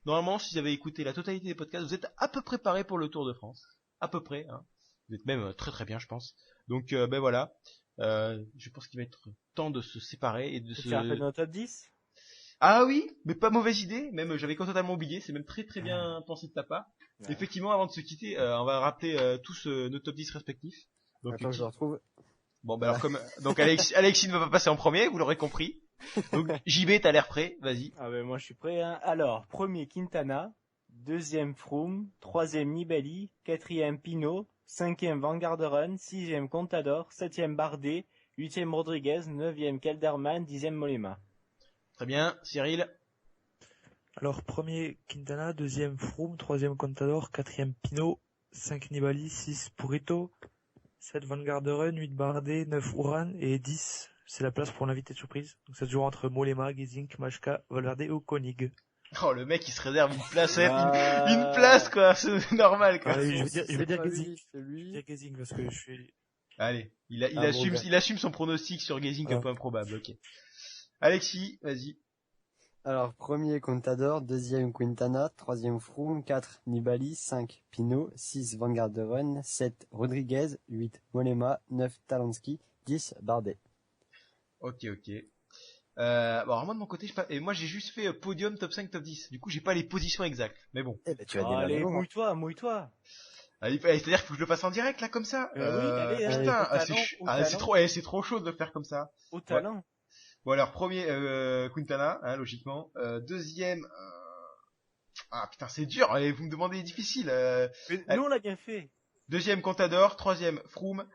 normalement, si vous avez écouté la totalité des podcasts, vous êtes à peu près préparé pour le Tour de France, à peu près. Hein. Vous êtes même très très bien, je pense. Donc ben voilà, je pense qu'il va être temps de se séparer et de Tu se. fais un peu dans le top 10? Ah oui, mais pas mauvaise idée, même j'avais totalement oublié, c'est même très très bien pensé de ta part. Ouais. Effectivement, avant de se quitter, on va rappeler tous nos top 10 respectifs. Donc, Attends, je le retrouve. bon, bah alors donc Alexis ne va pas passer en premier, vous l'aurez compris. Donc JB, t'as l'air prêt, vas-y. Ah ben moi je suis prêt. Hein. Alors, premier Quintana, deuxième Froome, troisième Nibali, quatrième Pinot, cinquième Van Garderen, sixième Contador, septième Bardet, huitième Rodriguez, neuvième Kelderman, dixième Mollema. Très bien, Cyril. Alors, premier Quintana, deuxième Froome, troisième Contador, quatrième Pinot, 5 Nibali, 6 Purito, 7 Van Garderen, 8 Bardet, 9 Uran et 10, c'est la place pour l'invité de surprise. Donc ça se joue entre Mollema, Gesink, Majka, Valverde ou Koenig. Oh, le mec, il se réserve une place, Ah. une place, quoi, c'est normal, quoi. Allez, je vais C'est dire pas Gesink. lui, c'est Je vais lui. dire Gesink parce que je suis... Allez, il Ah, bon, gars. il assume son pronostic sur Gazing un Ah. peu improbable, ok. Alexis, vas-y. Alors, premier Contador, deuxième Quintana, troisième Froome, 4 Nibali, 5 Pinot, 6 Van Garderen, 7 Rodriguez, 8 Mollema, 9 Talansky, 10 Bardet. Ok. Bon, alors moi de mon côté, et moi j'ai juste fait podium, top 5, top 10. Du coup, j'ai pas les positions exactes. Mais bon. Eh ben, tu vas Allez, démarrer. mouille-toi. C'est-à-dire qu'il faut que je le fasse en direct, là, comme ça. Oui, allez, putain, au ah, talent, au c'est talent. c'est trop chaud de le faire comme ça. Au talent. Bon, alors, premier, Quintana, hein, logiquement. Deuxième, ah, putain, c'est dur, et vous me demandez difficile. Mais nous on l'a bien fait. Deuxième, Contador. Troisième, Froome.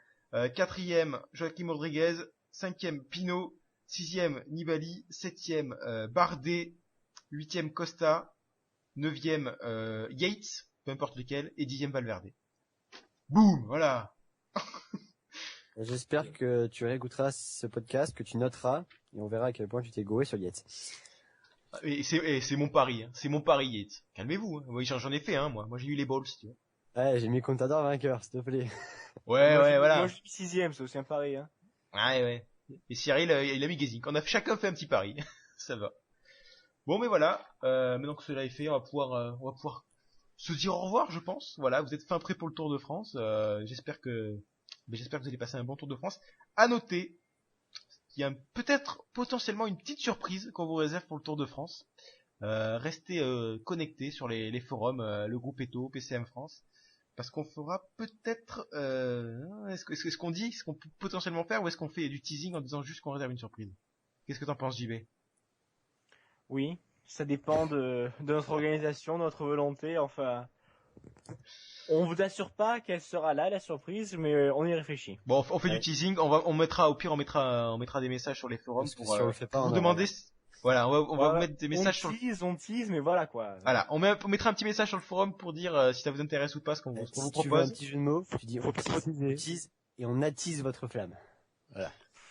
Quatrième, Joaquim Rodriguez. Cinquième, Pinot. Sixième, Nibali. Septième, Bardet. Huitième, Costa. Neuvième, Yates, peu importe lequel. Et dixième, Valverde. Boum, voilà. J'espère que tu réécouteras ce podcast, que tu noteras, et on verra à quel point tu t'es gouré sur Yates. Et c'est mon pari, hein. C'est mon pari, Yates. Calmez-vous, hein. Oui, j'en ai fait, hein, moi. Moi, j'ai eu les balls, tu vois. Ouais, j'ai mis Contador vainqueur, s'il te plaît. Ouais, Moi, voilà. Moi je suis sixième, c'est aussi un pari. Hein. Ouais. Et Cyril, il a mis Gazing. On a chacun fait un petit pari. Ça va. Bon, mais voilà. Maintenant que cela est fait, on va pouvoir se dire au revoir, je pense. Voilà, vous êtes fin prêts pour le Tour de France. J'espère que vous allez passer un bon Tour de France. À noter qu'il y a peut-être potentiellement une petite surprise qu'on vous réserve pour le Tour de France. Restez connectés sur les forums, le groupe Eto, PCM France. parce qu'on fera peut-être, est-ce qu'on dit ce qu'on peut potentiellement faire, ou est-ce qu'on fait du teasing en disant juste qu'on réserve une surprise? Qu'est-ce que t'en penses, JB? Oui, ça dépend de notre organisation, de notre volonté. Enfin, on vous assure pas qu'elle sera là, la surprise, mais on y réfléchit. Bon, on fait du Ouais. teasing, on mettra, au pire, on mettra des messages sur les forums Parce que pour, si on le fait pas, pour vous on demander, aura- voilà, on va vous Voilà, mettre des messages sur on tease, mais voilà quoi. voilà, on mettra un petit message sur le forum pour dire si ça vous intéresse ou pas ce qu'on vous Si tu veux un propose. petit jeu de mots, tu dis Faut pas on teaser. tease et on attise votre flamme.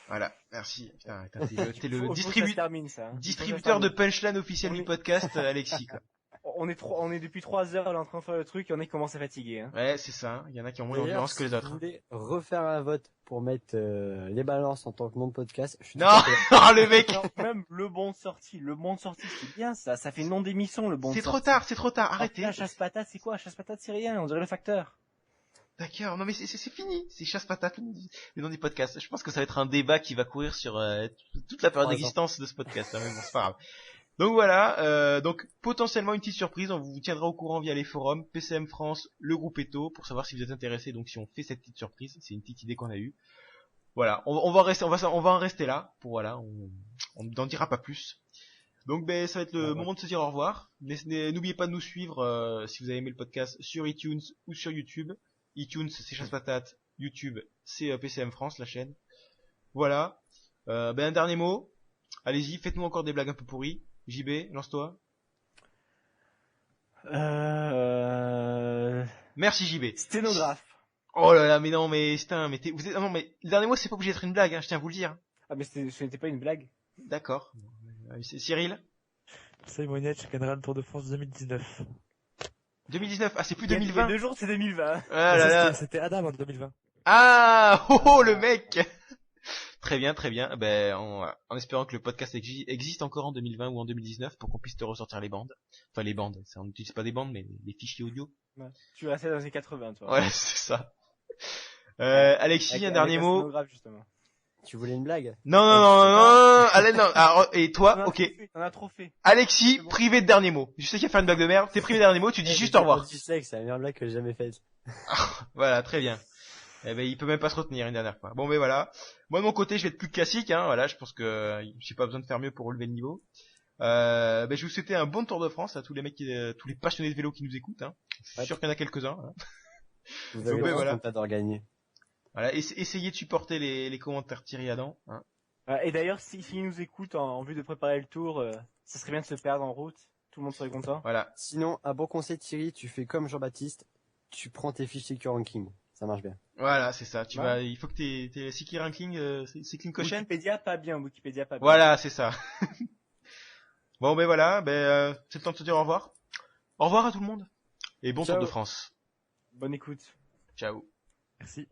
Voilà, merci. Putain, t'es Faut le que ça se distributeur termine, ça. Hein. distributeur de Faut que ça se punchline officiel On du est- podcast, Alexis, quoi. termine. On est depuis 3 heures là en train de faire le truc et on est commence à fatiguer. Hein. Ouais, c'est ça. Il y en a qui ont moins D'ailleurs, d'endurance que les si autres. vous voulez refaire un vote pour mettre les balances en tant que nom de podcast, je suis Non, tout à fait oh, le mec, Alors, même le bon de sortie, c'est bien ça. Ça fait nom d'émission le bon de c'est sortie. trop tard, arrêtez. La chasse patate, c'est quoi? Chasse patate, c'est rien. On dirait le facteur. D'accord, non mais c'est fini, c'est chasse patate le nom du podcast. Je pense que ça va être un débat qui va courir sur toute la période 3 ans. d'existence de ce podcast, hein, mais bon, c'est pas grave. Donc voilà, donc potentiellement une petite surprise, on vous tiendra au courant via les forums, PCM France, le groupe Eto, pour savoir si vous êtes intéressés, donc si on fait cette petite surprise, c'est une petite idée qu'on a eue. Voilà, on va en rester là, pour voilà, on n'en dira pas plus. Donc ben ça va être le moment de se dire au revoir. N'oubliez pas de nous suivre si vous avez aimé le podcast sur iTunes ou sur YouTube. iTunes c'est Chasse Patate, YouTube c'est PCM France la chaîne. Voilà. Ben un dernier mot. Allez-y, faites-nous encore des blagues un peu pourries. JB, lance-toi. Merci JB. Sténographe. Oh là là, mais non, mais putain, mais vous êtes, non mais le dernier mot c'est pas obligé d'être une blague, hein, je tiens à vous le dire. Ah mais ce n'était pas une blague. D'accord. C'est Cyril. Simon Yates gagnera le Tour de France 2019. 2019, ah c'est plus Il y a 2020. 2 jours, c'est 2020. Ah là là. C'était Adam en 2020. Ah, oh le mec. Très bien, très bien. Ben, en espérant que le podcast existe encore en 2020 ou en 2019 pour qu'on puisse te ressortir les bandes. Enfin les bandes, on n'utilise pas des bandes mais les fichiers audio. Ouais. Tu vas rester dans les 80, toi. Ouais, c'est ça. Alexis, Avec- un dernier avec mot. sténographe, justement. Tu voulais une blague? Non, non, non, non, non, allez, non. Alors, et On toi, a ok. trop fait, on a trop fait. Alexis, C'est bon. privé de dernier mot. Je sais qu'il va faire une blague de merde. T'es privé de dernier mot, tu dis juste au revoir. Tu sais que c'est la meilleure blague que j'ai jamais faite. Voilà, très bien. Eh ben, il peut même pas se retenir une dernière fois. Bon, ben voilà. Moi, de mon côté, je vais être plus classique, hein. Voilà, je pense que j'ai pas besoin de faire mieux pour relever le niveau. Ben, je vais vous souhaiter un bon Tour de France à tous les mecs, tous les passionnés de vélo qui nous écoutent, hein. Je suis Ouais. sûr qu'il y en a quelques-uns. Hein. Vous Donc, avez ben, le voilà. résultat d'or gagné. Voilà, essayez de supporter les commentaires Thierry Adam, hein. Et d'ailleurs, s'ils nous écoutent en vue de préparer le tour, ça serait bien de se perdre en route. Tout le monde serait content. Voilà. Sinon, un bon conseil Thierry, tu fais comme Jean-Baptiste, tu prends tes fichiers Q-Ranking. Ça marche bien. Voilà, c'est ça. Ouais. Il faut que t'aies Cycling Ranking, Cycling Quotient. Wikipédia, pas bien. Wikipédia, pas bien. Voilà, c'est ça. Bon, ben voilà, c'est le temps de se dire au revoir. Au revoir à tout le monde. Et bon Ciao. Tour de France. Bonne écoute. Ciao. Merci.